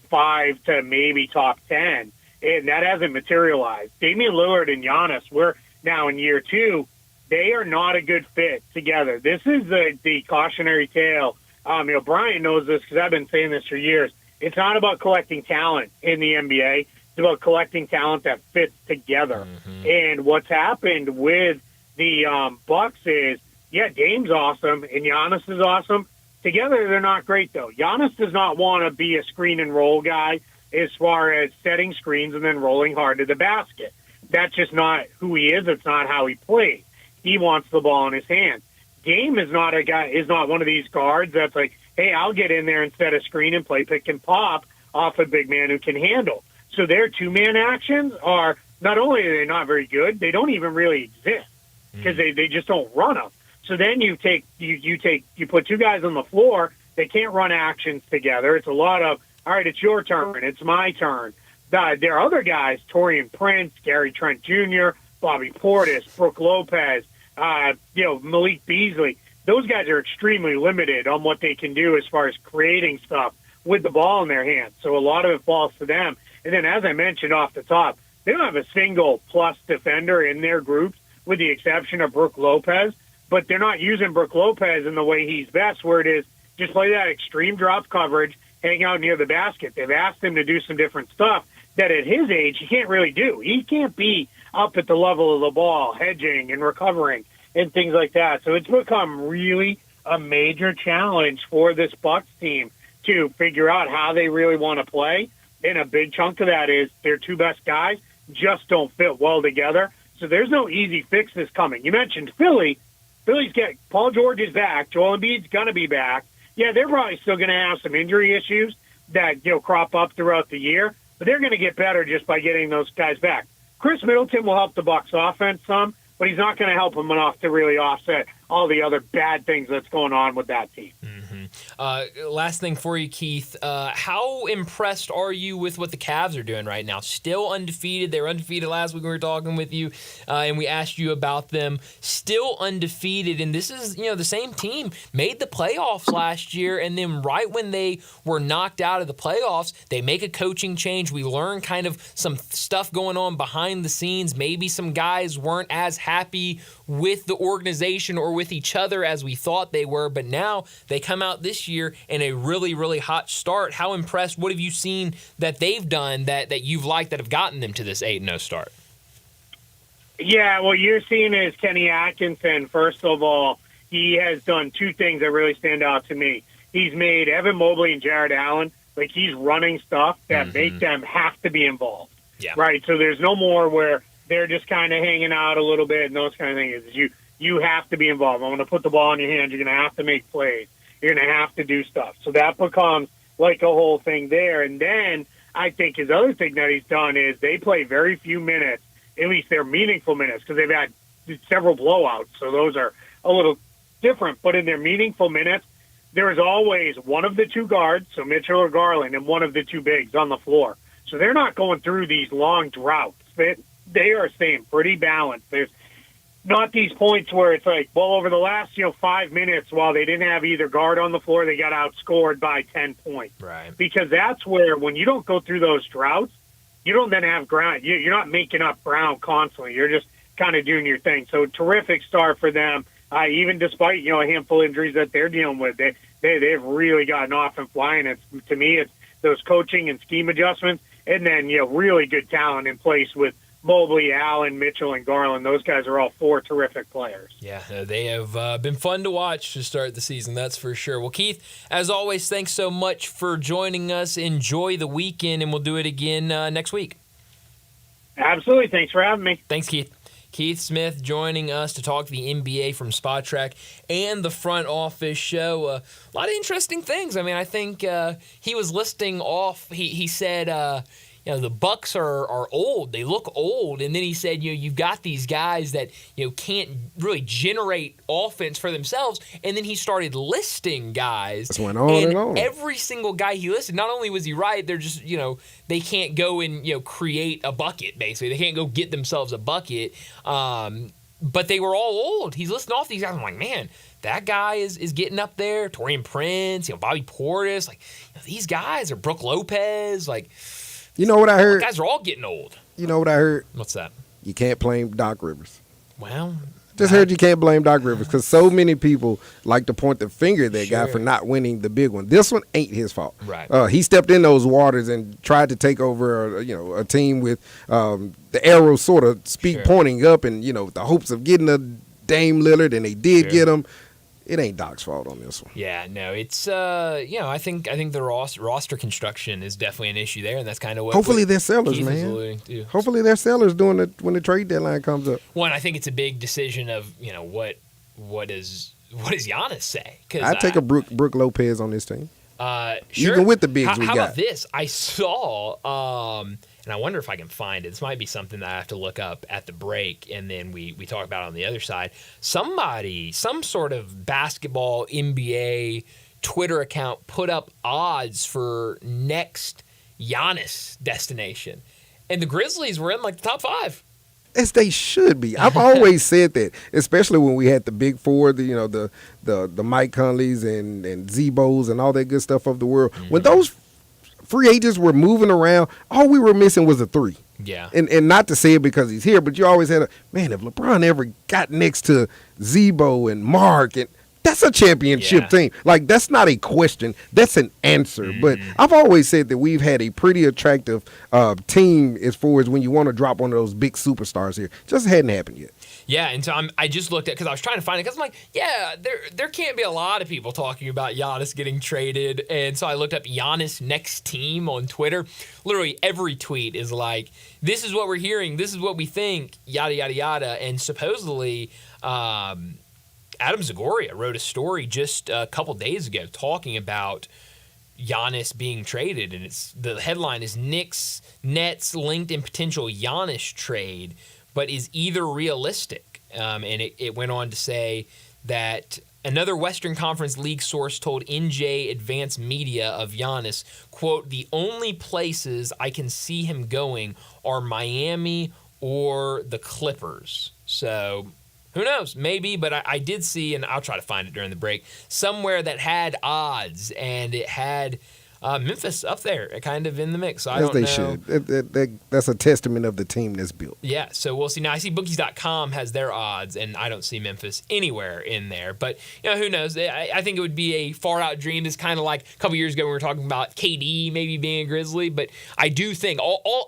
5 to maybe top 10. And that hasn't materialized. Damian Lillard and Giannis, we're now in year 2. They are not a good fit together. This is the cautionary tale. Brian knows this because I've been saying this for years. It's not about collecting talent in the NBA. It's about collecting talent that fits together. And what's happened with the Bucks is, Dame's awesome and Giannis is awesome. Together, they're not great, though. Giannis does not want to be a screen and roll guy as far as setting screens and then rolling hard to the basket. That's just not who he is. It's not how he plays. He wants the ball in his hand. Dame is not one of these guards that's like, hey, I'll get in there instead of screen and play pick and pop off a big man who can handle. So their 2-man actions are, not only are they not very good, they don't even really exist because they just don't run them. So then you put 2 guys on the floor. They can't run actions together. It's a lot of, all right, it's your turn. It's my turn. There are other guys, Taurean Prince, Gary Trent Jr., Bobby Portis, Brook Lopez, Malik Beasley. Those guys are extremely limited on what they can do as far as creating stuff with the ball in their hands. So a lot of it falls to them. And then, as I mentioned off the top, they don't have a single plus defender in their groups with the exception of Brook Lopez. But they're not using Brook Lopez in the way he's best, where it is just play that extreme drop coverage, hang out near the basket. They've asked him to do some different stuff that at his age he can't really do. He can't be up at the level of the ball, hedging and recovering and things like that. So it's become really a major challenge for this Bucks team to figure out how they really want to play. And a big chunk of that is their 2 best guys just don't fit well together. So there's no easy fixes coming. You mentioned Philly. Philly's Paul George is back. Joel Embiid's going to be back. Yeah, they're probably still going to have some injury issues that crop up throughout the year, but they're going to get better just by getting those guys back. Chris Middleton will help the Bucks offense some, but he's not going to help them enough to really offset all the other bad things that's going on with that team.
Last thing for you, Keith. How impressed are you with what the Cavs are doing right now? Still undefeated. They were undefeated last week when we were talking with you, and we asked you about them. Still undefeated, and this is the same team. Made the playoffs last year, and then right when they were knocked out of the playoffs, they make a coaching change. We learn kind of some stuff going on behind the scenes. Maybe some guys weren't as happy with the organization or with each other as we thought they were, but now they come out this year in a really, really hot start. How impressed? What have you seen that they've done that you've liked that have gotten them to this 8-0 start?
Yeah, what you're seeing is Kenny Atkinson. First of all, he has done 2 things that really stand out to me. He's made Evan Mobley and Jared Allen, like he's running stuff that make them have to be involved.
Yeah.
Right? So there's no more where they're just kind of hanging out a little bit and those kind of things. You have to be involved. I'm going to put the ball in your hands. You're going to have to make plays. You're going to have to do stuff. So that becomes like a whole thing there. And then I think his other thing that he's done is they play very few minutes, at least they're meaningful minutes, because they've had several blowouts. So those are a little different. But in their meaningful minutes, there is always one of the two guards, so Mitchell or Garland, and one of the two bigs on the floor. So they're not going through these long droughts. They are staying pretty balanced. There's not these points where it's like, well, over the last 5 minutes, while they didn't have either guard on the floor, they got outscored by 10 points.
Right.
Because that's where, when you don't go through those droughts, you don't then have ground. You're not making up ground constantly. You're just kind of doing your thing. So terrific start for them. Even despite a handful of injuries that they're dealing with, they've really gotten off and flying. To me, it's those coaching and scheme adjustments, and then really good talent in place with Mobley, Allen, Mitchell, and Garland. Those guys are all four terrific players.
Yeah, they have been fun to watch to start the season, that's for sure. Well, Keith, as always, thanks so much for joining us. Enjoy the weekend, and we'll do it again next week.
Absolutely. Thanks for having me.
Thanks, Keith. Keith Smith joining us to talk the NBA from Spot Track and the Front Office Show. A lot of interesting things. I mean, I think he was listing off, he said, the Bucks are old. They look old. And then he said, you've got these guys that, can't really generate offense for themselves. And then he started listing guys.
This went on and on.
Every single guy he listed, not only was he right, they're just, they can't go and, create a bucket, basically. They can't go get themselves a bucket. But they were all old. He's listing off these guys. I'm like, man, that guy is getting up there. Torian Prince, Bobby Portis. These guys are Brooke Lopez.
You know what I heard?
Guys are all getting old.
You know what I heard?
What's that?
You can't blame Doc Rivers.
Well,
just heard you can't blame Doc Rivers because so many people like to point the finger at that guy for not winning the big one. This one ain't his fault.
Right.
He stepped in those waters and tried to take over, a team with the arrow sort of pointing up and, the hopes of getting a Dame Lillard, and they did get him. It ain't Doc's fault on this one.
Yeah, no, it's I think the roster construction is definitely an issue there, and that's kind of what.
Hopefully they're sellers,
Keith
man. Hopefully they're sellers doing it when the trade deadline comes up.
One, I think it's a big decision of what does Giannis say?
I'd take a Brooke Lopez on this team.
Sure.
Even with the bigs we got.
How about this? I saw, and I wonder if I can find it. This might be something that I have to look up at the break, and then we talk about it on the other side. Some sort of basketball NBA Twitter account put up odds for next Giannis destination, and the Grizzlies were in the top 5.
As they should be. I've always said that, especially when we had the big four, the Mike Conleys and Zebos and all that good stuff of the world. Mm-hmm. When those free agents were moving around, all we were missing was a 3.
Yeah.
And not to say it because he's here, but you always had if LeBron ever got next to Zebo and Mark, and that's a championship team. That's not a question. That's an answer. Mm-hmm. But I've always said that we've had a pretty attractive team as far as when you want to drop one of those big superstars here. Just hadn't happened yet.
Yeah, and so I just looked at, because I was trying to find it, because I'm like, yeah, there can't be a lot of people talking about Giannis getting traded. And so I looked up Giannis next team on Twitter. Literally every tweet is like, this is what we're hearing, this is what we think, yada, yada, yada. And supposedly Adam Zagoria wrote a story just a couple days ago talking about Giannis being traded, and the headline is Nets linked in potential Giannis trade, but is either realistic. And it went on to say that another Western Conference League source told NJ Advanced Media of Giannis, quote, the only places I can see him going are Miami or the Clippers. So who knows? Maybe, but I did see, and I'll try to find it during the break, somewhere that had odds, and it had Memphis up there, kind of in the mix. So I don't know.
Should. That's a testament of the team that's built.
Yeah, so we'll see. Now, I see Bookies.com has their odds, and I don't see Memphis anywhere in there. But, who knows? I think it would be a far-out dream. It's kind of like a couple years ago when we were talking about KD maybe being a Grizzly. But I do think,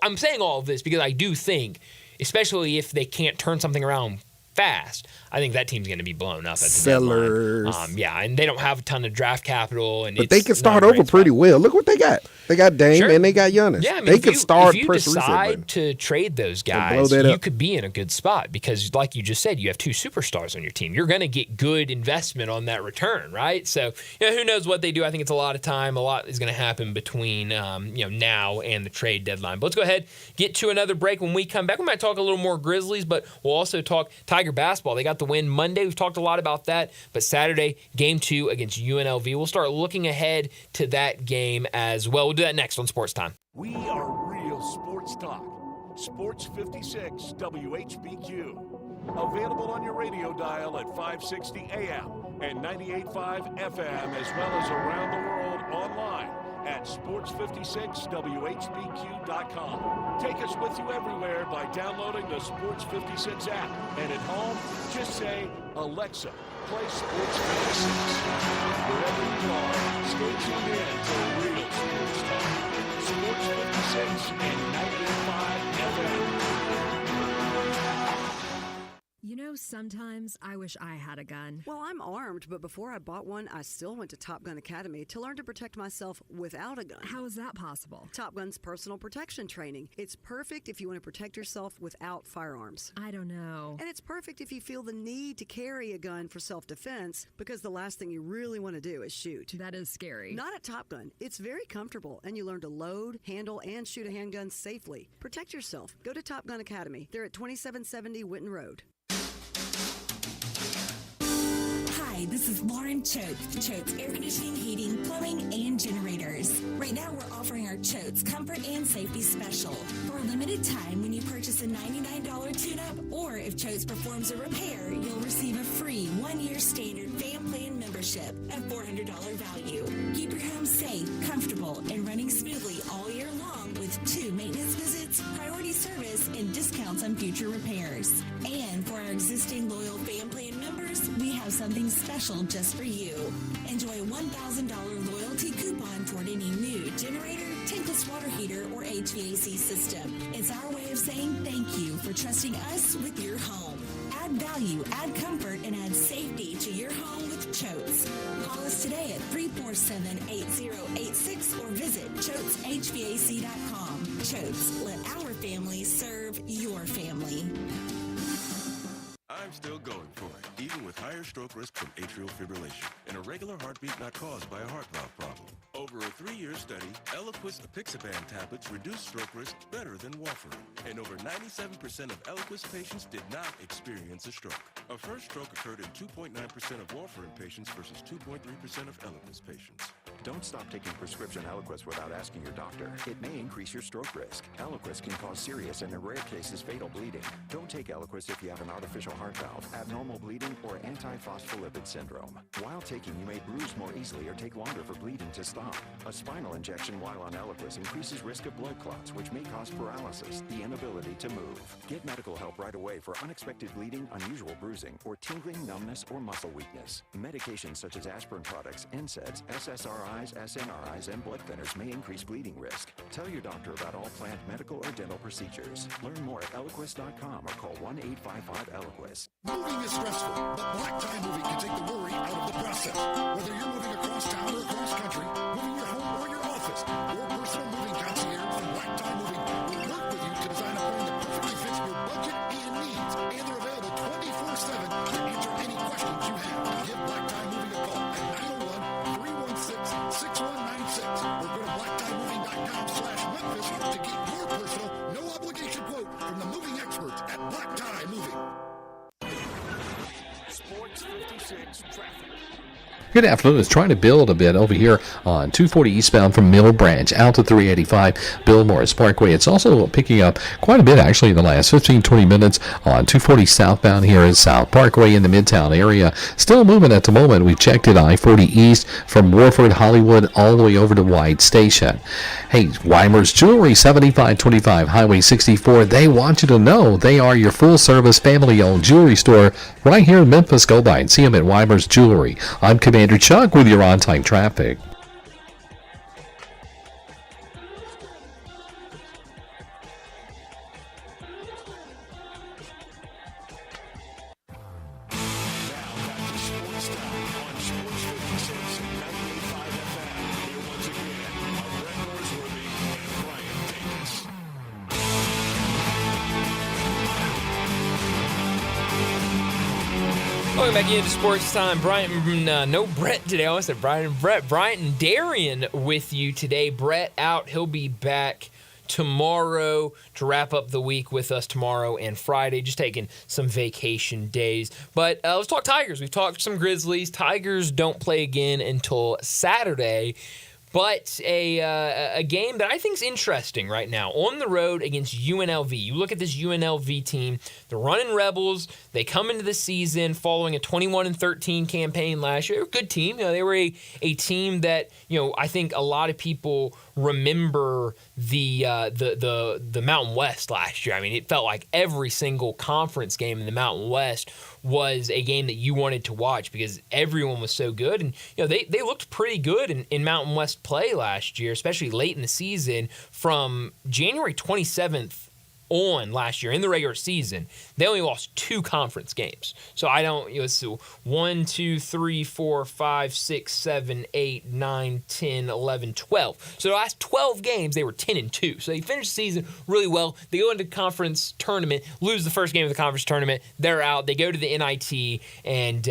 I'm saying all of this because I do think, especially if they can't turn something around fast, I think that team's going to be blown up at the
sellers.
Deadline. And they don't have a ton of draft capital, but
they can start over pretty well. Look what they got. They got Dame and they got Giannis.
Yeah,
they can start.
If you decide to trade those guys, you could be in a good spot because, like you just said, you have 2 superstars on your team. You're going to get good investment on that return, right? So, who knows what they do? I think it's a lot of time. A lot is going to happen between now and the trade deadline. But let's go ahead, get to another break. When we come back, we might talk a little more Grizzlies, but we'll also talk Tiger Tiger basketball. They got the win Monday. We've talked a lot about that. But Saturday, Game 2 against UNLV. We'll start looking ahead to that game as well. We'll do that next on Sports Time.
We are real sports talk. Sports 56 WHBQ. Available on your radio dial at 560 AM and 98.5 FM, as well as around the world online at sports56whbq.com. Take us with you everywhere by downloading the Sports 56 app. And at home, just say, Alexa, play Sports 56. Wherever you are, stay tuned in to real sports talk. Sports 56 and 98.5 FM.
You know, sometimes I wish I had a gun.
Well, I'm armed, but before I bought one, I still went to Top Gun Academy to learn to protect myself without a gun.
How is that possible?
Top Gun's personal protection training. It's perfect if you want to protect yourself without firearms.
I don't know.
And it's perfect if you feel the need to carry a gun for self-defense, because the last thing you really want to do is shoot.
That is scary.
Not at Top Gun. It's very comfortable, and you learn to load, handle, and shoot a handgun safely. Protect yourself. Go to Top Gun Academy. They're at 2770 Witten Road.
Hi, this is Lauren Choate, Choate's Air Conditioning, Heating, Plumbing, and Generators. Right now, we're offering our Choate's Comfort and Safety Special. For a limited time, when you purchase a $99 tune-up, or if Choate's performs a repair, you'll receive a free 1-year standard fan plan membership at $400 value. Keep your home safe, comfortable, and running smoothly all year long with 2 maintenance visits, priority service, and discounts on future repairs. And for our existing loyal fan plan members, we have something special just for you. Enjoy a $1,000 loyalty coupon toward any new generator, tankless water heater, or HVAC system. It's our way of saying thank you for trusting us with your home. Add value, add comfort, and add safety to your home with Choates. Call us today at 347-8086 or visit ChoatesHVAC.com. Choates, let our family serve your family.
I'm still going for it, even with higher stroke risk from atrial fibrillation, an irregular heartbeat not caused by a heart valve problem. Over a 3-year study, Eliquis apixaban tablets reduced stroke risk better than warfarin, and over 97% of Eliquis patients did not experience a stroke. A first stroke occurred in 2.9% of warfarin patients versus 2.3% of Eliquis patients.
Don't stop taking prescription Eliquis without asking your doctor. It may increase your stroke risk. Eliquis can cause serious and in rare cases fatal bleeding. Don't take Eliquis if you have an artificial heart valve, abnormal bleeding, or antiphospholipid syndrome. While taking, you may bruise more easily or take longer for bleeding to stop. A spinal injection while on Eliquis increases risk of blood clots, which may cause paralysis, the inability to move. Get medical help right away for unexpected bleeding, unusual bruising, or tingling, numbness, or muscle weakness. Medications such as aspirin products, NSAIDs, SSRIs, SNRIs, and blood thinners may increase bleeding risk. Tell your doctor about all planned medical or dental procedures. Learn more at Eliquis.com or call 1-855-ELIQUIS.
Moving is stressful, but Black Tie Moving can take the worry out of the process. Whether you're moving across town or across country, moving your home or your office, your personal moving concierge from Black Tie Moving will work with you to design a plan that perfectly fits your budget and needs. And they're available 24/7 to answer any questions you have. Give Black Tie Moving a call at 901-316-6196 or go to blacktiemoving.com/Memphis to get your personal, no obligation quote from the moving experts at Black Tie Moving.
Sports 56 traffic.
Good afternoon. It's trying to build a bit over here on 240 eastbound from Mill Branch out to 385 Bill Morris Parkway. It's also picking up quite a bit actually in the last 15-20 minutes on 240 southbound here in South Parkway in the Midtown area. Still moving at the moment. We've checked it I-40 east from Warford, Hollywood, all the way over to White Station. Hey, Weimer's Jewelry, 7525 Highway 64. They want you to know they are your full-service, family-owned jewelry store right here in Memphis. Go by and see them at Weimer's Jewelry. I'm Commander Chuck with your on-time traffic.
Welcome back into Sports Time. No Brett today. I almost said Brian and Brett. Bryant and Darian with you today. Brett out. He'll be back tomorrow to wrap up the week with us tomorrow and Friday, just taking some vacation days. But let's talk Tigers. We've talked some Grizzlies. Tigers don't play again until Saturday. But a game that I think is interesting right now, on the road against UNLV. You look at this UNLV team, they're running Rebels. They come into the season following a 21-13 campaign last year. They were a good team. They were a team that, I think a lot of people remember the Mountain West last year. I mean, it felt like every single conference game in the Mountain West was a game that you wanted to watch because everyone was so good. And, they looked pretty good in Mountain West play last year, especially late in the season. From January 27th on last year in the regular season, they only lost 2 conference games. So I don't, so 1, 2, 3, 4, 5, 6, 7, 8, 9, 10, 11, 12. So the last 12 games, they were 10-2. So they finished the season really well. They go into conference tournament, lose the first game of the conference tournament. They're out. They go to the NIT and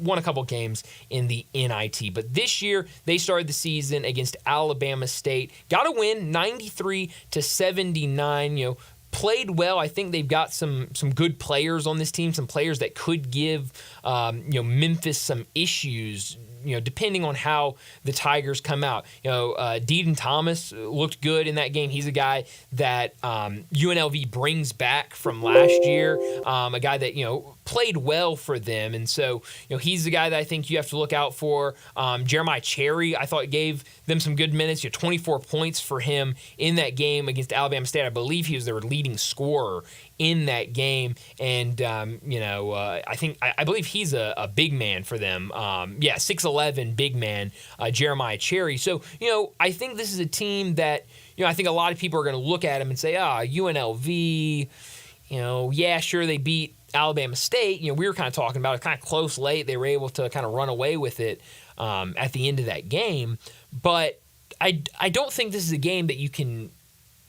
won a couple games in the NIT. But this year, they started the season against Alabama State. Got a win, 93-79. Played well. I think they've got some good players on this team, some players that could give Memphis some issues, depending on how the Tigers come out. Deaton Thomas looked good in that game. He's a guy that UNLV brings back from last year, a guy that, played well for them. And so, he's the guy that I think you have to look out for. Jeremiah Cherry, I thought, gave them some good minutes. 24 points for him in that game against Alabama State. I believe he was their leading scorer in that game. And, I believe he's a big man for them. 6'11" big man, Jeremiah Cherry. So, I think this is a team that, I think a lot of people are going to look at him and say, UNLV, sure, they beat Alabama State. We were kind of talking about it, kind of close late. They were able to kind of run away with it at the end of that game. But I don't think this is a game that you can,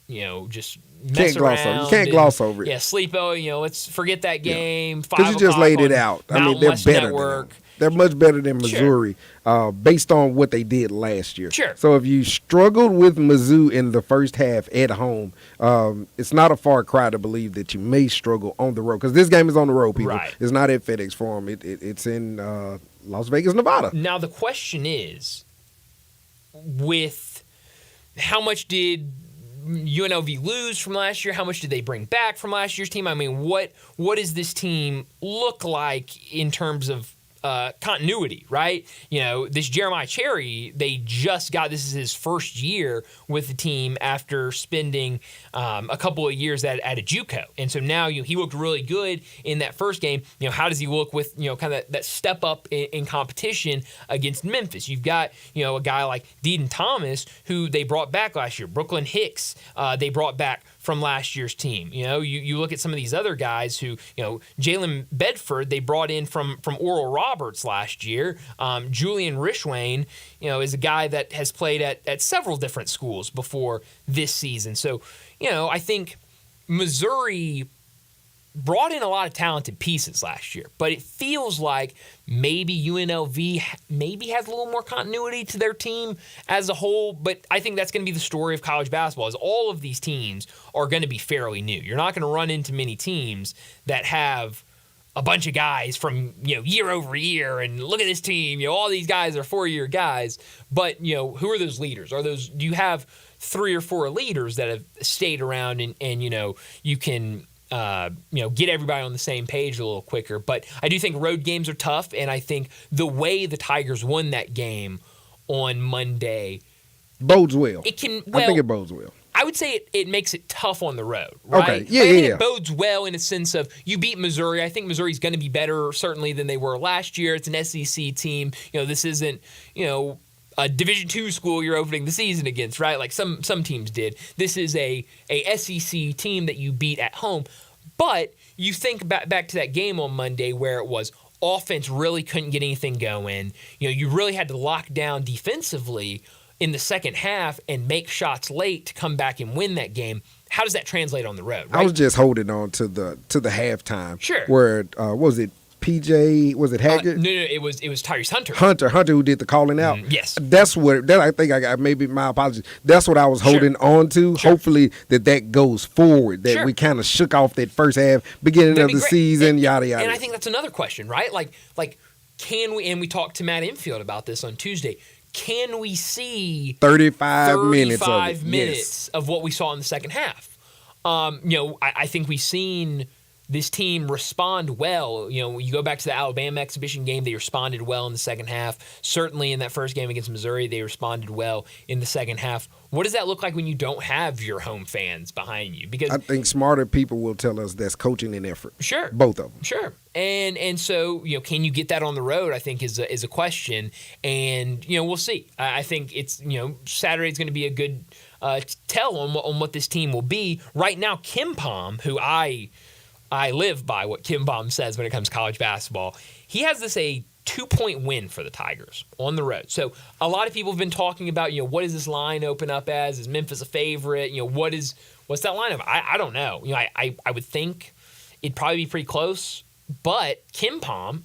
just mess around.
You can't gloss over it.
Yeah, sleep. Let's forget that game.
Because you just laid it out. I mean, they're better than them. They're much better than Missouri, based on what they did last year.
Sure.
So if you struggled with Mizzou in the first half at home, it's not a far cry to believe that you may struggle on the road. Because this game is on the road, people.
Right.
It's not at FedEx Forum. It's in Las Vegas, Nevada.
Now, the question is, with how much did UNLV lose from last year? How much did they bring back from last year's team? I mean, what does this team look like in terms of continuity, right? This Jeremiah Cherry, they just got, this is his first year with the team after spending a couple of years at a JUCO. And so now he looked really good in that first game. How does he look with, kind of that step up in competition against Memphis? You've got, a guy like Deaton Thomas, who they brought back last year. Brooklyn Hicks, they brought back from last year's team. You look at some of these other guys who, Jalen Bedford, they brought in from Oral Roberts last year. Julian Rishwain, is a guy that has played at several different schools before this season. So, I think Missouri brought in a lot of talented pieces last year, but it feels like maybe UNLV maybe has a little more continuity to their team as a whole. But I think that's going to be the story of college basketball, is all of these teams are going to be fairly new. You're not going to run into many teams that have a bunch of guys from, year over year, and look at this team, all these guys are 4-year guys. But, who are those leaders? Do you have 3 or 4 leaders that have stayed around and you can get everybody on the same page a little quicker? But I do think road games are tough, and I think the way the Tigers won that game on Monday
bodes well.
I think
it bodes well.
I would say it makes it tough on the road, right?
Okay, yeah,
It bodes well in a sense of you beat Missouri. I think Missouri's going to be better, certainly, than they were last year. It's an SEC team. This isn't, a Division II school you're opening the season against, right? Like some teams did. This is a SEC team that you beat at home. But you think back to that game on Monday where it was offense really couldn't get anything going. You really had to lock down defensively in the second half and make shots late to come back and win that game. How does that translate on the road? Right?
I was just holding on to the halftime.
Sure.
Where what was it? PJ, was it Haggard?
No, it was Tyrese Hunter.
Hunter who did the calling out.
Yes.
That's what, I think I got, maybe my apologies. That's what I was holding on to. Sure. Hopefully that goes forward, that we kind of shook off that first half, beginning of the season, yada, yada.
And I think that's another question, right? Like, can we, and we talked to Matt Infield about this on Tuesday, can we see 35 minutes of what we saw in the second half? I think we've seen this team respond well. You go back to the Alabama exhibition game, they responded well in the second half. Certainly in that first game against Missouri, they responded well in the second half. What does that look like when you don't have your home fans behind you? Because
I think smarter people will tell us that's coaching and effort.
Sure.
Both of them.
Sure. And so, can you get that on the road, I think is a question. And, we'll see. I think it's, Saturday's going to be a good tell on what this team will be. Right now, Kim Pom, who I live by what Kim Pom says when it comes to college basketball, he has this a 2-point win for the Tigers on the road. So a lot of people have been talking about, what does this line open up as? Is Memphis a favorite? What's that line of? I don't know. I would think it'd probably be pretty close, but Kim Pom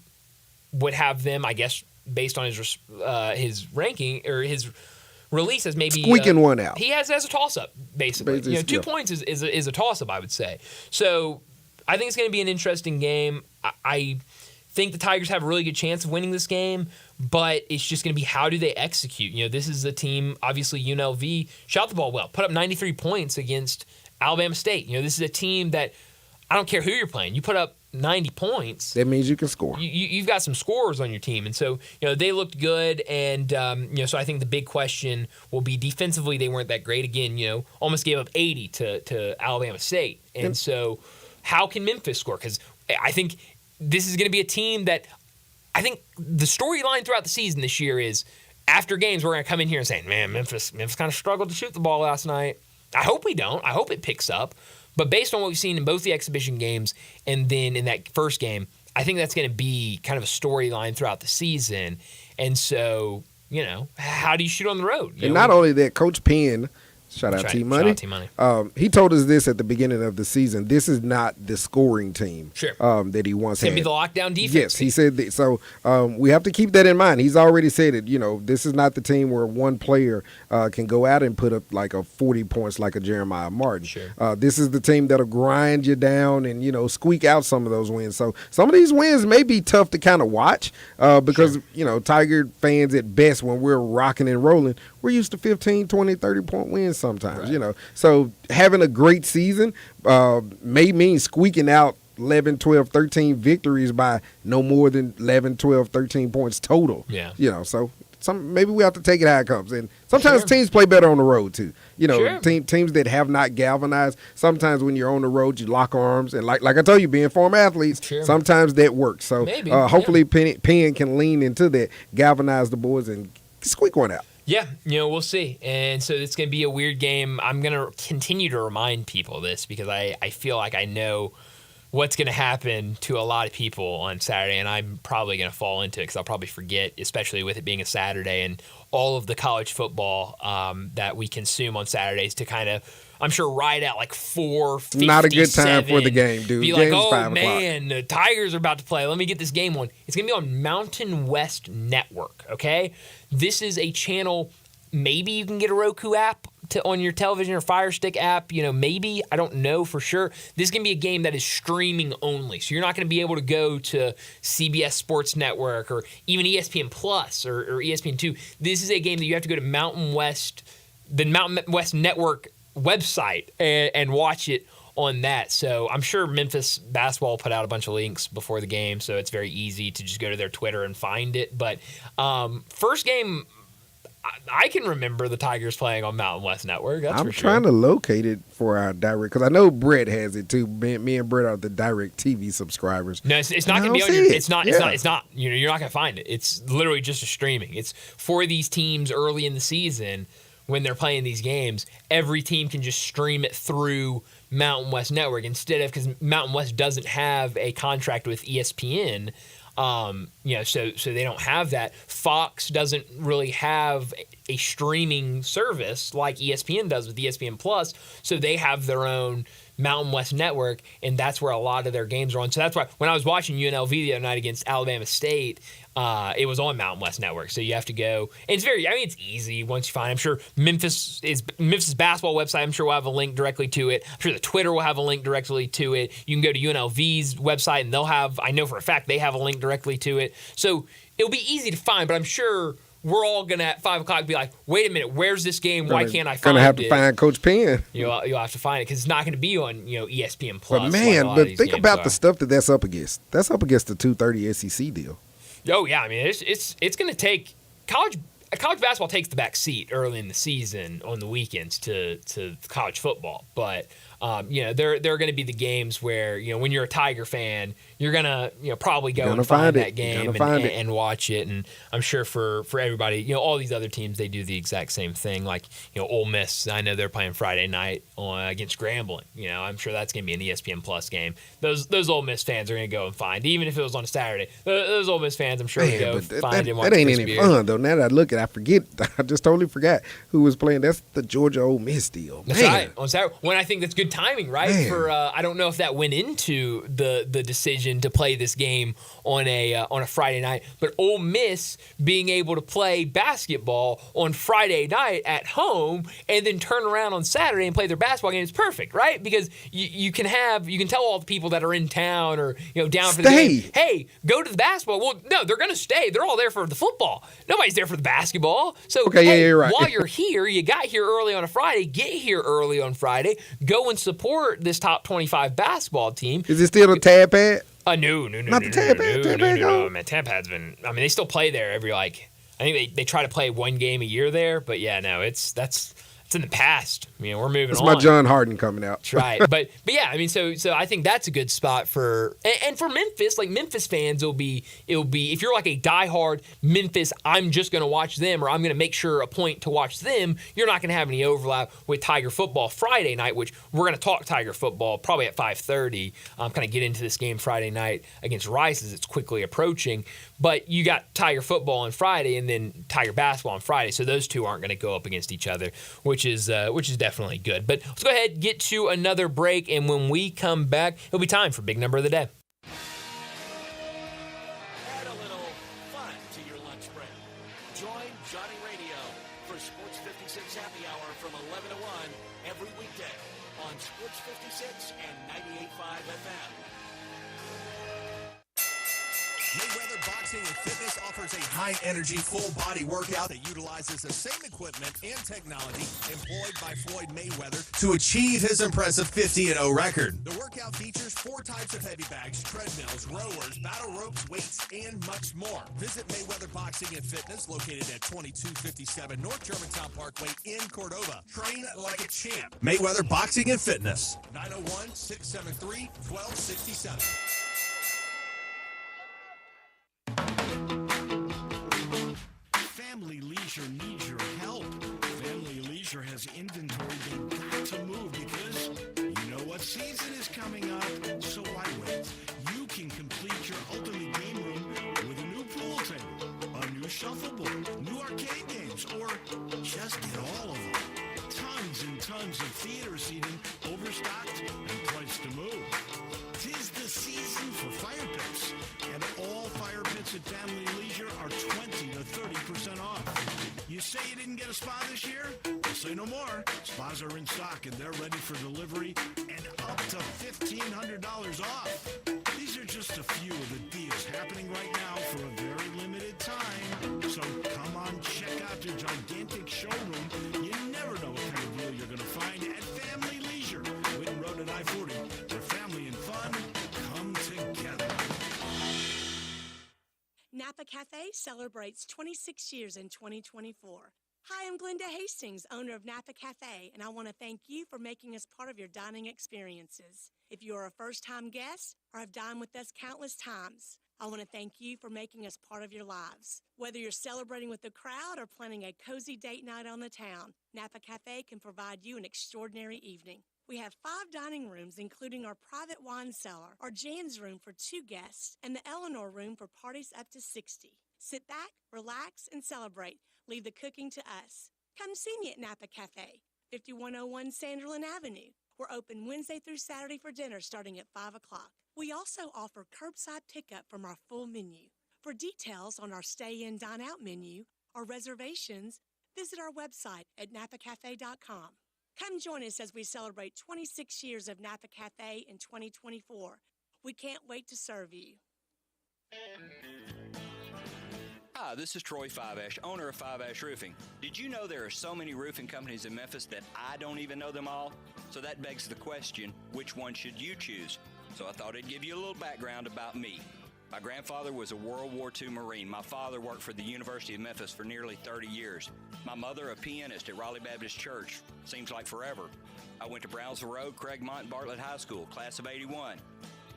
would have them, I guess, based on his ranking or his release as maybe
squeaking one out.
He has as a toss-up, basically. 2 points is a toss-up, I would say. So I think it's going to be an interesting game. I think the Tigers have a really good chance of winning this game, but it's just going to be how do they execute. This is a team, obviously UNLV shot the ball well, put up 93 points against Alabama State. This is a team that I don't care who you're playing. You put up 90 points.
That means you can score.
You've got some scorers on your team. And so, they looked good. And, so I think the big question will be defensively, they weren't that great. Again, almost gave up 80 to Alabama State. And so how can Memphis score? Because I think this is going to be a team that I think the storyline throughout the season this year is after games, we're going to come in here and say, man, Memphis kind of struggled to shoot the ball last night. I hope we don't. I hope it picks up. But based on what we've seen in both the exhibition games and then in that first game, I think that's going to be kind of a storyline throughout the season. And so, how do you shoot on the road?
And not only that, Coach Penn, shout out T-Money. He told us this at the beginning of the season. This is not the scoring team that he wants.
It's going to be the lockdown defense.
Yes, he said that. So we have to keep that in mind. He's already said it. This is not the team where one player can go out and put up like a 40 points like a Jeremiah Martin.
Sure.
This is the team that'll grind you down and, squeak out some of those wins. So some of these wins may be tough to kind of watch because, Tiger fans at best, when we're rocking and rolling, we're used to 15, 20, 30-point wins sometimes, So having a great season may mean squeaking out 11, 12, 13 victories by no more than 11, 12, 13 points total.
Yeah.
So maybe we have to take it how it comes. And sometimes teams play better on the road too. Teams that have not galvanized, sometimes when you're on the road, you lock arms. And like I told you, being former athletes, sometimes that works. So hopefully Penn can lean into that, galvanize the boys, and squeak one out.
Yeah, we'll see. And so it's going to be a weird game. I'm going to continue to remind people this because I feel like I know what's going to happen to a lot of people on Saturday, and I'm probably going to fall into it because I'll probably forget, especially with it being a Saturday and all of the college football that we consume on Saturdays to kind of, I'm sure, ride out like 4:57.
Not a good time for the game, dude.
Be
Game's
like,
5
man, the Tigers are about to play. Let me get this game on. It's going to be on Mountain West Network, okay? This is a channel, maybe you can get a Roku app on your television or Fire Stick app, maybe. I don't know for sure. This is going to be a game that is streaming only. So you're not going to be able to go to CBS Sports Network or even ESPN Plus or ESPN2. This is a game that you have to go to Mountain West Network website and watch it on that. So I'm sure Memphis basketball put out a bunch of links before the game, so it's very easy to just go to their Twitter and find it. But first game, I can remember the Tigers playing on Mountain West Network. That's for sure.
I'm trying to locate it for our direct, because I know Brett has it too. Me and Brett are the direct TV subscribers.
No, it's not going to be on your. It's not. You're not going to find it. It's literally just a streaming. It's for these teams early in the season when they're playing these games. Every team can just stream it through Mountain West Network instead of, because Mountain West doesn't have a contract with ESPN. So they don't have that. Fox doesn't really have a streaming service like ESPN does with ESPN Plus, so they have their own Mountain West Network, and that's where a lot of their games are on. So that's why when I was watching UNLV the other night against Alabama State, it was on Mountain West Network. So you have to go, and it's easy once you find. I'm sure Memphis basketball website. I'm sure will have a link directly to it. I'm sure the Twitter will have a link directly to it. You can go to UNLV's website, and they'll have. I know for a fact they have a link directly to it. So it'll be easy to find. But I'm sure we're all gonna at 5 o'clock be like, wait a minute, where's this game? Why can't I find it?
Gonna have to find Coach Penn.
You'll have to find it because it's not going to be on ESPN Plus.
But man, think about the stuff that's up against. That's up against the 230 SEC deal.
Oh yeah, I mean it's going to take college basketball takes the back seat early in the season on the weekends to college football, but there are going to be the games where when you're a Tiger fan, you're gonna probably go and find that game and watch it. And I'm sure for everybody, all these other teams, they do the exact same thing. Like Ole Miss, I know they're playing Friday night against Grambling. I'm sure that's gonna be an ESPN Plus game. Those Ole Miss fans are gonna go and find, even if it was on a Saturday. Those Ole Miss fans, I'm sure, will go find and watch.
That ain't any fun though. Now that I look at it, I forget. I just totally forgot who was playing. That's the Georgia Ole Miss deal.
That's right. On Saturday, when I think that's good timing, right? Man. For I don't know if that went into the decision to play this game on a Friday night, but Ole Miss being able to play basketball on Friday night at home and then turn around on Saturday and play their basketball game is perfect, right? Because you can tell all the people that are in town or down for the game, hey, go to the basketball. Well, no, they're going to stay. They're all there for the football. Nobody's there for the basketball. So
you're right.
While you're here, you got here early on a Friday. Get here early on Friday. Go and support this top 25 basketball team.
Is it still a tab pad?
No. Not the tab pad. No, man. Tab pad's been. I mean, they still play there every I think they try to play one game a year there, but yeah, no, it's in the past. We're moving on.
It's my John Harden coming out.
That's right. But yeah, I mean, so I think that's a good spot for Memphis. Like Memphis fans, it'll be if you're like a diehard Memphis, I'm just going to watch them, or I'm going to make sure a point to watch them. You're not going to have any overlap with Tiger football Friday night, which we're going to talk Tiger football probably at 5:30. Kind of get into this game Friday night against Rice as it's quickly approaching. But you got Tiger football on Friday and then Tiger basketball on Friday, so those two aren't going to go up against each other, which is definitely good. But let's go ahead and get to another break, and when we come back, it'll be time for Big Number of the Day.
Add a little fun to your lunch break. Join Johnny Radio for Sports 56 Happy Hour from 11 to 1 every weekday on Sports 56 and 98.5 FM.
Mayweather Boxing and Fitness offers a high-energy, full-body workout that utilizes the same equipment and technology employed by Floyd Mayweather to achieve his impressive 50-0 record. The workout features 4 types of heavy bags, treadmills, rowers, battle ropes, weights, and much more. Visit Mayweather Boxing and Fitness, located at 2257 North Germantown Parkway in Cordova. Train like a champ. Mayweather Boxing and Fitness, 901-673-1267. Family Leisure needs your help. Family Leisure has inventory they've got to move because you know what season is coming up. So why wait? You can complete your ultimate game room with a new pool table, a new shuffleboard, new arcade games, or just get all of them. Tons and tons of theater seating, overstocked and priced to move. 'Tis the season for fire pits, and all fire pits at Family Leisure are 20 to 30% off. You say you didn't get a spa this year? Well, say no more. Spas are in stock and they're ready for delivery and up to $1,500 off. These are just a few of the deals happening right now for a very limited time. So come on, check out their gigantic showroom. You never know what kind of deal you're going to find at Family Leisure, Whitten Road at I-40, where family and fun come together.
Napa Cafe celebrates 26 years in 2024. Hi, I'm Glenda Hastings, owner of Napa Cafe, and I want to thank you for making us part of your dining experiences. If you are a first-time guest or have dined with us countless times, I want to thank you for making us part of your lives. Whether you're celebrating with the crowd or planning a cozy date night on the town, Napa Cafe can provide you an extraordinary evening. We have 5 dining rooms, including our private wine cellar, our Jan's room for 2 guests, and the Eleanor room for parties up to 60. Sit back, relax, and celebrate. Leave the cooking to us. Come see me at Napa Cafe, 5101 Sanderlin Avenue, We're open Wednesday through Saturday for dinner starting at 5 o'clock. We also offer curbside pickup from our full menu. For details on our stay-in, dine-out menu or reservations, visit our website at napacafe.com. Come join us as we celebrate 26 years of Napa Cafe in 2024. We can't wait to serve you.
Hi, this is Troy Five-Ash, owner of Five-Ash Roofing. Did you know there are so many roofing companies in Memphis that I don't even know them all? So that begs the question, which one should you choose? So I thought I'd give you a little background about me. My grandfather was a World War II Marine. My father worked for the University of Memphis for nearly 30 years. My mother, a pianist at Raleigh Baptist Church. Seems like forever. I went to Brownsville Road, Craigmont, and Bartlett High School, class of 81.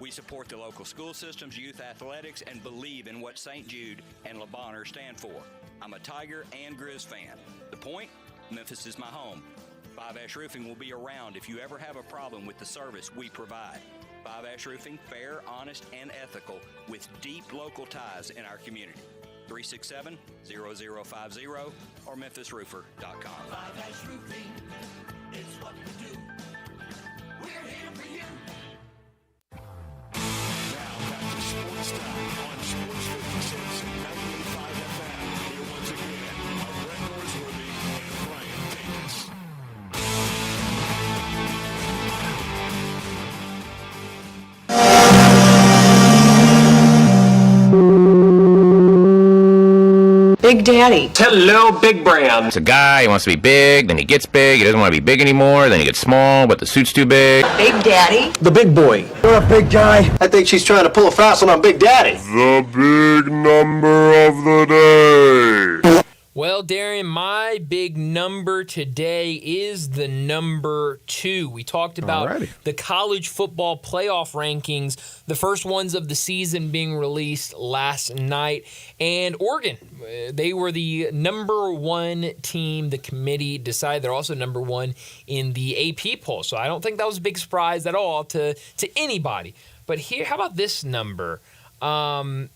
We support the local school systems, youth athletics, and believe in what St. Jude and Le Bonheur stand for. I'm a Tiger and Grizz fan. The point? Memphis is my home. Five-Ash Roofing will be around if you ever have a problem with the service we provide. Five-Ash Roofing, fair, honest, and ethical, with deep local ties in our community. 367-0050 or memphisroofer.com.
Five-Ash Roofing, it's what we do. We're here for you.
Now back to Sports Time on Sports 56 and 98.5 FM. Here once again are Brett Norsworthy and Brian Davis.
Big Daddy. Hello, Big Brand.
It's a guy, he wants to be big, then he gets big, he doesn't want to be big anymore, then he gets small, but the suit's too big.
Big Daddy. The big boy.
You're a big guy. I think she's trying to pull a fast one on Big Daddy.
The big number of the day.
Well, Darian, my big number today is the number 2. We talked about the college football playoff rankings, the first ones of the season being released last night. And Oregon, they were the number 1 team. The committee decided they're also number 1 in the AP poll. So I don't think that was a big surprise at all to anybody. But here, how about this number? 2.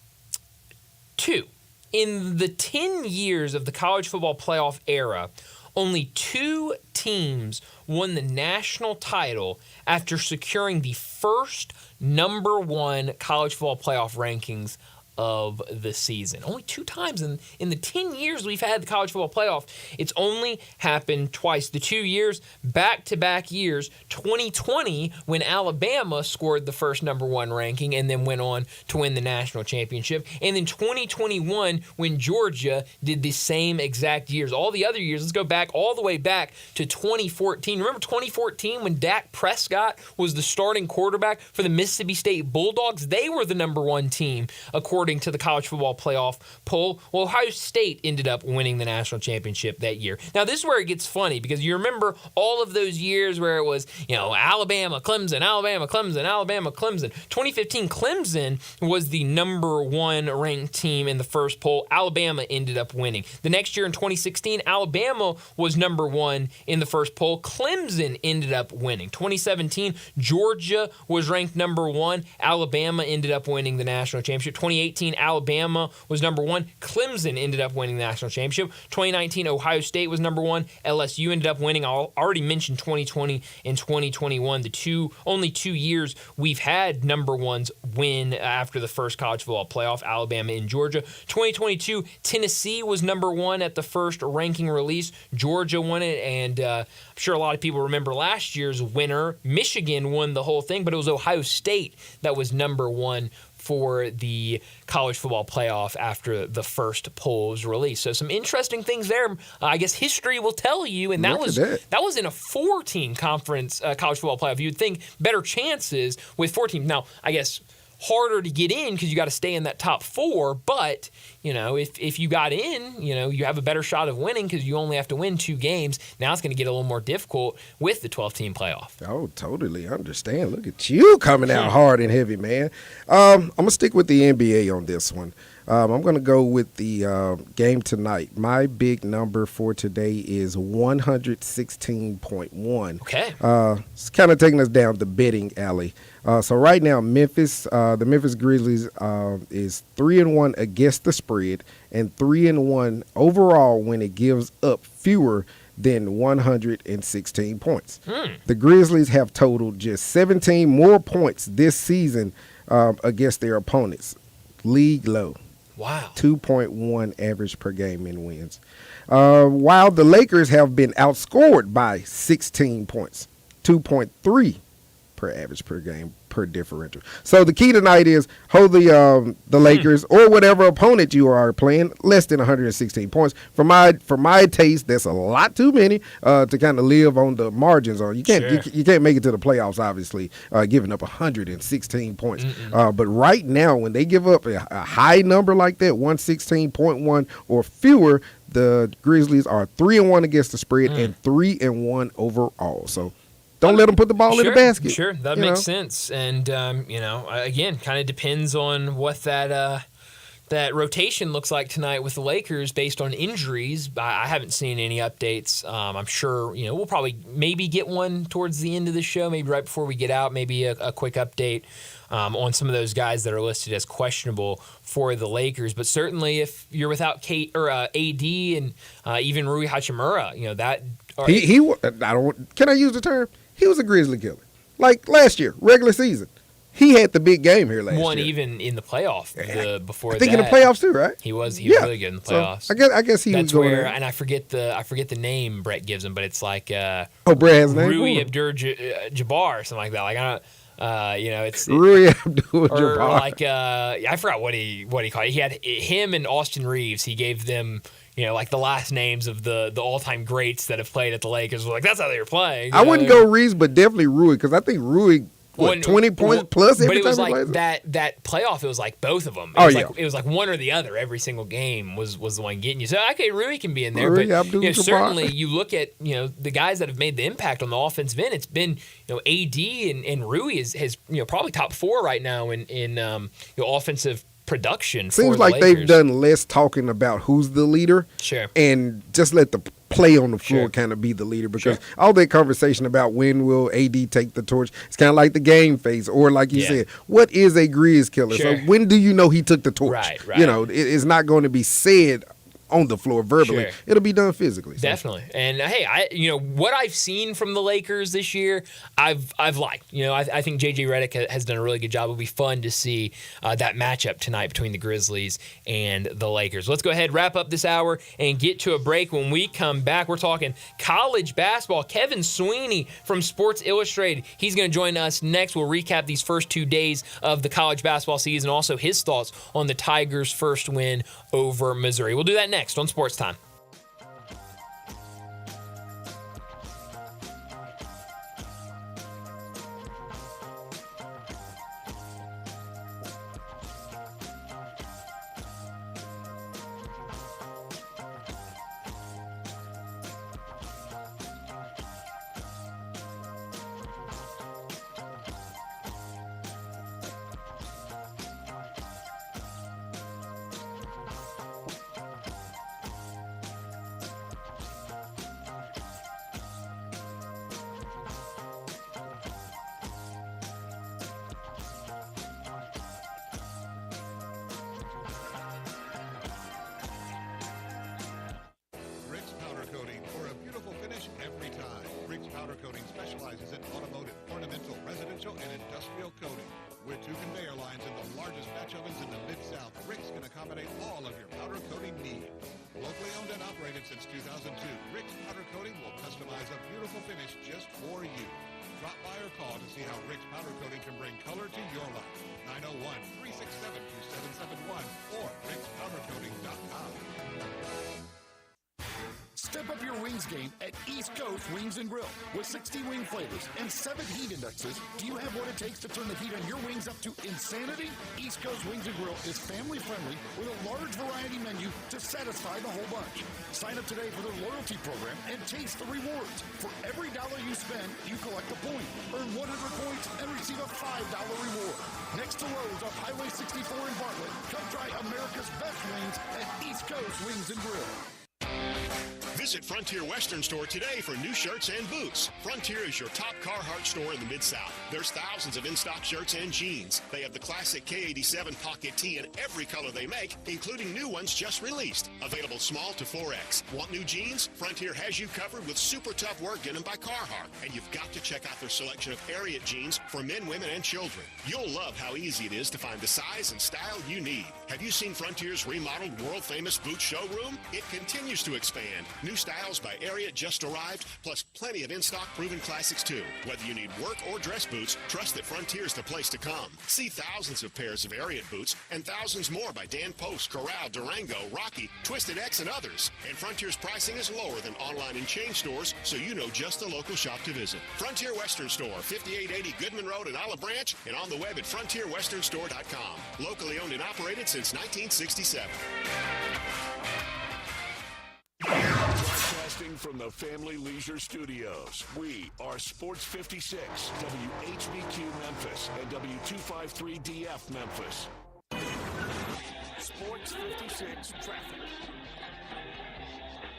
In the 10 years of the college football playoff era, only 2 teams won the national title after securing the first number 1 college football playoff rankings of the season. Only 2 times in the 10 years we've had the college football playoff. It's only happened twice. The 2 years, back-to-back years, 2020 when Alabama scored the first number 1 ranking and then went on to win the national championship. And then 2021 when Georgia did the same exact years. All the other years, let's go back all the way back to 2014. Remember 2014 when Dak Prescott was the starting quarterback for the Mississippi State Bulldogs? They were the number 1 team according to the college football playoff poll. Well, Ohio State ended up winning the national championship that year. Now, this is where it gets funny because you remember all of those years where it was, Alabama, Clemson, Alabama, Clemson, Alabama, Clemson. 2015, Clemson was the number 1 ranked team in the first poll. Alabama ended up winning. The next year in 2016, Alabama was number 1 in the first poll. Clemson ended up winning. 2017, Georgia was ranked number 1. Alabama ended up winning the national championship. 2018, Alabama was number 1. Clemson ended up winning the national championship. 2019, Ohio State was number 1. LSU ended up winning. I already mentioned 2020 and 2021, the only 2 years we've had number 1s win after the first college football playoff, Alabama and Georgia. 2022, Tennessee was number 1 at the first ranking release. Georgia won it, and I'm sure a lot of people remember last year's winner. Michigan won the whole thing, but it was Ohio State that was number 1 for the college football playoff after the first poll was released. So some interesting things there. I guess history will tell you, and that was in a 4-team conference college football playoff. You'd think better chances with 4 teams. Now, I guess harder to get in because you got to stay in that top 4, but if you got in, you have a better shot of winning because you only have to win 2 games. Now it's going to get a little more difficult with the 12-team playoff.
Oh, totally understand. Look at you coming out hard and heavy, man. I'm going to stick with the NBA on this one. I'm going to go with the game tonight. My big number for today is 116.1.
Okay.
It's kind of taking us down the betting alley. So right now, the Memphis Grizzlies is 3-1 against the spread and 3-1 overall when it gives up fewer than 116 points. The Grizzlies have totaled just 17 more points this season against their opponents. League low.
Wow.
2.1 average per game in wins. While the Lakers have been outscored by 16 points, 2.3 per average per game per differential. So the key tonight is hold the Lakers or whatever opponent you are playing less than 116 points. For my taste, that's a lot too many to kind of live on the margins on. You can't you can't make it to the playoffs, obviously, giving up 116 points. But right now, when they give up a high number like that, 116.1 or fewer, the Grizzlies are 3-1 against the spread and 3-1 overall. So don't let them put the ball in the basket.
Sure, that makes sense. And, again, kind of depends on what that rotation looks like tonight with the Lakers based on injuries. I haven't seen any updates. I'm sure, we'll probably maybe get one towards the end of the show, maybe right before we get out, maybe a quick update on some of those guys that are listed as questionable for the Lakers. But certainly if you're without AD and even Rui Hachimura, that...
Can I use the term? He was a Grizzly killer. Like last year, regular season. He had the big game here last year.
One even in the playoff before that.
I think in the playoffs too, right?
He was really good in the playoffs.
So I guess he was going there.
And I forget the name Brett gives him, but it's like
Brett has name?
Rui Abdur-Jabbar or something like that. Like I don't it's
Rui Abdur-Jabbar.
Or like I forgot what he called it. He had him and Austin Reeves. He gave them like the last names of the all-time greats that have played at the Lakers. Like, that's how they were playing.
I wouldn't go Reeves, but definitely Rui, because I think Rui, 20 points plus every time he plays?
But it was like that playoff, it was like both of them. It was like one or the other. Every single game was the one getting you. So, okay, Rui can be in there.
Rui,
but certainly you look at the guys that have made the impact on the offensive end, it's been AD and Rui is probably top 4 right now in offensive production.
Seems
for
like
the Lakers.
They've done less talking about who's the leader, and just let the play on the floor kind of be the leader, because all that conversation about when will AD take the torch, it's kind of like the game phase, or like you said, what is a Grizz killer? So when do you know he took the torch?
Right.
It's not going to be said on the floor verbally. It'll be done physically. So.
Definitely. And hey, what I've seen from the Lakers this year, I've liked. I think JJ Redick has done a really good job. It'll be fun to see that matchup tonight between the Grizzlies and the Lakers. Let's go ahead, wrap up this hour, and get to a break. When we come back, we're talking college basketball. Kevin Sweeney from Sports Illustrated, he's going to join us next. We'll recap these first 2 days of the college basketball season, also his thoughts on the Tigers' first win over Missouri. We'll do that next on Sportstime.
Step up your wings game at East Coast Wings and Grill. With 60 wing flavors and 7 heat indexes, do you have what it takes to turn the heat on your wings up to insanity? East Coast Wings and Grill is family friendly with a large variety menu to satisfy the whole bunch. Sign up today for their loyalty program and taste the rewards. For every dollar you spend, you collect a point. Earn 100 points and receive a $5 reward. Next to Lowe's on Highway 64 in Bartlett, come try America's best wings at East Coast Wings and Grill.
Visit Frontier Western Store today for new shirts and boots. Frontier is your top Carhartt store in the Mid-South. There's thousands of in-stock shirts and jeans. They have the classic K87 pocket tee in every color they make, including new ones just released. Available small to 4X. Want new jeans? Frontier has you covered with super tough work in them by Carhartt. And you've got to check out their selection of Ariat jeans for men, women, and children. You'll love how easy it is to find the size and style you need. Have you seen Frontier's remodeled world-famous boot showroom? It continues to expand. New styles by Ariat just arrived, plus plenty of in-stock proven classics too. Whether you need work or dress boots, trust that Frontier's the place to come. See thousands of pairs of Ariat boots and thousands more by Dan Post, Corral, Durango, Rocky, Twisted X, and others. And Frontier's pricing is lower than online and chain stores, so you know just the local shop to visit. Frontier Western Store, 5880 Goodman Road in Olive Branch, and on the web at frontierwesternstore.com. Locally owned and operated since 1967.
Broadcasting from the Family Leisure Studios, we are Sports 56, WHBQ Memphis, and W253DF Memphis. Sports 56 traffic.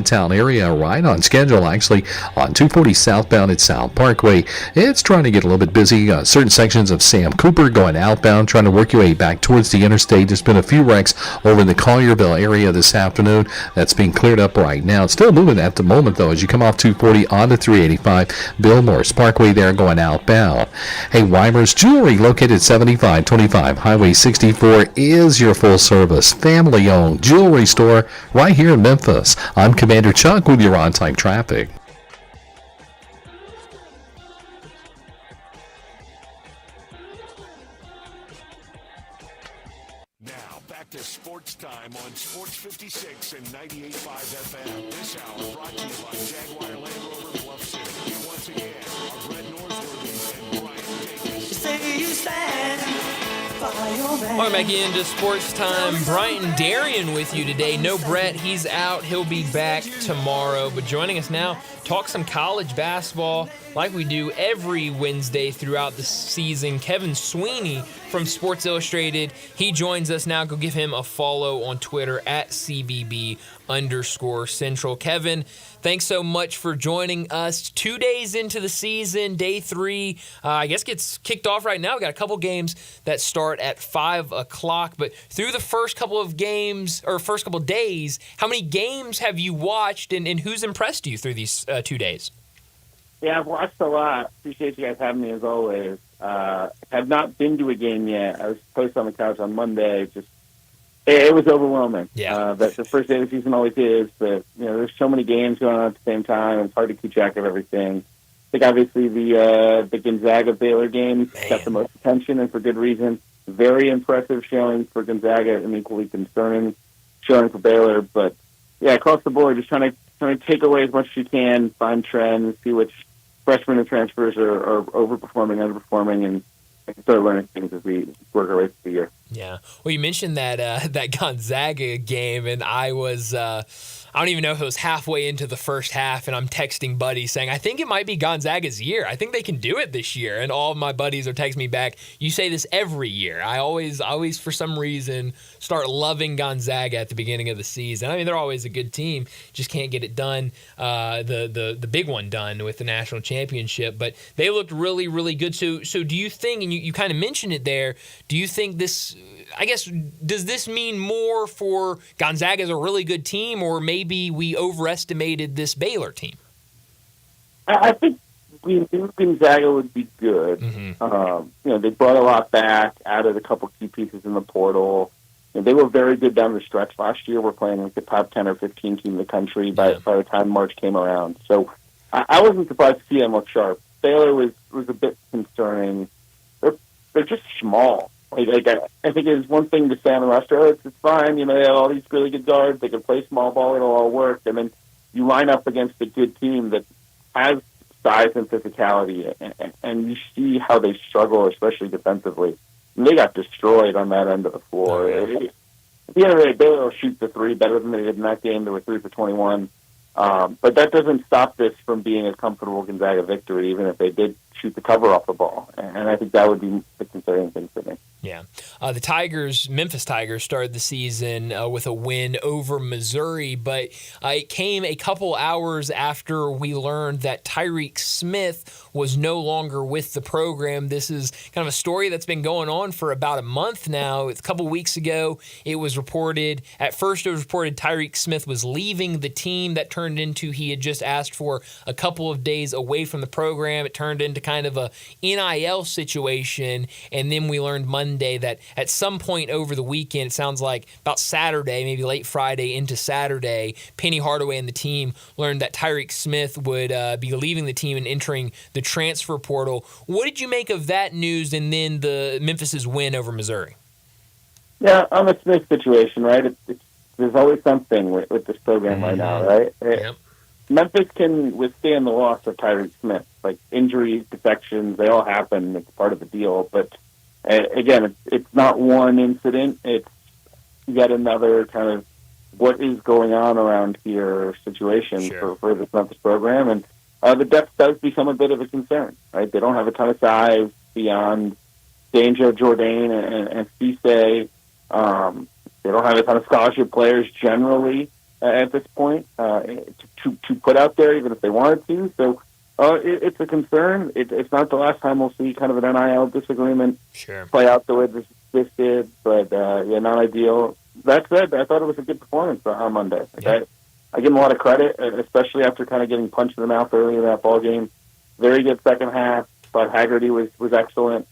Town area, right on schedule actually on 240 southbound at South Parkway. It's trying to get a little bit busy. Certain sections of Sam Cooper going outbound, trying to work your way back towards the interstate. There's been a few wrecks over in the Collierville area this afternoon. That's being cleared up right now. It's still moving at the moment though as you come off 240 onto 385 Bill Morris Parkway there going outbound. Hey, Weimer's Jewelry located 7525 Highway 64 is your full service family owned jewelry store right here in Memphis. I'm Commander Chuck with your on-time traffic.
Now, back to Sports Time on Sports 56 and 98.5 FM. This hour brought to you by Jaguar Land Rover Bluff City. Once again, our Brett Norsworthy and Brian Jenkins.
Say you stand by your man.
Welcome back into Sports Time. Brian Darian with you today. No Brett, he's out. He'll be back tomorrow. But joining us now, talk some college basketball like we do every Wednesday throughout the season. Kevin Sweeney from Sports Illustrated. He joins us now. Go give him a follow on Twitter at CBB_Central. Kevin, thanks so much for joining us. 2 days into the season, day 3, I guess gets kicked off right now. We've got a couple games that start at 5 o'clock. But through the first couple of games, or first couple of days, how many games have you watched and who's impressed you through these 2 days?
Yeah, I've watched a lot. Appreciate you guys having me as always. Have not been to a game yet. I was posted on the couch on Monday. It was overwhelming.
Yeah.
But the first day of the season always is. But there's so many games going on at the same time. It's hard to keep track of everything. I think obviously the Gonzaga Baylor game got the most attention, and for good reason. Very impressive showing for Gonzaga, and equally concerning showing for Baylor. But yeah, across the board, just trying to take away as much as you can, find trends, see which freshmen and transfers are overperforming, underperforming, and start learning things as we work our way through the year.
Yeah. Well, you mentioned that Gonzaga game, and I was I don't even know if it was halfway into the first half, and I'm texting buddies saying, I think it might be Gonzaga's year. I think they can do it this year. And all of my buddies are texting me back, you say this every year. I always for some reason, start loving Gonzaga at the beginning of the season. I mean, they're always a good team, just can't get it done, the big one done with the national championship. But they looked really, really good. So do you think, and you kind of mentioned it there, do you think this, I guess, does this mean more for Gonzaga as a really good team, or maybe we overestimated this Baylor team?
I think we knew Gonzaga would be good.
Mm-hmm.
They brought a lot back, added a couple key pieces in the portal. They were very good down the stretch last year. We're playing like the top 10 or 15 team in the country by the time March came around. So I wasn't surprised to see them look sharp. Baylor was a bit concerning. They're just small. I think it's one thing to say on the roster, it's fine, they have all these really good guards, they can play small ball, it'll all work, and then you line up against a good team that has size and physicality, and you see how they struggle, especially defensively. And they got destroyed on that end of the floor. At the end of the day, Baylor will shoot the three better than they did in that game. They were 3 for 21. But that doesn't stop this from being a comfortable Gonzaga victory, even if they did shoot the cover off the ball. And I think that would be the concerning thing for me.
Yeah. The Memphis Tigers, started the season with a win over Missouri, but it came a couple hours after we learned that Tyreek Smith was no longer with the program. This is kind of a story that's been going on for about a month now. A couple weeks ago, it was reported, Tyreek Smith was leaving the team. That turned into he had just asked for a couple of days away from the program. It turned into kind of a NIL situation, and then we learned Monday that at some point over the weekend, it sounds like about Saturday, maybe late Friday into Saturday, Penny Hardaway and the team learned that Tyreek Smith would be leaving the team and entering the transfer portal. What did you make of that news and then the Memphis's win over Missouri?
Yeah, on the Smith situation, right? There's always something with this program right now, right?
Yep.
Memphis can withstand the loss of Tyreek Smith. Like injuries, defections, they all happen. It's part of the deal. But again, it's not one incident. It's yet another kind of what is going on around here situation for this Memphis program. And the depth does become a bit of a concern, right? They don't have a ton of size beyond Danger, Jourdain, and Cisse. They don't have a ton of scholarship players generally at this point to put out there, even if they wanted to. So it's a concern. It's not the last time we'll see kind of an NIL disagreement play out the way this did, but not ideal. That said, I thought it was a good performance on Monday. Okay? I give him a lot of credit, especially after kind of getting punched in the mouth early in that ball game. Very good second half. Thought Haggerty was excellent.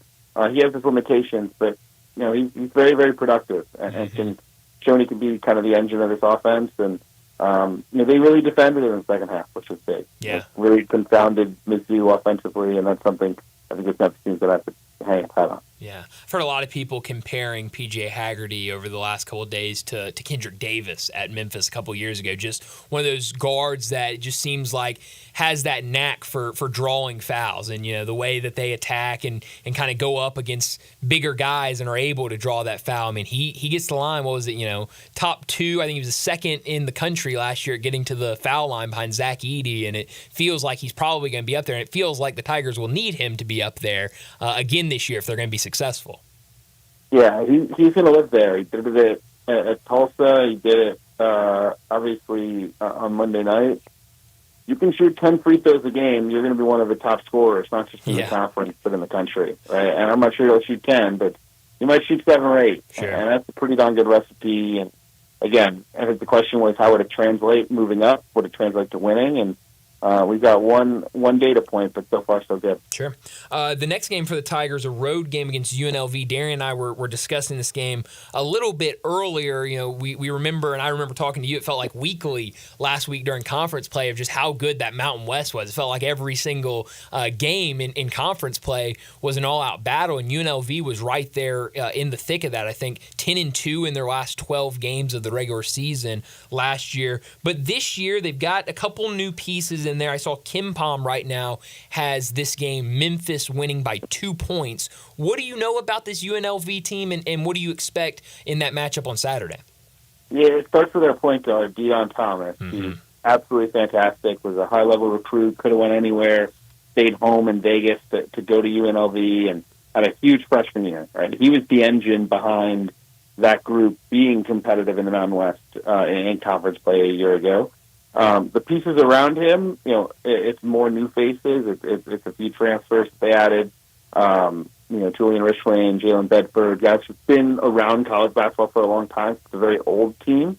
He has his limitations, but he's very, very productive and can show he can be kind of the engine of this offense. And they really defended it in the second half, which was big.
Yeah,
really confounded Mizzou offensively, and that's something I think it's Memphis teams that have to hang a hat on.
Yeah, I've heard a lot of people comparing P.J. Haggerty over the last couple of days to Kendrick Davis at Memphis a couple of years ago. Just one of those guards that just seems like has that knack for drawing fouls, and the way that they attack and kind of go up against bigger guys and are able to draw that foul. I mean, he gets the line. What was it? Top two. I think he was the second in the country last year at getting to the foul line behind Zach Edey, and it feels like he's probably going to be up there. And it feels like the Tigers will need him to be up there again this year if they're going to be successful.
Yeah, he's going to live there. He did it at Tulsa. He did it obviously on Monday night. You can shoot 10 free throws a game, you're going to be one of the top scorers, not just in the conference, but in the country, right? And I'm not sure he'll shoot 10, but he might shoot 7 or 8.
Sure.
And that's a pretty darn good recipe. And again, I think the question was, how would it translate moving up? Would it translate to winning? And we've got one data point, but so far so good.
Sure. The next game for the Tigers, a road game against UNLV. Darian and I were discussing this game a little bit earlier. We remember, and I remember talking to you, it felt like weekly last week during conference play of just how good that Mountain West was. It felt like every single game in conference play was an all-out battle, and UNLV was right there in the thick of that. I think 10-2 in their last 12 games of the regular season last year. But this year, they've got a couple new pieces in there. I saw Kim Palm right now has this game, Memphis winning by 2 points. What do you know about this UNLV team, and what do you expect in that matchup on Saturday?
Yeah, it starts with their point guard, Deion Thomas. He's absolutely fantastic, was a high-level recruit, could have went anywhere, stayed home in Vegas to go to UNLV, and had a huge freshman year. Right? He was the engine behind that group being competitive in the Mountain West in conference play a year ago. The pieces around him, it's more new faces. It's a few transfers they added. Julian Richland, Jalen Bedford, guys who've been around college basketball for a long time. It's a very old team.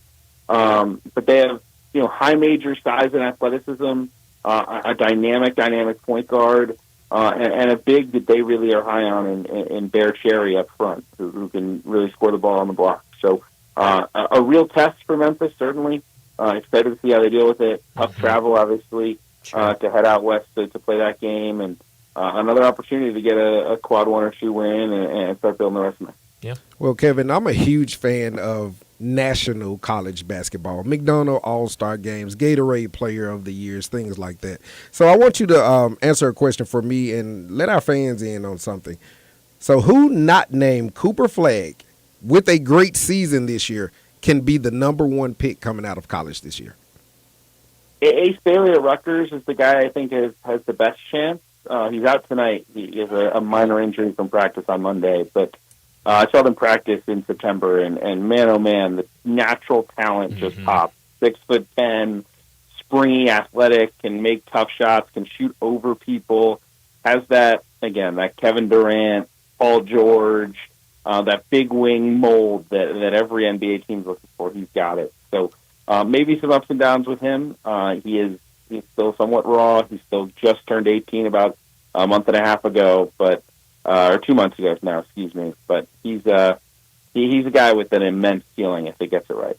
But they have, high major size and athleticism, a dynamic point guard, and a big that they really are high on in Bear Cherry up front, who can really score the ball on the block. So a real test for Memphis, certainly. Excited to see how they deal with it. Tough travel, obviously, to head out west to play that game, and another opportunity to get a quad 1 or 2 win and start building the resume.
Yeah.
Well, Kevin, I'm a huge fan of national college basketball, McDonald All-Star Games, Gatorade Player of the Years, things like that. So I want you to answer a question for me and let our fans in on something. So who not named Cooper Flagg with a great season this year can be the number 1 pick coming out of college this year?
Ace Bailey at Rutgers is the guy I think has the best chance. He's out tonight. He has a minor injury from practice on Monday, but I saw them practice in September, and man, oh man, the natural talent just pops. 6'10", springy, athletic, can make tough shots, can shoot over people, has that Kevin Durant, Paul George, that big wing mold that every NBA team's looking for. He's got it. So maybe some ups and downs with him. He's still somewhat raw. He still just turned 18 about a month and a half ago, or 2 months ago now, excuse me. But he's a guy with an immense ceiling if he gets it right.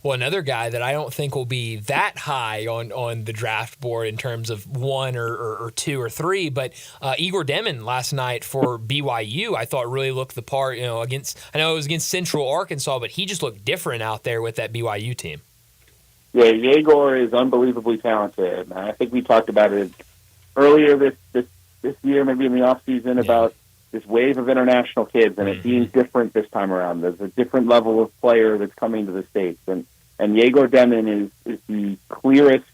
Well, another guy that I don't think will be that high on the draft board in terms of 1 or 2 or 3, but Igor Demin last night for BYU, I thought really looked the part. I know it was against Central Arkansas, but he just looked different out there with that BYU team.
Yeah, Yegor is unbelievably talented. I think we talked about it earlier this year, maybe in the off season, about this wave of international kids and it being different this time around. There's a different level of player that's coming to the States, and Yegor Demin is the clearest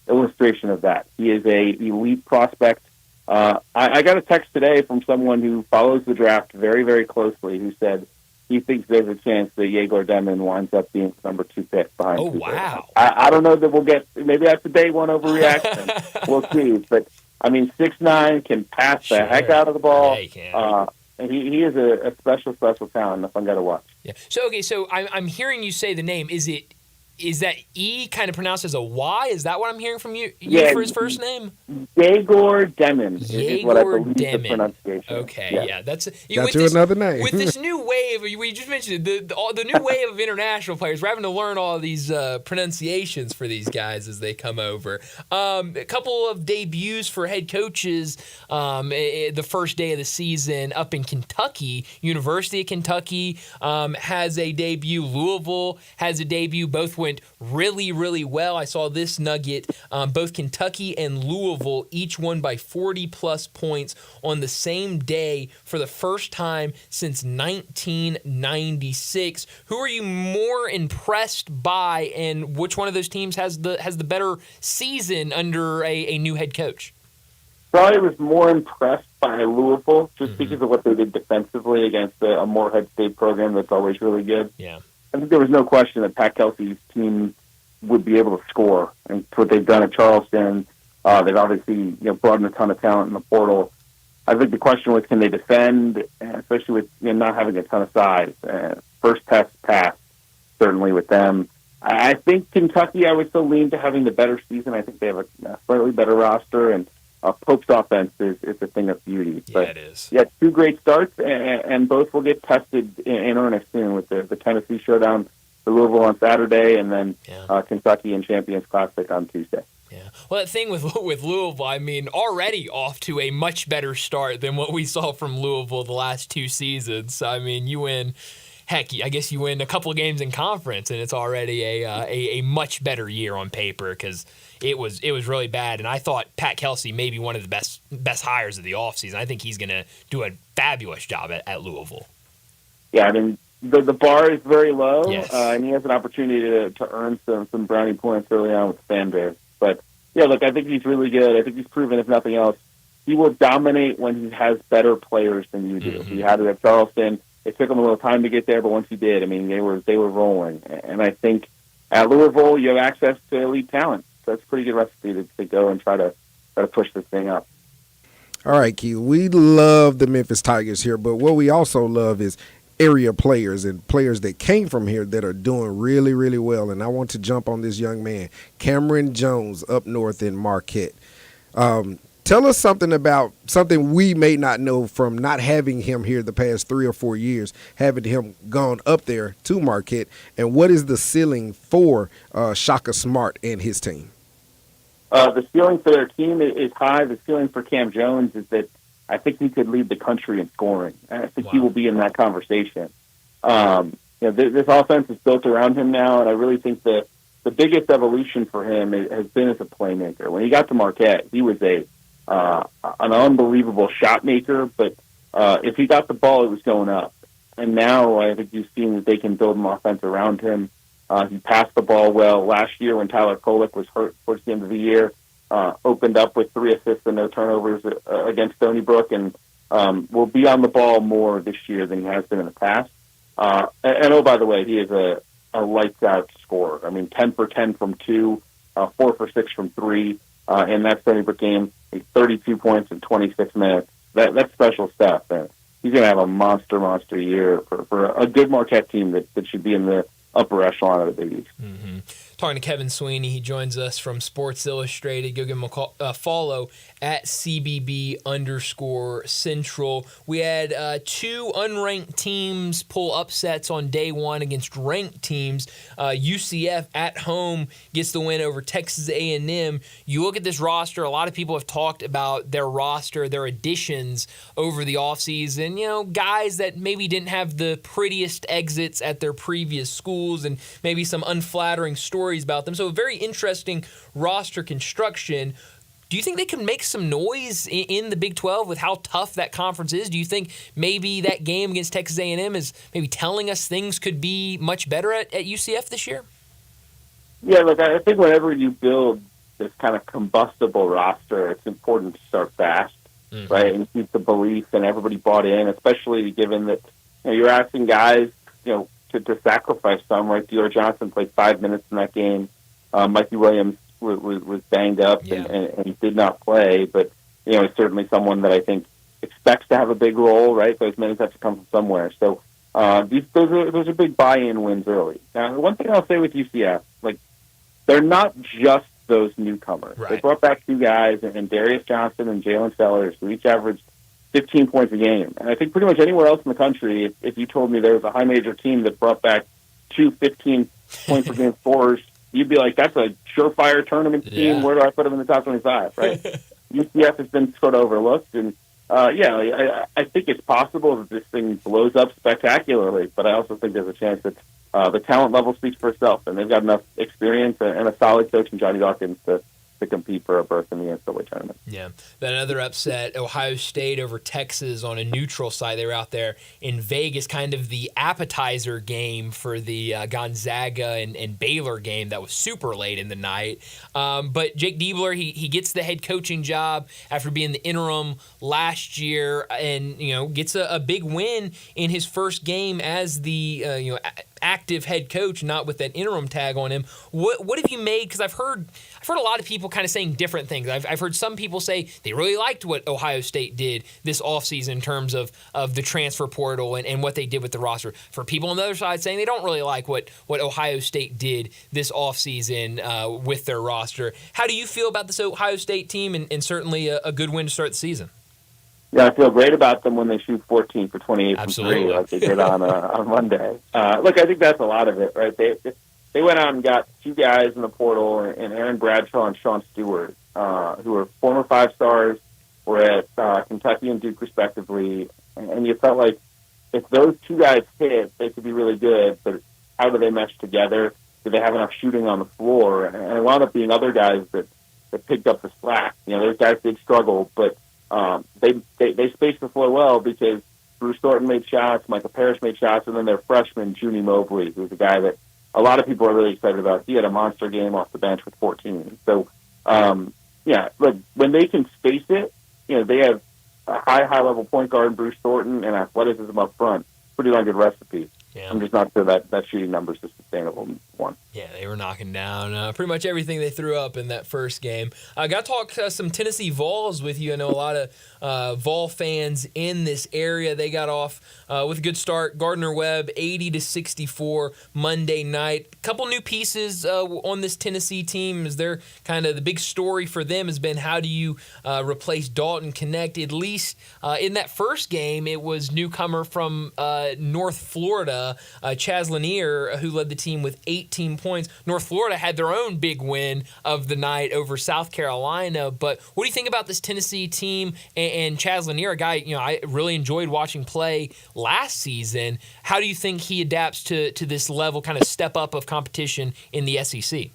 illustration of that. He is a elite prospect. I got a text today from someone who follows the draft very, very closely who said he thinks there's a chance that Yegor Demin winds up being the number 2 pick behind.
Oh, wow.
I don't know that we'll get, maybe that's a day one overreaction. We'll see. But, 6'9", can pass the heck out of the ball.
Yeah, he can.
And he is a special, special talent. If I'm going to watch.
Yeah. So I'm hearing you say the name. Is that E kind of pronounced as a Y? Is that what I'm hearing from you for his first name?
Yegor Demin is what I believe the pronunciation.
Okay, yeah.
Got you another name.
With this new wave, we just mentioned the new wave of international players. We're having to learn all these pronunciations for these guys as they come over. A couple of debuts for head coaches the first day of the season up in Kentucky. University of Kentucky has a debut. Louisville has a debut. Both went really, really well. I saw this nugget. Both Kentucky and Louisville each won by 40-plus points on the same day for the first time since 1996. Who are you more impressed by, and which one of those teams has the better season under a new head coach?
Probably was more impressed by Louisville just because of what they did defensively against a Morehead State program that's always really good.
Yeah.
I think there was no question that Pat Kelsey's team would be able to score, and what they've done at Charleston, they've obviously brought in a ton of talent in the portal. I think the question was, can they defend, especially with not having a ton of size. First test passed, certainly with them. I think Kentucky, I would still lean to having the better season. I think they have a slightly better roster, and Pope's offense is a thing of beauty. But,
it is.
Yeah, 2 great starts, and both will get tested in earnest soon with the Tennessee Showdown for Louisville on Saturday, and then Kentucky and Champions Classic on Tuesday.
Yeah. Well, that thing with Louisville, already off to a much better start than what we saw from Louisville the last 2 seasons. You win. Heck, I guess you win a couple of games in conference, and it's already a much better year on paper because it was really bad. And I thought Pat Kelsey may be one of the best hires of the offseason. I think he's going to do a fabulous job at Louisville.
Yeah, the bar is very low,
yes.
And he has an opportunity to earn some brownie points early on with the fan base. But, yeah, look, I think he's really good. I think he's proven, if nothing else, he will dominate when he has better players than you do. He had it at Charleston. It took him a little time to get there, but once he did, they were rolling. And I think at Louisville, you have access to elite talent. So that's a pretty good recipe to go and try to push this thing up.
All right, Keith, we love the Memphis Tigers here, but what we also love is area players and players that came from here that are doing really, really well. And I want to jump on this young man, Cameron Jones, up north in Marquette. Tell us something about something we may not know from not having him here the past 3 or 4 years, having him gone up there to Marquette, and what is the ceiling for Shaka Smart and his team?
The ceiling for their team is high. The ceiling for Cam Jones is that I think he could lead the country in scoring. I think he will be in that conversation. This offense is built around him now, and I really think the biggest evolution for him has been as a playmaker. When he got to Marquette, he was an unbelievable shot maker, but if he got the ball, it was going up. And now I think you've seen that they can build an offense around him. He passed the ball well last year when Tyler Kolek was hurt towards the end of the year. opened up with 3 assists and no turnovers against Stony Brook, and will be on the ball more this year than he has been in the past. And oh, by the way, he is a lights-out scorer. I mean, 10 for 10 from 2, 4 for 6 from 3 in that Stony Brook game. He's 32 points in 26 minutes. That's special stuff. He's going to have a monster year for a good Marquette team that should be in the upper echelon of the Big East.
Mm-hmm. Talking to Kevin Sweeney, he joins us from Sports Illustrated. Go give him a follow at CBB_Central. We had 2 unranked teams pull upsets on day 1 against ranked teams. UCF at home gets the win over Texas A&M. You look at this roster, a lot of people have talked about their roster, their additions over the offseason. You know, guys that maybe didn't have the prettiest exits at their previous schools and maybe some unflattering stories about them. So a very interesting roster construction. Do you think they can make some noise in the Big 12 with how tough that conference is? Do you think maybe that game against Texas A&M is maybe telling us things could be much better at UCF this year?
Yeah, look, I think whenever you build this kind of combustible roster, it's important to start fast, right, and keep the belief and everybody bought in, especially given that you're asking guys, to sacrifice some, right? Dior Johnson played 5 minutes in that game. Mikey Williams was banged up and did not play, but is certainly someone that I think expects to have a big role, right? Those minutes have to come from somewhere. So those are big buy-in wins early. Now, one thing I'll say with UCF, they're not just those newcomers. Right. They brought back 2 guys, and Darius Johnson and Jalen Sellers, who each averaged 15 points a game. And I think pretty much anywhere else in the country, if you told me there was a high major team that brought back 2 15-point per game scorers, you'd be like, that's a surefire tournament team. Yeah. Where do I put them in the top 25, right? UCF has been sort of overlooked. And, I think it's possible that this thing blows up spectacularly, but I also think there's a chance that the talent level speaks for itself, and they've got enough experience and a solid coach in Johnny Dawkins to compete for a berth in the NCAA tournament.
Yeah. Then another upset, Ohio State over Texas on a neutral site. They were out there in Vegas, kind of the appetizer game for the Gonzaga and Baylor game that was super late in the night. But Jake Diebler, he gets the head coaching job after being the interim last year and, gets a big win in his first game as the, active head coach, not with that interim tag on him. What have you made? Because I've heard a lot of people kind of saying different things. I've heard some people say they really liked what Ohio State did this offseason in terms of the transfer portal and what they did with the roster. For people on the other side saying they don't really like what Ohio State did this offseason with their roster. How do you feel about this Ohio State team and certainly a good win to start the season?
Yeah, I feel great about them when they shoot 14 for 28 from 3 like they did on Monday. Look, I think that's a lot of it, right? They went out and got 2 guys in the portal, and Aaron Bradshaw and Sean Stewart, who are former 5-stars, were at Kentucky and Duke respectively, and you felt like if those 2 guys hit, they could be really good, but how do they mesh together? Do they have enough shooting on the floor? And it wound up being other guys that picked up the slack. Those guys did struggle, but they spaced the floor well because Bruce Thornton made shots, Michael Parrish made shots, and then their freshman, Junie Mobley, who's a guy that a lot of people are really excited about. He had a monster game off the bench with 14. So, look, when they can space it, they have a high-level point guard in Bruce Thornton and athleticism up front. Pretty darn good recipe. Yeah. I'm just not sure that shooting number is a sustainable one.
Yeah, they were knocking down pretty much everything they threw up in that first game. I got to talk some Tennessee Vols with you. I know a lot of Vol fans in this area. They got off with a good start. Gardner-Webb, 80-64 Monday night. A couple new pieces on this Tennessee team. Is there kind of the big story for them has been how do you replace Dalton Connect? At least in that first game, it was newcomer from North Florida, Chaz Lanier, who led the team with 18 points. North Florida had their own big win of the night over South Carolina. But what do you think about this Tennessee team and Chaz Lanier, a guy I really enjoyed watching play last season? How do you think he adapts to this level, kind of step up of competition in the SEC?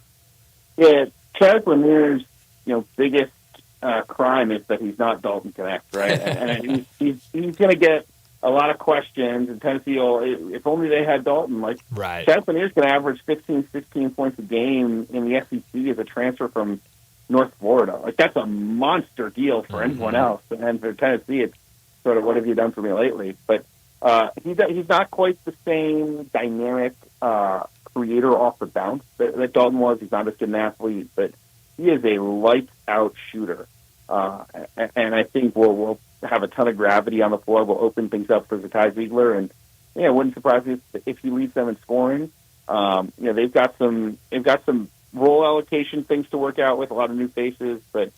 Yeah, Chaz Lanier's biggest crime is that he's not Dalton Connect, right? and he's going to get a lot of questions, and Tennessee if only they had Dalton. Chaz Lanier's going to average 15, 16 points a game in the SEC as a transfer from North Florida. Like, that's a monster deal for anyone else. And for Tennessee, it's sort of, what have you done for me lately? But he's not quite the same dynamic creator off the bounce that Dalton was. He's not as good an athlete, but he is a lights-out shooter. And I think we'll have a ton of gravity on the floor. We'll open things up for Zakai Ziegler, and it wouldn't surprise me if he leads them in scoring. They've got some role allocation things to work out with, a lot of new faces, but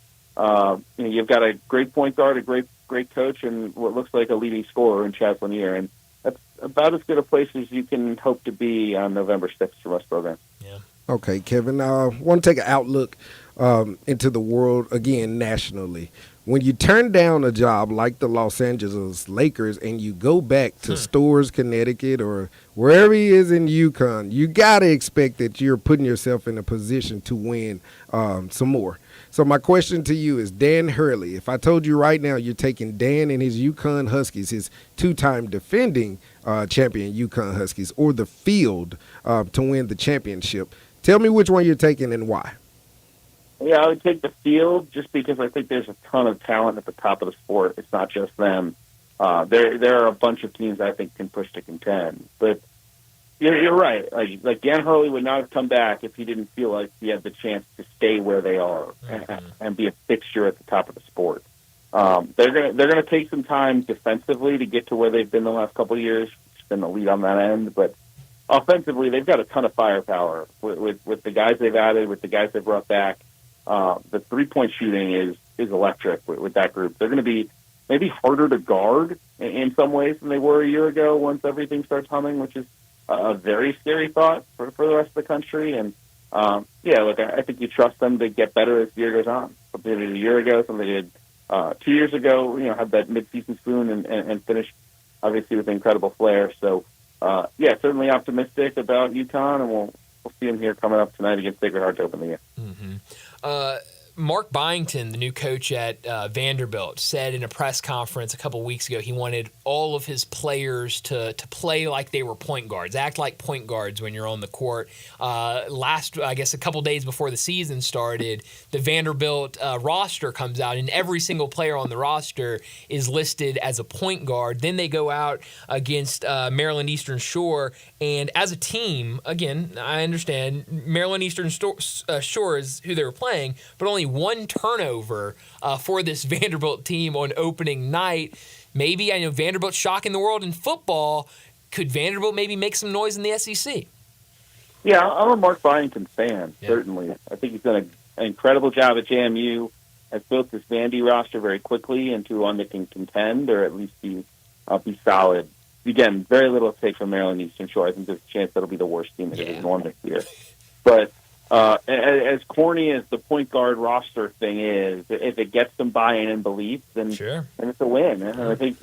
you've got a great point guard, a great coach, and what looks like a leading scorer in Chaz Lanier, and that's about as good a place as you can hope to be on November 6th for most programs.
Yeah.
Okay, Kevin, I want to take an outlook into the world, again, nationally. When you turn down a job like the Los Angeles Lakers and you go back to Storrs, Connecticut, or wherever he is in UConn, you got to expect that you're putting yourself in a position to win some more. So my question to you is, Dan Hurley, if I told you right now you're taking Dan and his UConn Huskies, his two-time defending champion UConn Huskies, or the field to win the championship, tell me which one you're taking and why.
Yeah, I would take the field just because I think there's a ton of talent at the top of the sport. It's not just them. There are a bunch of teams I think can push to contend. But you're right. Like Dan Hurley would not have come back if he didn't feel like he had the chance to stay where they are and be a fixture at the top of the sport. They're gonna take some time defensively to get to where they've been the last couple of years. It's been the lead on that end, but offensively they've got a ton of firepower with the guys they've added, with the guys they've brought back. The three-point shooting is electric with that group. They're going to be maybe harder to guard in some ways than they were a year ago once everything starts humming, which is a very scary thought for the rest of the country. And, I think you trust them to get better as the year goes on. Something they did a year ago, something they did 2 years ago, had that mid-season spoon and finished, obviously, with incredible flair. So, certainly optimistic about UConn, and we'll see them here coming up tonight against Sacred Heart to open the year.
Mark Byington, the new coach at Vanderbilt, said in a press conference a couple weeks ago he wanted all of his players to play like they were point guards, act like point guards when you're on the court. A couple days before the season started, the Vanderbilt roster comes out, and every single player on the roster is listed as a point guard. Then they go out against Maryland Eastern Shore, and as a team, again, I understand Maryland Eastern Shore is who they were playing, but only one turnover for this Vanderbilt team on opening night. Maybe, I know Vanderbilt's shocking the world in football. Could Vanderbilt maybe make some noise in the SEC?
Yeah, I'm a Mark Byington fan, certainly. I think he's done an incredible job at JMU, has built this Vandy roster very quickly into one that can contend or at least be solid. Again, very little to take from Maryland Eastern Shore. I think there's a chance that'll be the worst team in Division I this year. But as corny as the point guard roster thing is, if it gets some buy-in and belief, then it's a win. And I think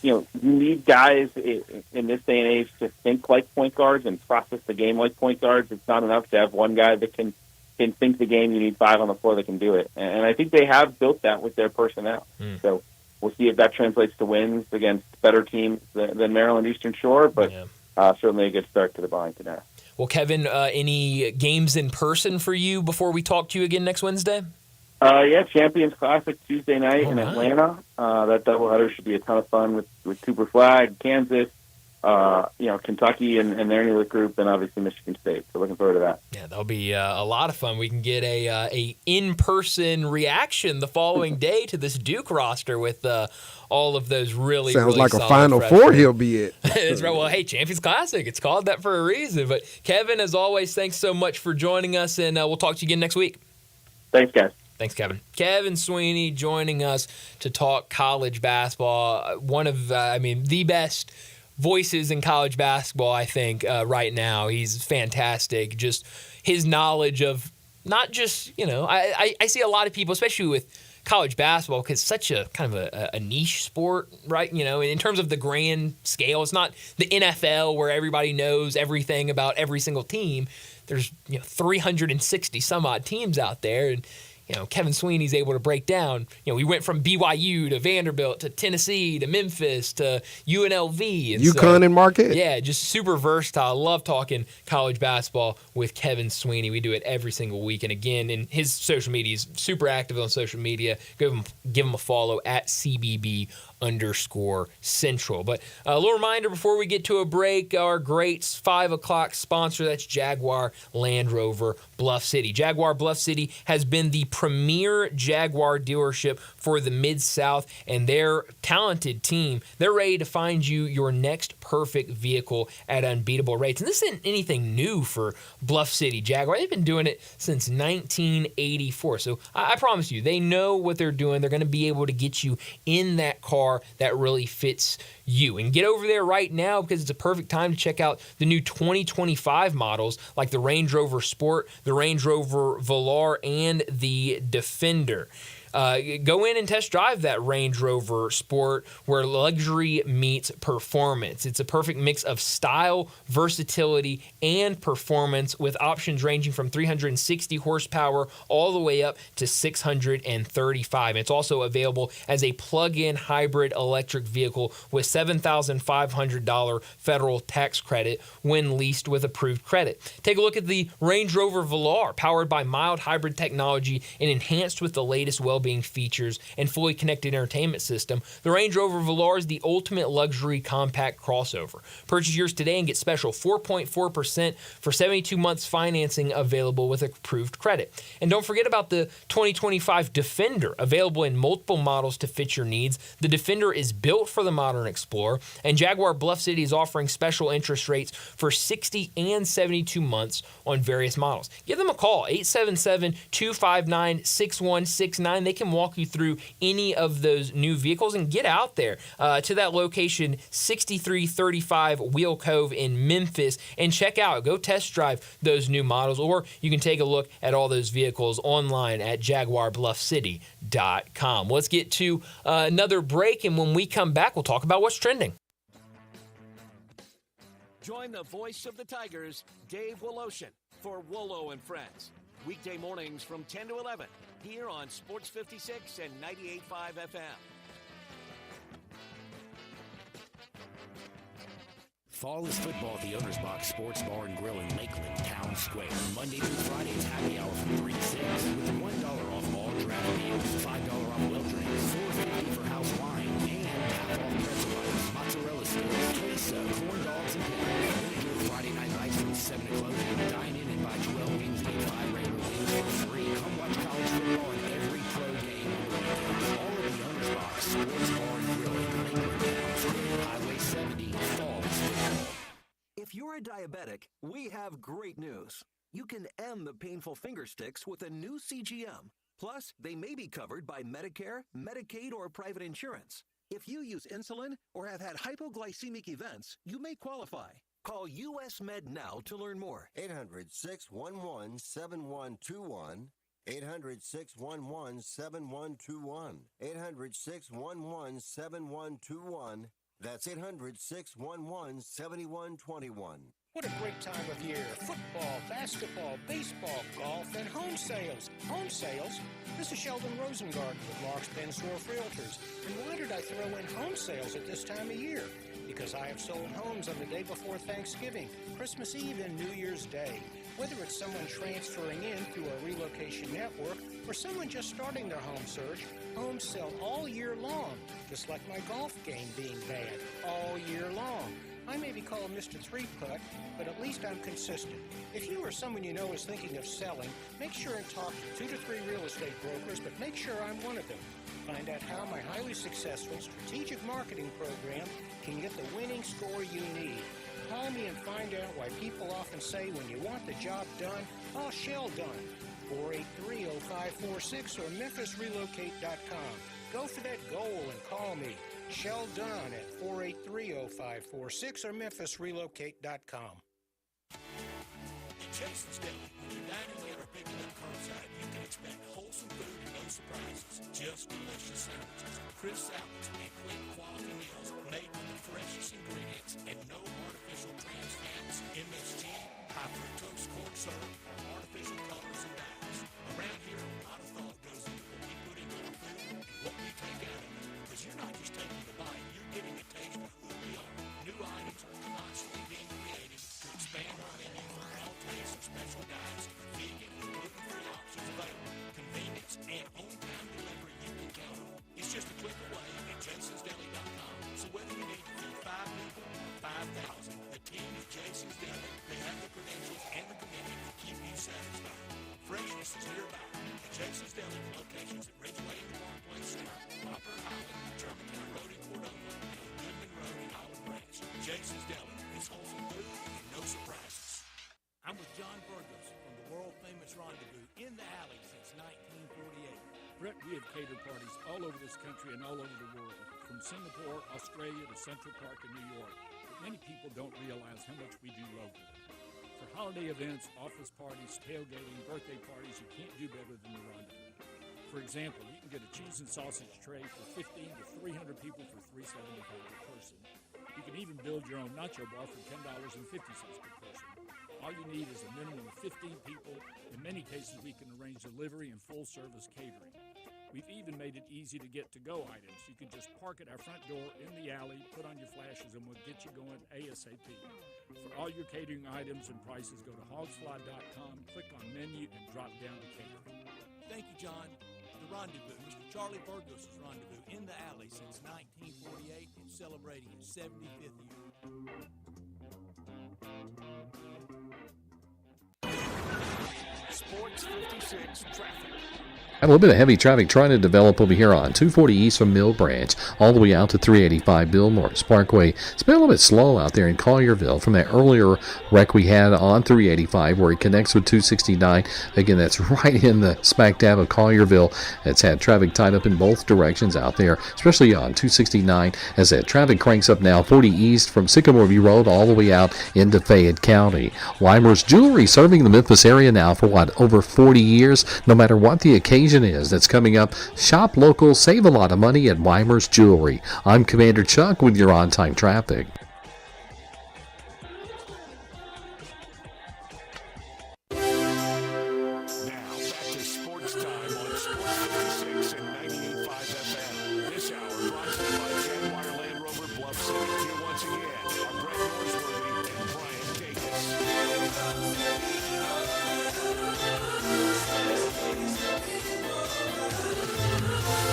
you need guys in this day and age to think like point guards and process the game like point guards. It's not enough to have one guy that can think the game. You need five on the floor that can do it. And I think they have built that with their personnel. So we'll see if that translates to wins against better teams than Maryland Eastern Shore, but certainly a good start to the Byington era.
Well, Kevin, any games in person for you before we talk to you again next Wednesday?
Champions Classic Tuesday night in Atlanta. That doubleheader should be a ton of fun with Cooper Flag, Kansas, Kentucky and their newest group, and obviously Michigan State. So looking forward to that.
Yeah, that'll be a lot of fun. We can get a in-person reaction the following day to this Duke roster with all of those really
sounds
really
like
solid
a Final
freshmen.
Four he'll be at.
That's right. Well, hey, Champions Classic. It's called that for a reason. But Kevin, as always, thanks so much for joining us, and we'll talk to you again next week.
Thanks, guys.
Thanks, Kevin. Kevin Sweeney joining us to talk college basketball. One of, the best voices in college basketball, I think, right now. He's fantastic. Just his knowledge of not just, I see a lot of people, especially with college basketball, because it's such a kind of a niche sport, right? In terms of the grand scale, it's not the NFL where everybody knows everything about every single team. There's 360 some odd teams out there, and Kevin Sweeney's able to break down. We went from BYU to Vanderbilt to Tennessee to Memphis to UNLV. And
UConn and Marquette.
Yeah, just super versatile. I love talking college basketball with Kevin Sweeney. We do it every single week. And again, in his social media, he's super active on social media. Give him a follow at CBB_Central. But a little reminder before we get to a break, our great 5 o'clock sponsor, that's Jaguar Land Rover Bluff City. Jaguar Bluff City has been the premier Jaguar dealership for the Mid-South, and their talented team, they're ready to find you your next perfect vehicle at unbeatable rates. And this isn't anything new for Bluff City Jaguar. They've been doing it since 1984. So I promise you, they know what they're doing. They're going to be able to get you in that car that really fits you. And get over there right now because it's a perfect time to check out the new 2025 models like the Range Rover Sport, the Range Rover Velar, and the Defender. Go in and test drive that Range Rover Sport where luxury meets performance. It's a perfect mix of style, versatility, and performance with options ranging from 360 horsepower all the way up to 635. It's also available as a plug-in hybrid electric vehicle with $7,500 federal tax credit when leased with approved credit. Take a look at the Range Rover Velar, powered by mild hybrid technology and enhanced with the latest well-being features and fully connected entertainment system. The Range Rover Velar is the ultimate luxury compact crossover. Purchase yours today and get special 4.4% for 72 months financing available with approved credit. And don't forget about the 2025 Defender, available in multiple models to fit your needs. The Defender is built for the modern explorer, and Jaguar Bluff City is offering special interest rates for 60 and 72 months on various models. Give them a call, 877-259-6169. They can walk you through any of those new vehicles and get out there to that location, 6335 Wheel Cove in Memphis, and check out, go test drive those new models, or you can take a look at all those vehicles online at jaguarbluffcity.com. Let's get to another break, and when we come back, we'll talk about what's trending.
Join the voice of the Tigers, Dave Woloshin, for Wolo and Friends. Weekday mornings from 10 to 11 here on Sports 56 and 98.5 FM.
Fall is football at the Owner's Box Sports Bar and Grill in Lakeland, Town Square. Monday through Friday is happy hour from 3 to 6 with $1 off all draft beers, $5 off well drinks, $4.50 for house wine, and half off pretzel bites, mozzarella sticks, queso, corn dogs, and pickles. Then Friday night lights from 7 to closing. Dine in and buy 12 wings and get 5 regular wings for free. Come watch college football and every pro game on the weekend. All at the Owner's Box Sports Bar and Grill in Lakeland, Town Square. Highway 70, fall is football.
If you're a diabetic, we have great news. You can end the painful finger sticks with a new CGM. Plus, they may be covered by Medicare, Medicaid, or private insurance. If you use insulin or have had hypoglycemic events, you may qualify. Call US Med now to learn more.
800-611-7121. 800-611-7121. 800-611-7121. That's 800-611-7121.
What a great time of year. Football, basketball, baseball, golf, and home sales. Home sales? This is Sheldon Rosengarten with Mark's Bensworth Realtors. And why did I throw in home sales at this time of year? Because I have sold homes on the day before Thanksgiving, Christmas Eve, and New Year's Day. Whether it's someone transferring in through a relocation network or someone just starting their home search, homes sell all year long, just like my golf game being bad all year long. I may be called Mr. Three-Putt, but at least I'm consistent. If you or someone you know is thinking of selling, make sure and talk to 2 to 3 real estate brokers, but make sure I'm one of them. Find out how my highly successful strategic marketing program can get the winning score you need. Call me and find out why people often say when you want the job done, oh, Shell done. 483-0546 or MemphisRelocate.com. Go for that goal and call me. Shell Dunn at 483-0546 or MemphisRelocate.com.
In Jason's Deli, when you're dining in or picking up curbside, you can expect wholesome food and no surprises. Just delicious sandwiches, crisp salads, and quick quality meals made with the freshest ingredients and no artificial trans fats, MSG, high fructose corn syrup, or artificial colors and dyes. Around here, a lot of thought choices nearby. Jason's Deli, locations at Ridgeway and Parkway Center, Poplar Highland, Germantown Road in Cordova, and Goodman Road in Highland Ranch. Jason's Deli, it's wholesome food and no surprises. I'm with John Burgos from the world-famous Rendezvous in the Alley since 1948.
Brett, we have catered parties all over this country and all over the world, from Singapore, Australia to Central Park in New York. But many people don't realize how much we do locally. For holiday events, office parties, tailgating, birthday parties, you can't do better than the Rendezvous. For example, you can get a cheese and sausage tray for 15 to 300 people for $3.75 per person. You can even build your own nacho bar for $10.50 per person. All you need is a minimum of 15 people. In many cases, we can arrange delivery and full-service catering. We've even made it easy to get to-go items. You can just park at our front door in the alley, put on your flashes, and we'll get you going ASAP. For all your catering items and prices, go to hogsfly.com, click on menu, and drop down to catering.
Thank you, John. The Rendezvous, Mr. Charlie Burgos' Rendezvous in the Alley since 1948 and celebrating its 75th year.
Sports 56 traffic.
A little bit of heavy traffic trying to develop over here on 240 East from Mill Branch all the way out to 385 Bill Morris Parkway. It's been a little bit slow out there in Collierville from that earlier wreck we had on 385 where it connects with 269. Again, that's right in the smack dab of Collierville. It's had traffic tied up in both directions out there, especially on 269 as that traffic cranks up now 40 East from Sycamore View Road all the way out into Fayette County. Weimer's Jewelry serving the Memphis area now for over 40 years, no matter what the occasion is that's coming up. Shop local, save a lot of money at Weimer's Jewelry. I'm Commander Chuck with your on-time traffic.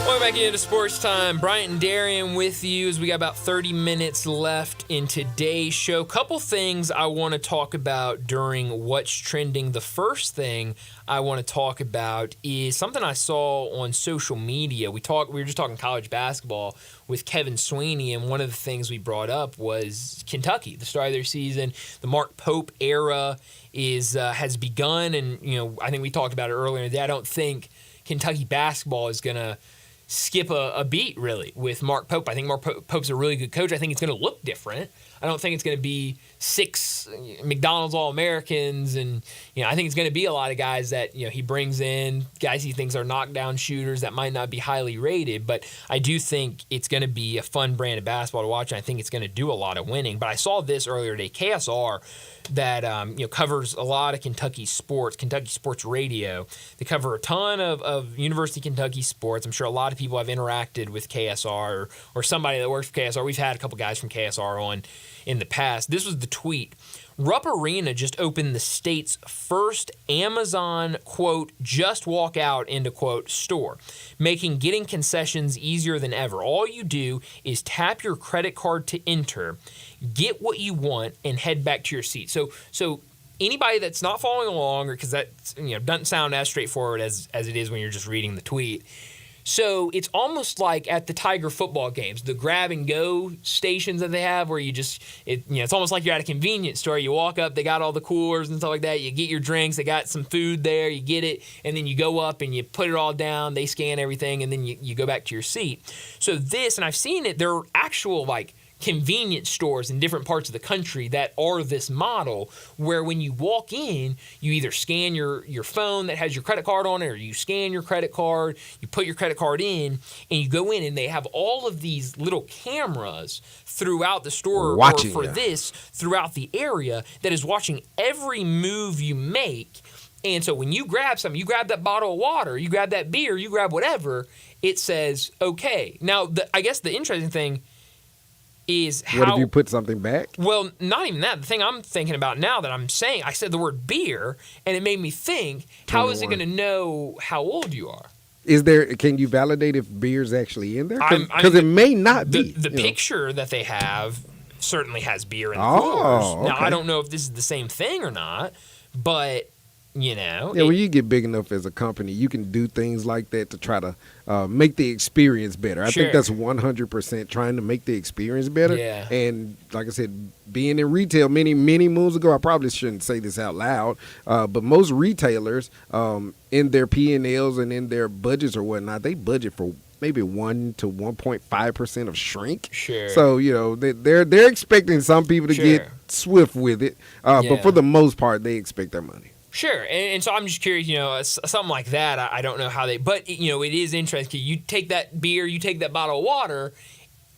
Welcome back into Sports Time. Bryant and Darian with you as we got about 30 minutes left in today's show. Couple things I want to talk about during What's Trending. The first thing I want to talk about is something I saw on social media. We were just talking college basketball with Kevin Sweeney, and one of the things we brought up was Kentucky, the start of their season. The Mark Pope era has begun, and I think we talked about it earlier today. I don't think Kentucky basketball is going to skip a beat, really, with Mark Pope. I think Mark Pope's a really good coach. I think it's going to look different. I don't think it's going to be 6 McDonald's All-Americans, and I think it's going to be a lot of guys that he brings in, guys he thinks are knockdown shooters that might not be highly rated, but I do think it's going to be a fun brand of basketball to watch, and I think it's going to do a lot of winning. But I saw this earlier today, KSR, that covers a lot of Kentucky sports radio. They cover a ton of University of Kentucky sports. I'm sure a lot of people have interacted with KSR or somebody that works for KSR. We've had a couple guys from KSR on in the past. This was the tweet. Rupp Arena just opened the state's first Amazon, quote, just walk out, into quote, store, making getting concessions easier than ever. All you do is tap your credit card to enter, get what you want, and head back to your seat. So anybody that's not following along, or because that doesn't sound as straightforward as it is when you're just reading the tweet. So it's almost like at the Tiger football games, the grab-and-go stations that they have where it's almost like you're at a convenience store. You walk up, they got all the coolers and stuff like that. You get your drinks, they got some food there, you get it, and then you go up and you put it all down, they scan everything, and then you go back to your seat. So this, and I've seen it, there are actual, convenience stores in different parts of the country that are this model where when you walk in, you either scan your phone that has your credit card on it, or you scan your credit card, you put your credit card in, and you go in, and they have all of these little cameras throughout the store
watching
or throughout the area that is watching every move you make. And so when you grab something, you grab that bottle of water, you grab that beer, you grab whatever, it says, okay. Now, I guess the interesting thing is how...
What if you put something back?
Well, not even that. The thing I'm thinking about now that I'm saying, I said the word beer, and it made me think, 21. How is it going to know how old you are?
Can you validate if beer's actually in there? Because it may not be.
The picture that they have certainly has beer in the coolers. Now, I don't know if this is the same thing or not, but
Yeah, when you get big enough as a company, you can do things like that to try to make the experience better. I think that's 100% trying to make the experience better.
Yeah.
And like I said, being in retail many moons ago, I probably shouldn't say this out loud, but most retailers in their P&Ls and in their budgets or whatnot, they budget for maybe 1 to 1.5% of shrink.
Sure.
So, they're expecting some people to get swift with it, but for the most part, they expect their money.
Sure, and so I'm just curious, something like that, I don't know how but, it is interesting. You take that beer, you take that bottle of water,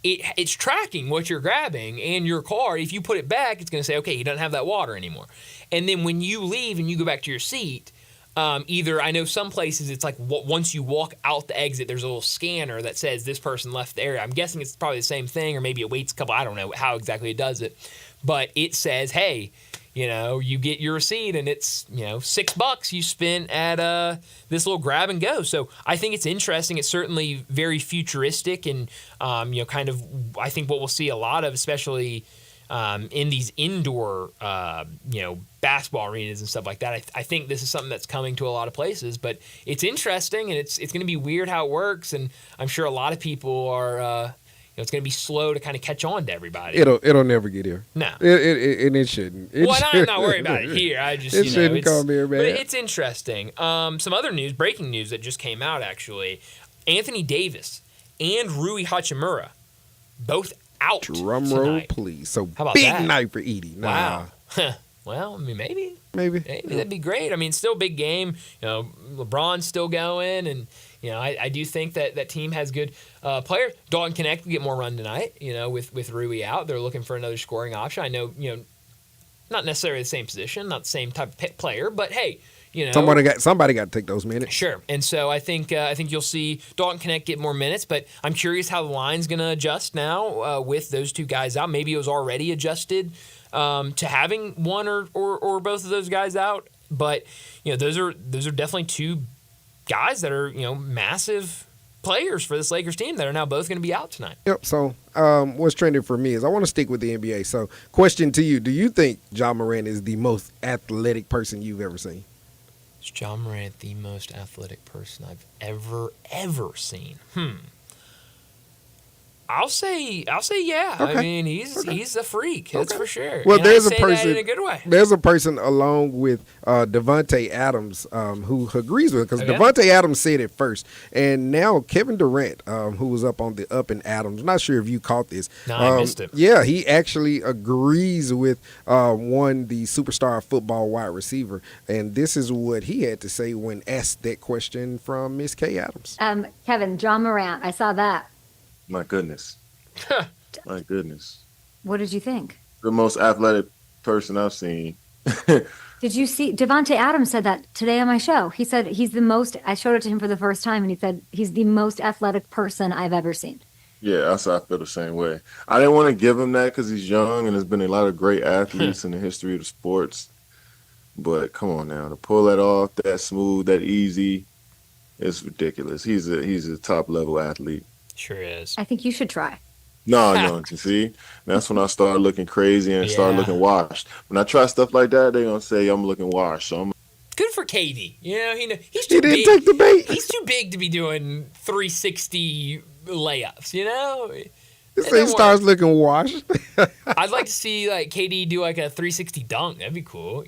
it's tracking what you're grabbing, and your card, if you put it back, it's going to say, okay, you don't have that water anymore. And then when you leave and you go back to your seat, either, I know some places it's like once you walk out the exit, there's a little scanner that says this person left the area. I'm guessing it's probably the same thing, or maybe it waits a couple, I don't know how exactly it does it, but it says, hey, you get your receipt and it's, $6 you spent at this little grab and go. So I think it's interesting. It's certainly very futuristic and, kind of, I think what we'll see a lot of, especially in these indoor, basketball arenas and stuff like that. I think this is something that's coming to a lot of places, but it's interesting and it's going to be weird how it works. And I'm sure a lot of people are, it's going to be slow to kind of catch on to everybody.
It'll never get here.
No.
It shouldn't.
I'm not worried about it here. I just,
it shouldn't come here, man.
But it's interesting. Some other news, breaking news that just came out, actually. Anthony Davis and Rui Hachimura, both out
Drum
tonight.
roll, please. So
how about
big
that?
night for Edie.
Wow. Well, I mean, maybe that'd be great. I mean, still a big game. LeBron's still going, and I do think that team has good players. Dalton Connect will get more run tonight. With Rui out, they're looking for another scoring option. I know, not necessarily the same position, not the same type of player, but hey,
somebody got to take those minutes.
Sure, and so I think you'll see Dalton Connect get more minutes, but I'm curious how the line's going to adjust now with those two guys out. Maybe it was already adjusted to having one or both of those guys out, but those are definitely two guys that are massive players for this Lakers team that are now both going to be out tonight.
Yep. So what's trending for me is I want to stick with the NBA. So question to you: do you think Ja Morant is the most athletic person you've ever seen?
Is Ja Morant the most athletic person I've ever seen? I'll say yeah.
Okay.
I mean, he's a freak. That's for sure.
Well,
and
there's
I
a
say
person
that in a good way.
There's a person along with Devontae Adams who agrees with it because
Okay.
Devontae Adams said it first, and now Kevin Durant, who was up on the Up and Adams. I'm not sure if you caught this.
No, I missed it.
Yeah, he actually agrees with the superstar football wide receiver, and this is what he had to say when asked that question from Miss Kay Adams.
Kevin, Ja Morant, I saw that.
My goodness. My goodness.
What did you think?
The most athletic person I've seen.
Did you see Devontae Adams said that today on my show? He said he's the most. I showed it to him for the first time, and he said he's the most athletic person I've ever seen.
Yeah, I feel the same way. I didn't want to give him that because he's young, and there's been a lot of great athletes in the history of the sports. But come on now, to pull that off that smooth, that easy, it's ridiculous. He's a top level athlete.
Sure is.
I think you should try.
No, you see, that's when I start looking crazy and start looking washed. When I try stuff like that, they're gonna say I'm looking washed. So
Good for KD. He's
He
too
didn't
big.
take the bait.
He's too big to be doing 360 layups.
This thing starts looking washed.
I'd like to see KD do a 360 dunk. That'd be cool.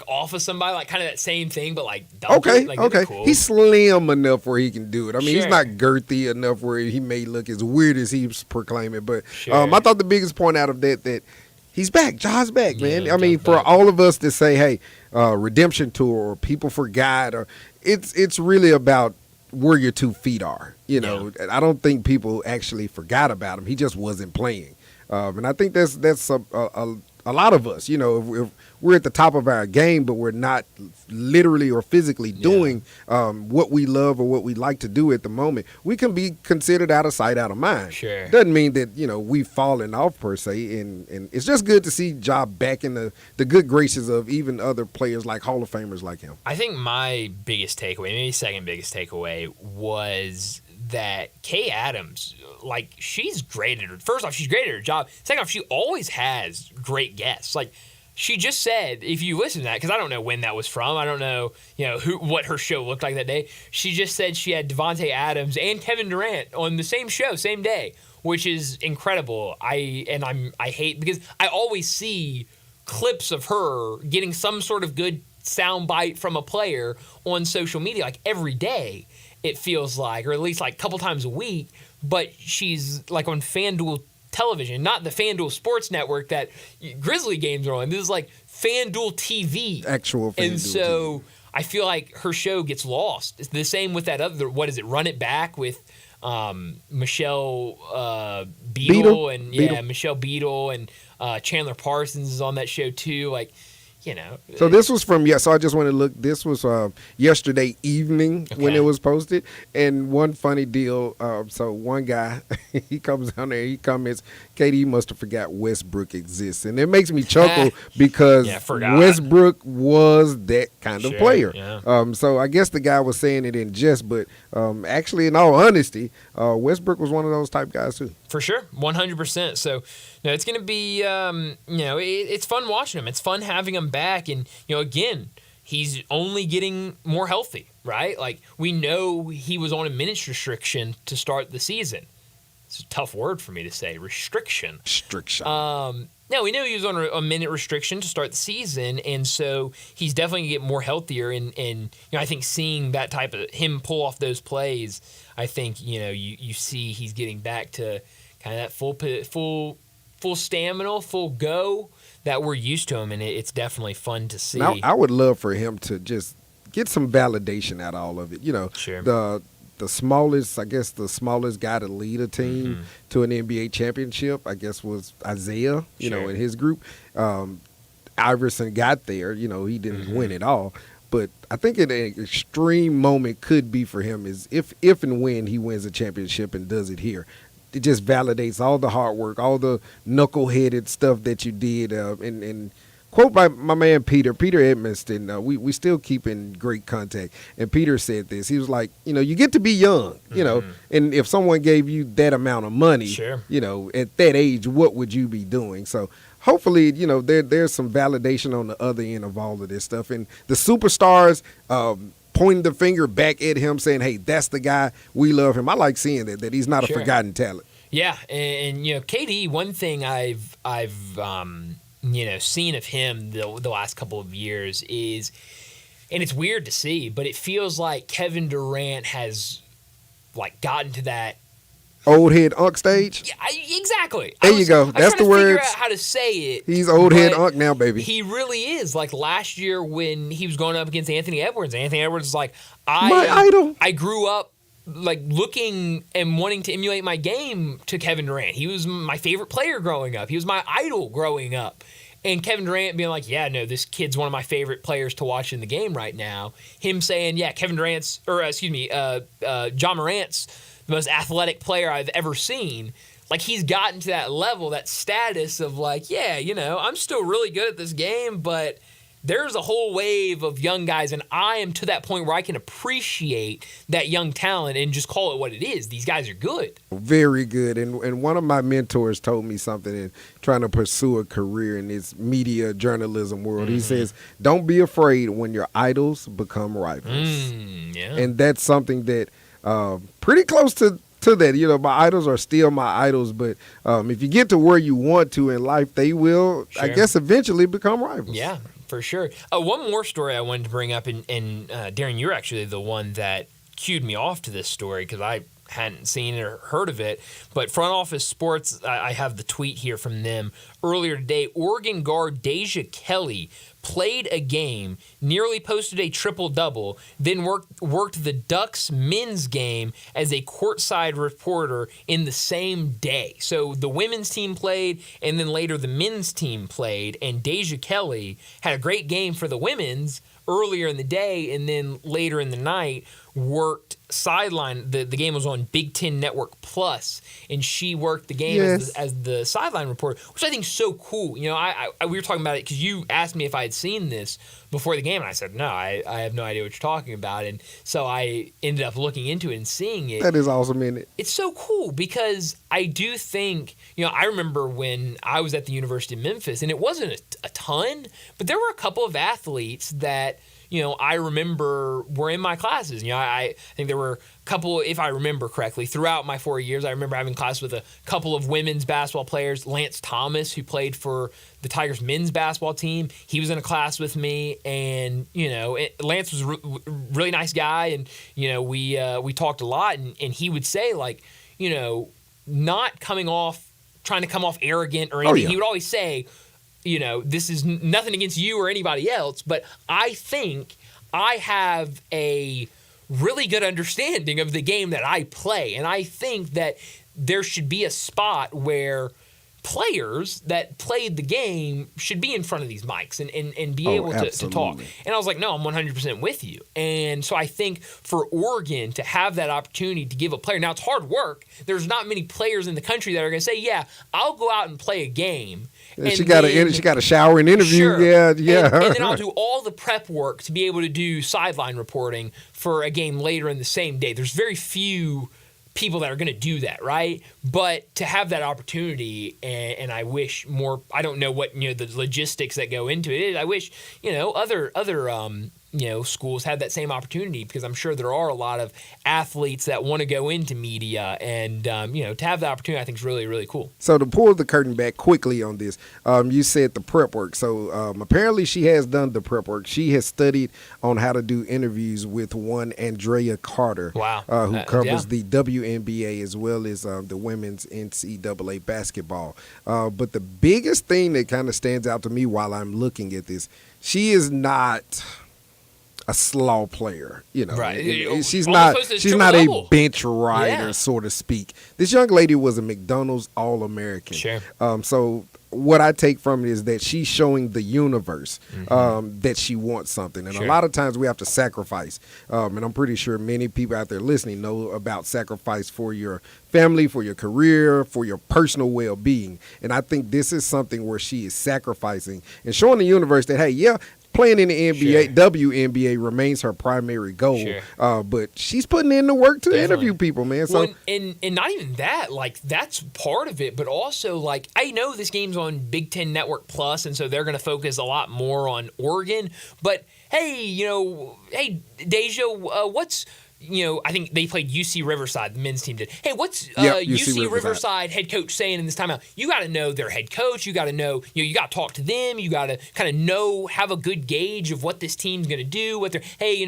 Off of somebody, kind of that same thing, but dunk it.
Okay.
That'd be cool.
He's slim enough where he can do it. I mean, he's
Sure.
not girthy enough where he may look as weird as he's proclaiming. But
Sure.
I thought the biggest point out of that he's back. Ja's back, man.
Yeah,
I mean,
Ja's
for
back.
all of us to say, hey, redemption tour or people forgot, or it's really about where your 2 feet are. I don't think people actually forgot about him. He just wasn't playing. And I think that's a lot of us, if we're at the top of our game, but we're not literally or physically doing what we love or what we like to do at the moment, we can be considered out of sight, out of mind.
Sure.
Doesn't mean that, we've fallen off per se. And it's just good to see Ja back in the good graces of even other players like Hall of Famers like him.
I think my biggest takeaway, maybe second biggest takeaway, was that Kay Adams, she's great at her. First off, she's great at her job. Second off, she always has great guests. she just said, if you listen to that, because I don't know when that was from, I don't know, what her show looked like that day. She just said she had Devontae Adams and Kevin Durant on the same show, same day, which is incredible. I hate, because I always see clips of her getting some sort of good soundbite from a player on social media, like every day. It feels like, or at least like a couple times a week. But she's like on FanDuel television, not the FanDuel Sports Network that Grizzly games are on. This is like FanDuel TV.
Actual FanDuel
And so
TV.
I feel like her show gets lost. It's the same with that other, what is it, Run It Back with Michelle Beadle. And
Beadle.
Michelle Beadle and Chandler Parsons is on that show too. Like,
So this was from, so I just want to look, this was yesterday evening when it was posted. And one funny deal, so one guy, he comes down there, he comments, KD must have forgot Westbrook exists. And it makes me chuckle because Westbrook was that kind of player.
Yeah.
So I guess the guy was saying it in jest, but actually, in all honesty, Westbrook was one of those type guys too.
For sure, 100%. So, it's going to be, it's fun watching him. It's fun having him back. And, again, he's only getting more healthy, right? Like, we know he was on a minutes restriction to start the season. It's a tough word for me to say, restriction. No, we knew he was on a minute restriction to start the season, and so he's definitely going to get more healthier. And I think seeing that type of him pull off those plays, I think you see he's getting back to kind of that full stamina, full go that we're used to him, and it's definitely fun to see.
Now, I would love for him to just get some validation out of all of it.
Sure.
The smallest guy to lead a team to an NBA championship, I guess, was Isaiah, in his group. Iverson got there, he didn't win it all. But I think an extreme moment could be for him is if and when he wins a championship and does it here. It just validates all the hard work, all the knuckleheaded stuff that you did. And quote by my man Peter Edmonston, we still keep in great contact. And Peter said this. He was like, you get to be young, and if someone gave you that amount of money, at that age, what would you be doing? So hopefully, there's some validation on the other end of all of this stuff. And the superstars pointing the finger back at him saying, hey, that's the guy, we love him. I like seeing that he's not a forgotten talent.
Yeah, and KD, one thing I've seen of him the last couple of years is, and it's weird to see, but it feels like Kevin Durant has like gotten to that
old head unk stage.
Yeah, exactly.
There you go. That's the word.
Figure out how to say it.
He's old head unk now, baby.
He really is. Like last year when he was going up against Anthony Edwards. Anthony Edwards is like,
my idol.
I grew up like looking and wanting to emulate my game to Kevin Durant. He was my favorite player growing up. He was my idol growing up. And Kevin Durant being like, yeah, no, this kid's one of my favorite players to watch in the game right now. Him saying, yeah, John Morant's the most athletic player I've ever seen. Like, he's gotten to that level, that status of like, yeah, I'm still really good at this game, but there's a whole wave of young guys, and I am to that point where I can appreciate that young talent and just call it what it is. These guys are good.
Very good. And one of my mentors told me something in trying to pursue a career in this media journalism world. He says, don't be afraid when your idols become rivals.
Yeah.
And that's something that pretty close to that. My idols are still my idols, but if you get to where you want to in life, they will, I guess, eventually become rivals.
Yeah. For sure. One more story I wanted to bring up, and Darren, you're actually the one that cued me off to this story because I hadn't seen it or heard of it. But Front Office Sports, I have the tweet here from them earlier today. Oregon guard Deja Kelly played a game, nearly posted a triple-double, then worked the Ducks men's game as a courtside reporter in the same day. So the women's team played, and then later the men's team played, and Deja Kelly had a great game for the women's earlier in the day, and then later in the night worked sideline. The game was on Big Ten Network Plus, and she worked the game as the sideline reporter, which I think is so cool. We were talking about it because you asked me if I had seen this before the game. And I said, no, I have no idea what you're talking about. And so I ended up looking into it and seeing it.
That is awesome, isn't it?
It's so cool because I do think, I remember when I was at the University of Memphis, and it wasn't a ton, but there were a couple of athletes that, I remember were in my classes. I think there were a couple, if I remember correctly, throughout my 4 years, I remember having classes with a couple of women's basketball players. Lance Thomas, who played for the Tigers men's basketball team, he was in a class with me, and Lance was a really nice guy, and we talked a lot, and he would say, like, not trying to come off arrogant or anything.
Oh, yeah.
He would always say, this is nothing against you or anybody else, but I think I have a really good understanding of the game that I play. And I think that there should be a spot where players that played the game should be in front of these mics and be able to talk. And I was like, no, I'm 100% with you. And so I think for Oregon to have that opportunity to give a player, now it's hard work. There's not many players in the country that are going to say, yeah, I'll go out and play a game.
And she got a shower and interview.
Sure.
Yeah.
And then I'll do all the prep work to be able to do sideline reporting for a game later in the same day. There's very few people that are going to do that, right? But to have that opportunity, and I wish more. I don't know what the logistics that go into it. I wish other schools had that same opportunity, because I'm sure there are a lot of athletes that want to go into media, and to have the opportunity, I think is really, really cool.
So to pull the curtain back quickly on this, you said the prep work. So apparently she has done the prep work. She has studied on how to do interviews with one Andrea Carter, who covers the WNBA as well as the women's NCAA basketball. But the biggest thing that kind of stands out to me while I'm looking at this, she is not a slaw player,
right?
She's not a bench rider, so to speak. This young lady was a McDonald's All-American.
Sure.
So what I take from it is that she's showing the universe that she wants something. And a lot of times we have to sacrifice. And I'm pretty sure many people out there listening know about sacrifice for your family, for your career, for your personal well-being. And I think this is something where she is sacrificing and showing the universe that, hey, yeah, playing in the NBA, WNBA remains her primary goal, but she's putting in the work to interview people, man. So,
and not even that, like, that's part of it, but also, like, I know this game's on Big Ten Network Plus, and so they're going to focus a lot more on Oregon. But hey, hey, Deja, what's I think they played UC Riverside, the men's team did. Hey, what's UC Riverside head coach saying in this timeout? You got to know their head coach. You got to know, you got to talk to them. You got to kind of have a good gauge of what this team's going to do. What they're, hey,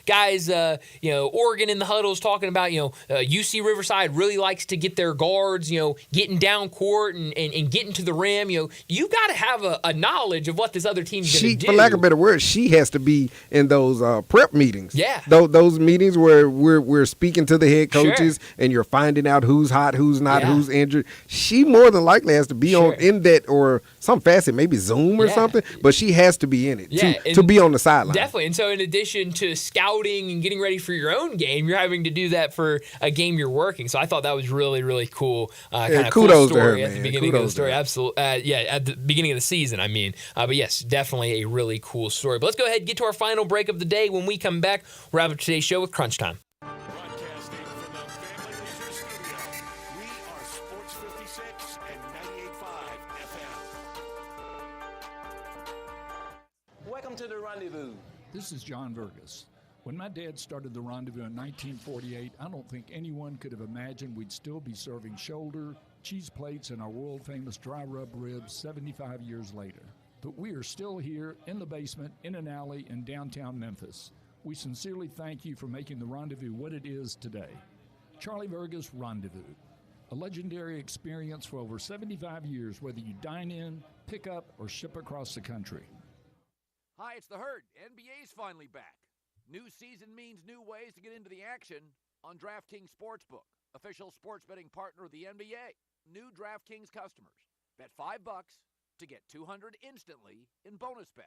guys, Oregon in the huddle is talking about, UC Riverside really likes to get their guards, getting down court and getting to the rim. You got to have a knowledge of what this other team's going to do.
For lack of a better word, she has to be in those prep meetings.
Yeah.
Those meetings where we're speaking to the head coaches and you're finding out who's hot, who's not, who's injured. She more than likely has to be in that or some facet, maybe Zoom or something, but she has to be in it to be on the sideline.
Definitely. And so in addition to scouting and getting ready for your own game, you're having to do that for a game you're working. So I thought that was really, really cool. Kind of
kudos
cool story
to her,
at the beginning of the story. Absolutely. At the beginning of the season, I mean. But yes, definitely a really cool story. But let's go ahead and get to our final break of the day. When we come back, we'll wrap up today's show with Crunch Time.
Broadcasting from the Family Leisure Studio, we are Sports 56 and 98.5 FM.
Welcome to the Rendezvous.
This is John Vergas. When my dad started the Rendezvous in 1948, I don't think anyone could have imagined we'd still be serving shoulder, cheese plates, and our world-famous dry rub ribs 75 years later. But we are still here in the basement, in an alley in downtown Memphis. We sincerely thank you for making the Rendezvous what it is today. Charlie Vergas Rendezvous, a legendary experience for over 75 years, whether you dine in, pick up, or ship across the country.
Hi, it's the Herd. NBA's finally back. New season means new ways to get into the action on DraftKings Sportsbook, official sports betting partner of the NBA. New DraftKings customers, bet $5 to get $200 instantly in bonus bets.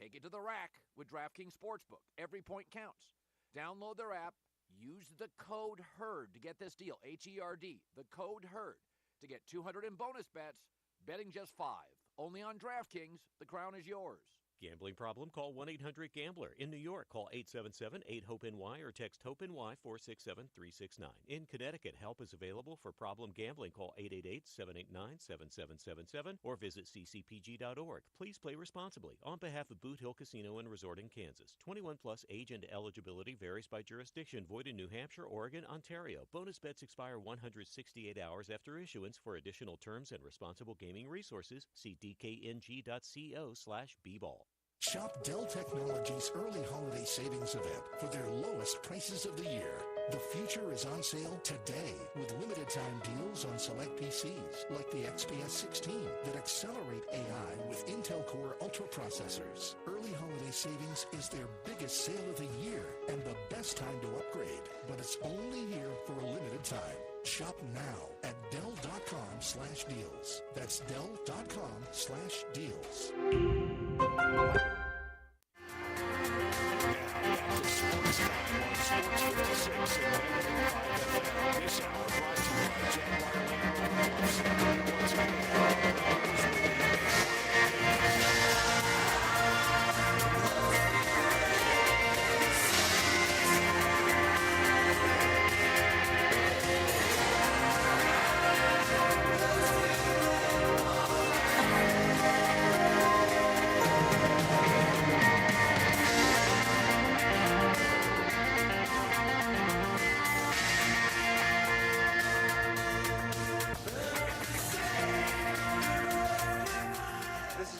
Take it to the rack with DraftKings Sportsbook. Every point counts. Download their app. Use the code HERD to get this deal. HERD. The code HERD to get $200 in bonus bets. Betting just $5. Only on DraftKings. The crown is yours.
Gambling problem? Call 1-800-GAMBLER. In New York, call 877-8-HOPE-NY or text HOPE-NY 467-369. In Connecticut, help is available for problem gambling. Call 888-789-7777 or visit ccpg.org. Please play responsibly. On behalf of Boot Hill Casino and Resort in Kansas. 21 plus age and eligibility varies by jurisdiction. Void in New Hampshire, Oregon, Ontario. Bonus bets expire 168 hours after issuance. For additional terms and responsible gaming resources, see dkng.co/bball.
Shop Dell Technologies' early holiday savings event for their lowest prices of the year. The future is on sale today with limited time deals on select PCs like the XPS 16 that accelerate AI with Intel Core Ultra processors. Early holiday savings is their biggest sale of the year and the best time to upgrade, but it's only here for a limited time. Shop now at Dell.com/deals. That's Dell.com/deals.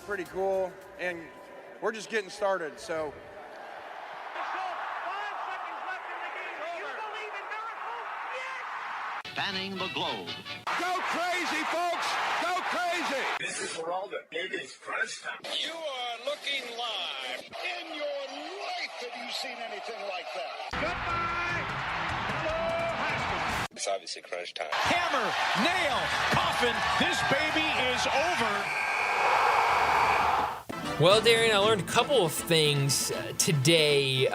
Pretty cool, and we're just getting started, so.
Spanning the globe.
Go crazy, folks! Go crazy!
This is for all the biggest crunch time.
You are looking live. In your life have you seen anything like that? Goodbye! Hello, Haskell.
It's obviously crunch time.
Hammer, nail, coffin, this baby is over.
Well, Darian, I learned a couple of things today,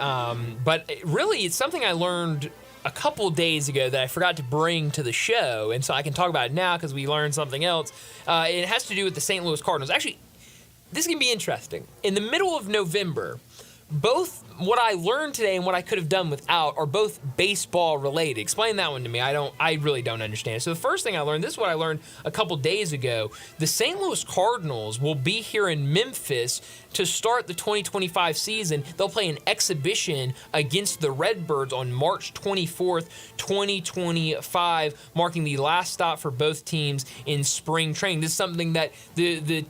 but really it's something I learned a couple days ago that I forgot to bring to the show, and so I can talk about it now because we learned something else. It has to do with the St. Louis Cardinals. Actually, this can be interesting. In the middle of November, both what I learned today and what I could have done without are both baseball related. Explain that one to me. I really don't understand. So the first thing I learned, this is what I learned a couple days ago. The St. Louis Cardinals will be here in Memphis to start the 2025 season. They'll play an exhibition against the Redbirds on March 24th, 2025, marking the last stop for both teams in spring training. This is something that the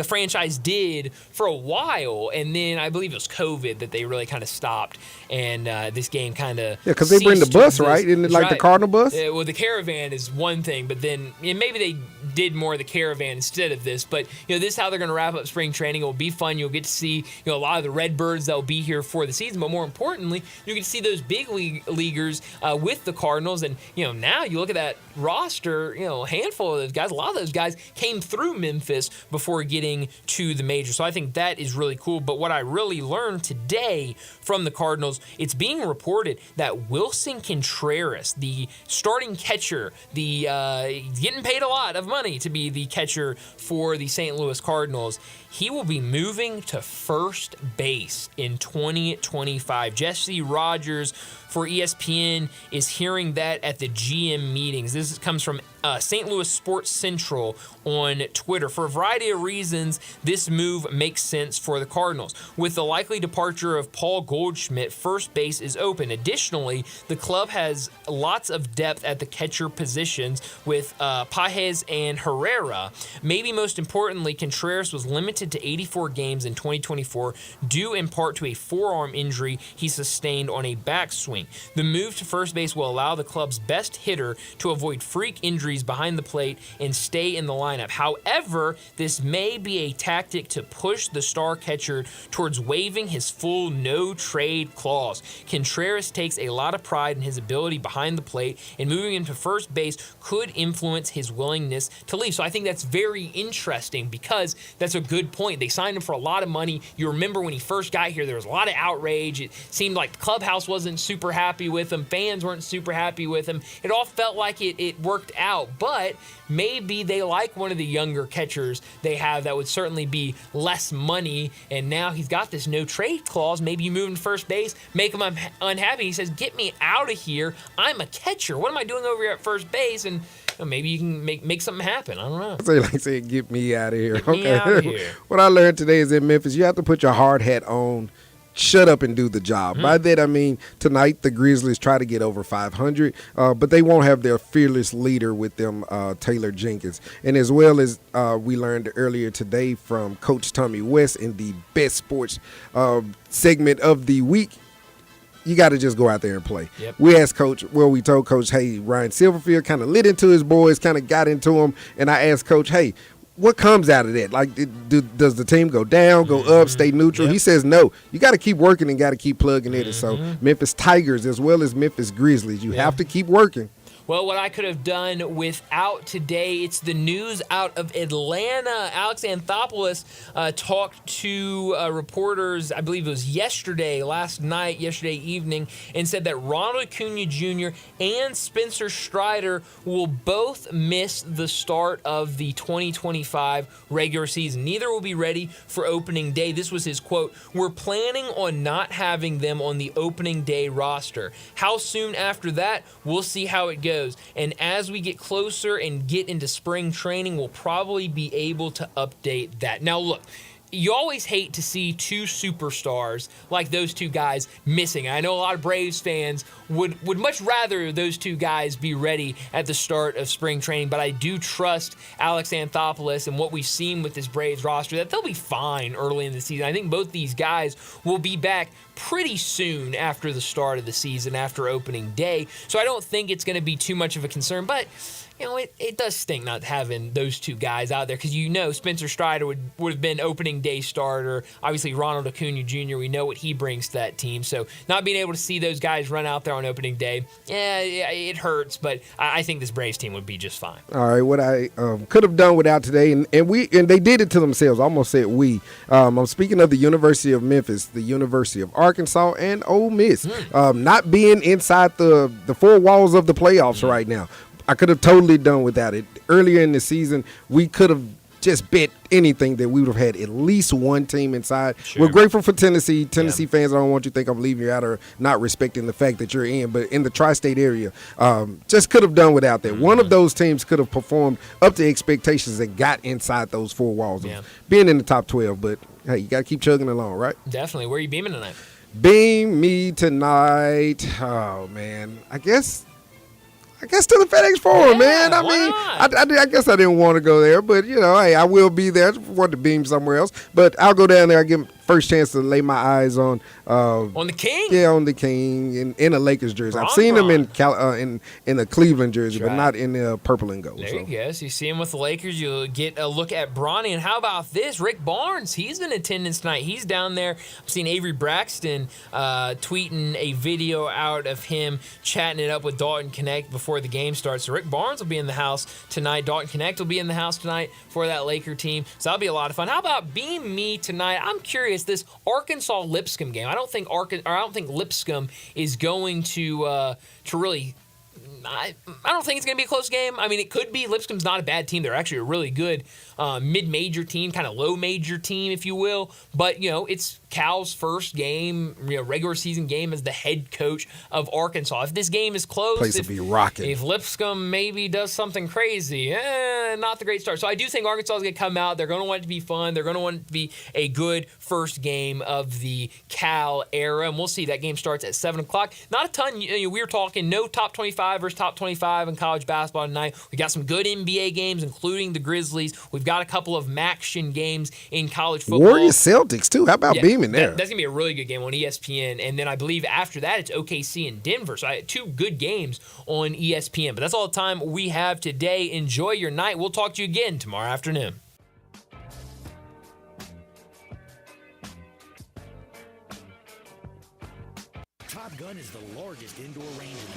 franchise did for a while, and then I believe it was COVID that they really kind of stopped, and this game kind of
because they bring the bus, right? Isn't it like
right.
the Cardinal bus?
Well, the Caravan is one thing, but then maybe they did more of the Caravan instead of this. But this is how they're going to wrap up spring training. It will be fun. You'll get to see a lot of the Redbirds that will be here for the season, but more importantly, you get to see those big leaguers with the Cardinals. And now you look at that roster, a handful of those guys, a lot of those guys came through Memphis before getting to the major. So I think that is really cool. But what I really learned today from the Cardinals, it's being reported that Wilson Contreras, the starting catcher, getting paid a lot of money to be the catcher for the St. Louis Cardinals, he will be moving to first base in 2025. Jesse Rogers for ESPN is hearing that at the GM meetings. This comes from St. Louis Sports Central on Twitter. For a variety of reasons, this move makes sense for the Cardinals. With the likely departure of Paul Goldschmidt, first base is open. Additionally, the club has lots of depth at the catcher positions with Pages and Herrera. Maybe most importantly, Contreras was limited to 84 games in 2024 due in part to a forearm injury he sustained on a backswing. The move to first base will allow the club's best hitter to avoid freak injuries behind the plate and stay in the lineup. However, this may be a tactic to push the star catcher towards waiving his full no-trade clause. Contreras takes a lot of pride in his ability behind the plate, and moving him to first base could influence his willingness to leave. So I think that's very interesting because that's a good point. They signed him for a lot of money. You remember when he first got here, there was a lot of outrage. It seemed like the clubhouse wasn't super happy with him. Fans weren't super happy with him. It all felt like it worked out. out, but maybe they like one of the younger catchers they have that would certainly be less money, and now he's got this no trade clause. Maybe you move him to first base, make him unhappy. He says, get me out of here. I'm a catcher. What am I doing over here at first base? And maybe you can make something happen. I don't know.
So like saying, get me out of here.
Get me out of here.
What I learned today is in Memphis, you have to put your hard hat on, shut up and do the job. By that, I mean, tonight the Grizzlies try to get over 500, but they won't have their fearless leader with them, Taylor Jenkins. And as well as we learned earlier today from Coach Tommy West in the Best Sports segment of the week, you got to just go out there and play.
Yep.
We told Coach, hey, Ryan Silverfield kind of lit into his boys, kind of got into them, and I asked Coach, hey, what comes out of that? Like, does the team go down, go up, stay neutral?
Yep.
He says no. You got to keep working and got to keep plugging in it. So Memphis Tigers as well as Memphis Grizzlies, you have to keep working.
Well, what I could have done without today, it's the news out of Atlanta. Alex Anthopoulos talked to reporters, I believe it was yesterday evening, and said that Ronald Acuna Jr. and Spencer Strider will both miss the start of the 2025 regular season. Neither will be ready for opening day. This was his quote: "We're planning on not having them on the opening day roster. How soon after that, we'll see how it goes. And as we get closer and get into spring training, we'll probably be able to update that." Now, look, you always hate to see two superstars like those two guys missing. I know a lot of Braves fans would much rather those two guys be ready at the start of spring training, but I do trust Alex Anthopoulos and what we've seen with this Braves roster that they'll be fine early in the season. I think both these guys will be back pretty soon after the start of the season, after opening day, so I don't think it's going to be too much of a concern, but it does stink not having those two guys out there, because Spencer Strider would have been opening day starter. Obviously, Ronald Acuna Jr., we know what he brings to that team. So not being able to see those guys run out there on opening day, it hurts, but I think this Braves team would be just fine.
All right, what I could have done without today, and they did it to themselves. I almost said we. I'm speaking of the University of Memphis, the University of Arkansas, and Ole Miss. Not being inside the four walls of the playoffs right now. I could have totally done without it. Earlier in the season, we could have just bet anything that we would have had at least one team inside. Sure. We're grateful for Tennessee. Tennessee fans, I don't want you to think I'm leaving you out or not respecting the fact that you're in, but in the tri-state area, just could have done without that. One of those teams could have performed up to expectations and got inside those four walls of being in the top 12, but hey, you got to keep chugging along, right?
Definitely. Where are you beaming tonight?
Beam me tonight. Oh, man. I guess to the FedEx Forum, man. I guess I didn't want to go there, but, hey, I will be there. I want to beam somewhere else. But I'll go down there. I get first chance to lay my eyes on
the King?
Yeah, on the King in a Lakers jersey. I've seen him in a Cleveland jersey, but not in the purple and gold.
There you go. So you see him with the Lakers, you'll get a look at Bronny. And how about this? Rick Barnes, he's in attendance tonight. He's down there. I've seen Avery Braxton tweeting a video out of him chatting it up with Dalton Connect before the game starts. So Rick Barnes will be in the house tonight. Dalton Connect will be in the house tonight for that Laker team. So that'll be a lot of fun. How about Beam Me tonight? I'm curious, this Arkansas-Lipscomb game. I don't think Lipscomb is going to really. I don't think it's going to be a close game. I mean, it could be. Lipscomb's not a bad team. They're actually a really good mid-major team, kind of low-major team, if you will. But, it's Cal's first game, regular season game as the head coach of Arkansas. If this game is close,
place will be rocking.
If Lipscomb maybe does something crazy, not the great start. So I do think Arkansas is going to come out. They're going to want it to be fun. They're going to want it to be a good first game of the Cal era. And we'll see. That game starts at 7 o'clock. Not a ton. We were talking no top 25 versus top 25 in college basketball tonight. We got some good NBA games, including the Grizzlies. We've got a couple of MACtion games in college football.
Warriors Celtics, too. How about beaming there?
That's going to be a really good game on ESPN. And then I believe after that, it's OKC and Denver. So I had two good games on ESPN. But that's all the time we have today. Enjoy your night. We'll talk to you again tomorrow afternoon.
Top Gun is the largest indoor range in the